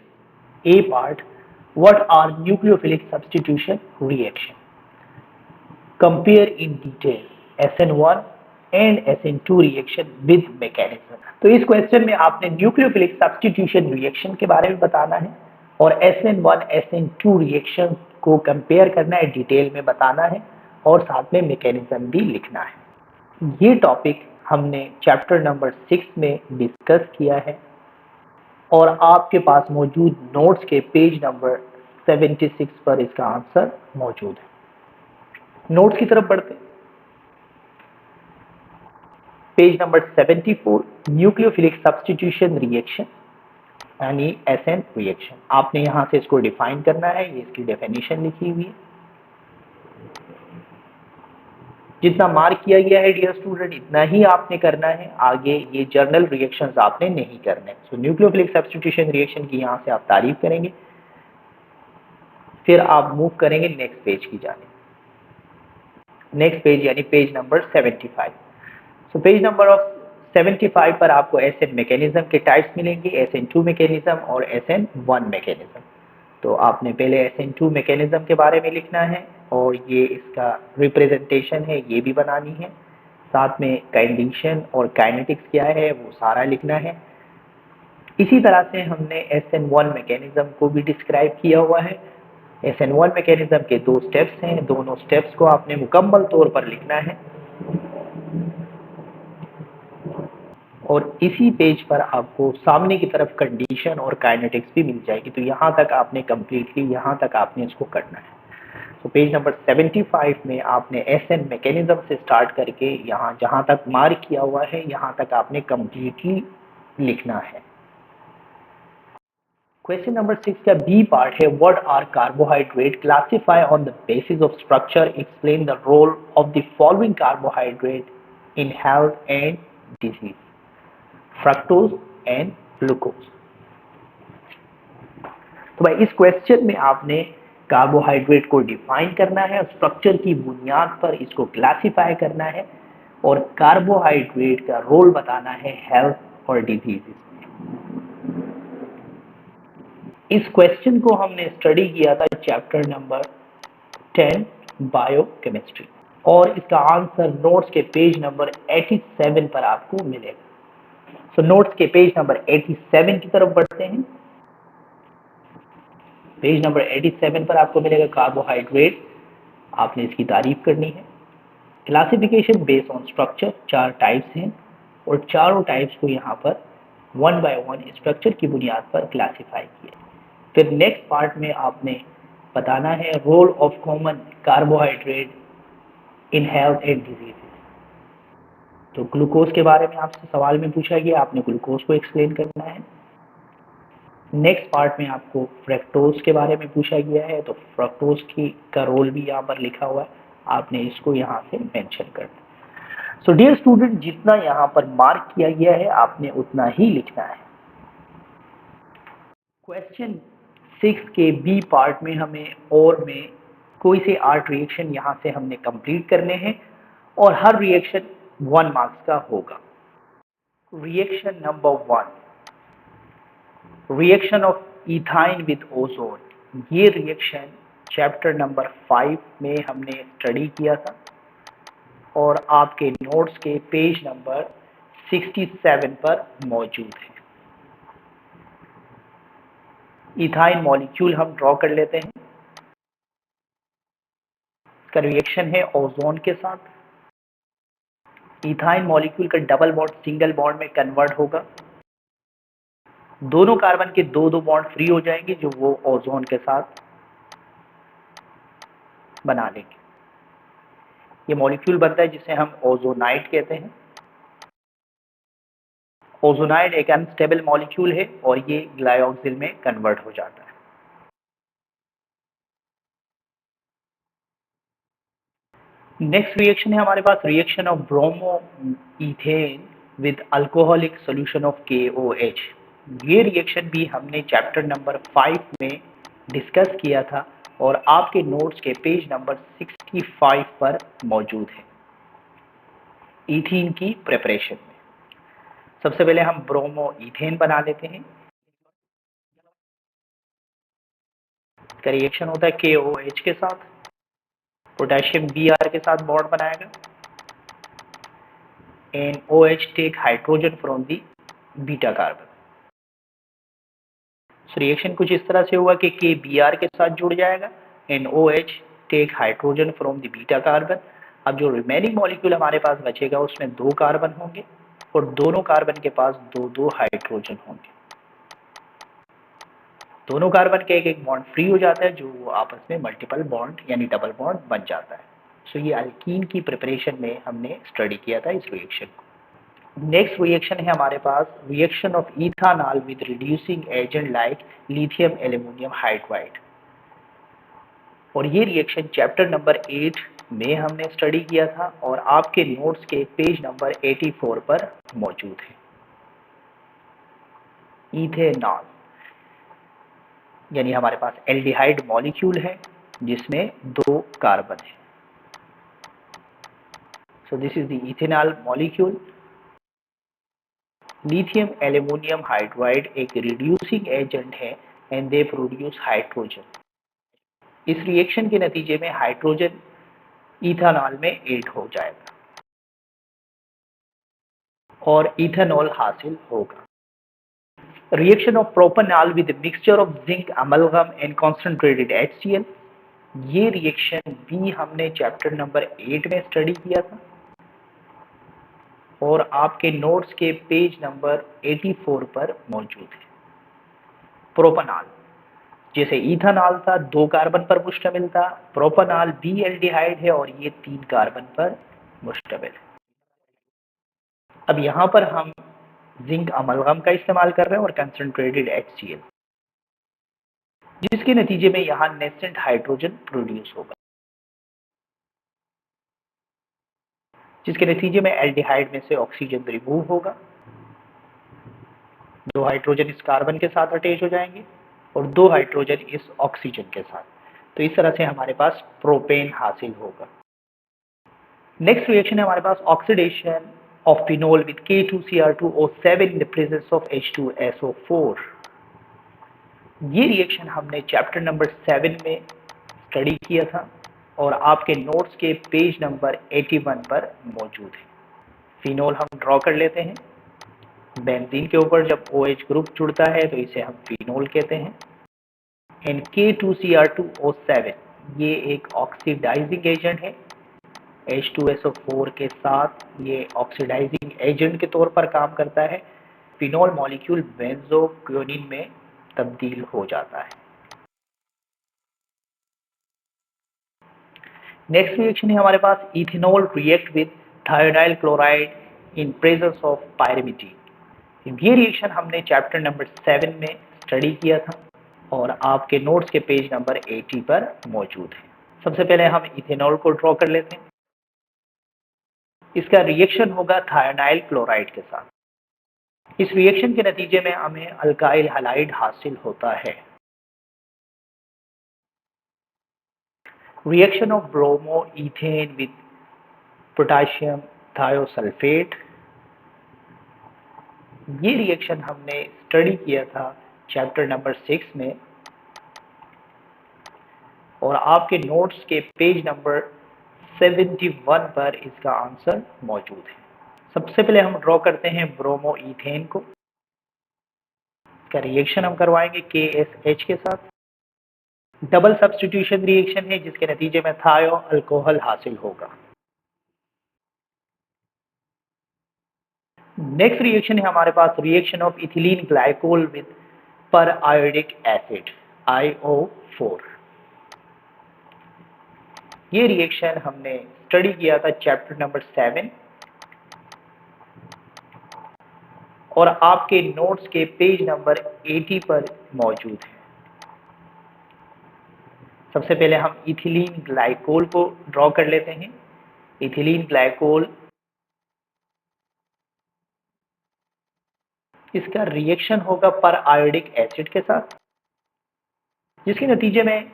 A part, what are nucleophilic substitution reaction, compare in detail SN1 and SN2 reaction with mechanism. तो इस क्वेश्चन में आपने न्यूक्लियोफिलिक सब्स्टिट्यूशन रिएक्शन के बारे में बताना है और SN1 SN2 रिएक्शन को कंपेयर करना है, डिटेल में बताना है और साथ में मैकेनिज्म भी लिखना है। ये टॉपिक हमने चैप्टर नंबर 6 में डिस्कस किया है और आपके पास मौजूद नोट्स के पेज नंबर 76 पर इसका आंसर मौजूद है। नोट्स की तरफ बढ़ते हैं। Page number 74, nucleophilic substitution reaction यानी SN रिएक्शन। आपने यहां से इसको डिफाइन करना है, ये इसकी डेफिनेशन लिखी हुई है। जितना मार्क किया गया है डियर स्टूडेंट इतना ही आपने करना है, आगे ये जर्नल रिएक्शंस आपने नहीं करने। सो न्यूक्लियोफिलिक सब्स्टिट्यूशन रिएक्शन की यहां से आप तारीफ करेंगे, फिर आप मूव करेंगे नेक्स्ट पेज की जाने, नेक्स्ट पेज यानी page number 75। So page number 75 पर आपको SN मैकेनिज्म के टाइप्स मिलेंगे, SN2 मैकेनिज्म और SN1 मैकेनिज्म। तो आपने पहले SN2 मैकेनिज्म के बारे में लिखना है और ये इसका रिप्रेजेंटेशन है ये भी बनानी है, साथ में कंडीशन और काइनेटिक्स क्या है वो सारा लिखना है। इसी तरह से हमने SN1 मैकेनिज्म को भी डिस्क्राइब किया हुआ है। SN1 मैकेनिज्म के 2 स्टेप्स हैं, दोनों स्टेप्स को आपने मुकम्मल तौर पर लिखना है और इसी पेज पर आपको सामने की तरफ कंडीशन और काइनेटिक्स भी मिल जाएगी। तो यहाँ तक आपने कंप्लीटली यहाँ तक आपने इसको करना है। तो पेज नंबर 75 में आपने एसएन मैकेनिज्म से स्टार्ट करके यहाँ जहाँ तक मार्क किया हुआ है यहाँ तक आपने कंप्लीटली लिखना है। क्वेश्चन नंबर 6 का बी पार्ट है, what are carbohydrate, classify on the basis of structure, explain the role of the following carbohydrate in health and disease, fructose and glucose. तो भाई इस क्वेश्चन में आपने कार्बोहाइड्रेट को डिफाइन करना है, स्ट्रक्चर की बुनियाद पर इसको क्लासिफाई करना है और कार्बोहाइड्रेट का रोल बताना है हेल्थ और डिजीज में। इस क्वेश्चन को हमने स्टडी किया था चैप्टर नंबर 10 बायोकेमिस्ट्री और इसका आंसर नोट्स के पेज नंबर 87 पर आपको मिलेगा। सो नोट्स के पेज नंबर 87 की तरफ बढ़ते हैं। पेज नंबर 87 पर आपको मिलेगा कार्बोहाइड्रेट, आपने इसकी तारीफ करनी है। Classification based on structure, 4 types हैं और चारों टाइप्स को यहाँ पर 1 बाय 1 स्ट्रक्चर की बुनियाद पर क्लासिफाई किया। फिर नेक्स्ट पार्ट में आपने बताना है role of common carbohydrate in health and disease. तो ग्लूकोज के बारे में आपसे सवाल में पूछा गया, आपने ग्लूकोज को एक्सप्लेन करना है। नेक्स्ट पार्ट में आपको फ्रक्टोज के बारे में पूछा गया है, तो फ्रक्टोज की का रोल भी यहाँ पर लिखा हुआ है, आपने इसको यहाँ से मेंशन करना। सो डियर स्टूडेंट, जितना यहाँ पर मार्क किया गया है आपने उतना ही लिखना है। क्वेश्चन 6 के बी पार्ट में हमें और में कोई से 8 रिएक्शन यहाँ से हमने कंप्लीट करने हैं और हर रिएक्शन 1 मार्क्स का होगा। Reaction number 1, reaction of ethyne with ozone. ये रिएक्शन चैप्टर नंबर 5 में हमने स्टडी किया था और आपके नोट्स के पेज नंबर 67 पर मौजूद है। इथाइन मॉलिक्यूल हम ड्रॉ कर लेते हैं। इसका रिएक्शन है ओजोन के साथ। इथाइन मॉलिक्यूल का डबल बॉन्ड सिंगल बॉन्ड में कन्वर्ट होगा, दोनों कार्बन के दो दो बॉन्ड फ्री हो जाएंगे जो वो ओजोन के साथ बना लेंगे। ये मॉलिक्यूल बनता है जिसे हम ओजोनाइड कहते हैं। ओजोनाइड एक अनस्टेबल मॉलिक्यूल है और ये ग्लाइऑक्सिल में कन्वर्ट हो जाता है। नेक्स्ट रिएक्शन है हमारे पास reaction of bromoethane with alcoholic solution of KOH। ये रिएक्शन भी हमने चैप्टर नंबर 5 में डिस्कस किया था और आपके नोट्स के पेज नंबर 65 पर मौजूद है। इथीन की प्रिपरेशन में सबसे पहले हम ब्रोमो इथेन बना लेते हैं। इसका रिएक्शन होता है KOH के साथ, पोटेशियम Br के साथ बॉन्ड बनाएगा and OH take hydrogen from the beta carbon. Reaction कुछ इस तरह से हुआ कि KBr के साथ जुड़ जाएगा and OH take hydrogen from the beta carbon. अब जो रिमेनिंग मॉलिक्यूल हमारे पास बचेगा उसमें 2 कार्बन होंगे और दोनों कार्बन के पास 2-2 हाइड्रोजन होंगे। दोनों कार्बन के एक एक बॉन्ड फ्री हो जाता है जो वो आपस में मल्टीपल बॉन्ड यानी डबल बॉन्ड बन जाता है। सो ये अल्कीन की प्रिपरेशन में हमने स्टडी किया था इस रिएक्शन को। नेक्स्ट रिएक्शन है हमारे पास reaction of ethanol with reducing agent like lithium aluminium hydride और ये रिएक्शन चैप्टर नंबर 8 में हमने स्टडी किया था और आपके नोट्स के पेज नंबर 84 पर मौजूद है। इथेनॉल यानी हमारे पास एल्डिहाइड मॉलिक्यूल है जिसमें 2 कार्बन है। So this is the ethanol molecule. Lithium aluminium hydride एक रिड्यूसिंग एजेंट है एंड दे प्रोड्यूस हाइड्रोजन। इस रिएक्शन के नतीजे में हाइड्रोजन इथेनॉल में ऐड हो जाएगा और इथेनॉल हासिल होगा। Reaction of propanol with mixture of zinc amalgam and concentrated HCl। ये रिएक्शन भी हमने चैप्टर नंबर 8 में स्टडी किया था और आपके नोट्स के पेज नंबर 84 पर मौजूद है। प्रोपेनॉल जैसे इथेनॉल था 2 कार्बन पर मुश्तमिल था, प्रोपेनॉल बी एल्डिहाइड है और ये 3 कार्बन पर मुश्तमिल है। अब यहाँ पर हम जिंक अमलगम का इस्तेमाल कर रहे हैं और कंसंट्रेटेड HCl, जिसके नतीजे में यहाँ नेसेंट हाइड्रोजन प्रोड्यूस होगा, जिसके नतीजे में एल्डिहाइड में से ऑक्सीजन रिमूव होगा, 2 हाइड्रोजन इस कार्बन के साथ अटैच हो जाएंगे और 2 हाइड्रोजन इस ऑक्सीजन के साथ। तो इस तरह से हमारे पास प्रोपेन हासिल होगा। नेक्स्ट रिएक्शन है हमारे पास oxidation of phenol with K2Cr2O7 in the presence of H2SO4। ये रिएक्शन हमने चैप्टर नंबर 7 में स्टडी किया था और आपके नोट्स के पेज नंबर 81 पर मौजूद है। फिनोल हम ड्रॉ कर लेते हैं। बेंजीन के ऊपर जब OH ग्रुप जुड़ता है तो इसे हम फिनोल कहते हैं। एंड K2Cr2O7 ये एक ऑक्सीडाइजिंग एजेंट है। H2SO4 के साथ ये ऑक्सीडाइजिंग एजेंट के तौर पर काम करता है। फिनोल मॉलिक्यूल बेंजोक्विनोन में तब्दील हो जाता है। नेक्स्ट रिएक्शन है हमारे पास ethanol react with thionyl chloride in presence of pyrimidine. ये रिएक्शन हमने चैप्टर नंबर 7 में स्टडी किया था और आपके नोट्स के पेज नंबर 80 पर मौजूद है। सबसे पहले हम इथेनॉल को ड्रॉ कर लेते हैं। इसका रिएक्शन होगा थायोनाइल क्लोराइड के साथ। इस रिएक्शन के नतीजे में हमें अल्काइल हैलाइड हासिल होता है। Reaction of bromoethane with potassium thiosulphate. ये रिएक्शन हमने स्टडी किया था चैप्टर नंबर 6 में और आपके नोट्स के पेज नंबर 71 पर इसका आंसर मौजूद है। सबसे पहले हम ड्रॉ करते हैं ब्रोमो इथेन को। इसका रिएक्शन हम करवाएंगे KSH के साथ। डबल सब्स्टिट्यूशन रिएक्शन है जिसके नतीजे में थायो अल्कोहल हासिल होगा। नेक्स्ट रिएक्शन है हमारे पास reaction of ethylene glycol with periodic acid IO4। ये रिएक्शन हमने स्टडी किया था चैप्टर नंबर 7 और आपके नोट्स के पेज नंबर 80 पर मौजूद है। सबसे पहले हम इथिलीन ग्लाइकोल को ड्रॉ कर लेते हैं। इथिलीन ग्लाइकोल, इसका रिएक्शन होगा पर आयोडिक एसिड के साथ, जिसके नतीजे में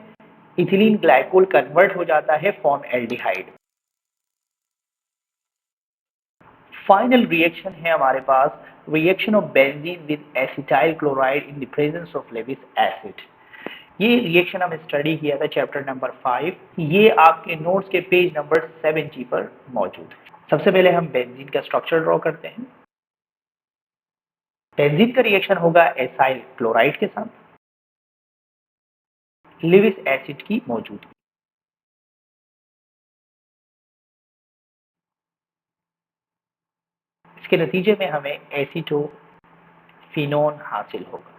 इथिलीन ग्लाइकोल कन्वर्ट हो जाता है फॉर्म एल्डिहाइड। फाइनल रिएक्शन है हमारे पास reaction of benzene with acetyl chloride in the presence of Lewis acid. ये रिएक्शन हम स्टडी किया था चैप्टर नंबर 5। ये आपके नोट्स के पेज नंबर 70 पर मौजूद है। सबसे पहले हम बेंजीन का स्ट्रक्चर ड्रॉ करते हैं। बेंजीन का रिएक्शन होगा एसाइल क्लोराइड के साथ, लेविस एसिड की मौजूदगी। इसके नतीजे में हमें एसीटोफिनोन हासिल होगा।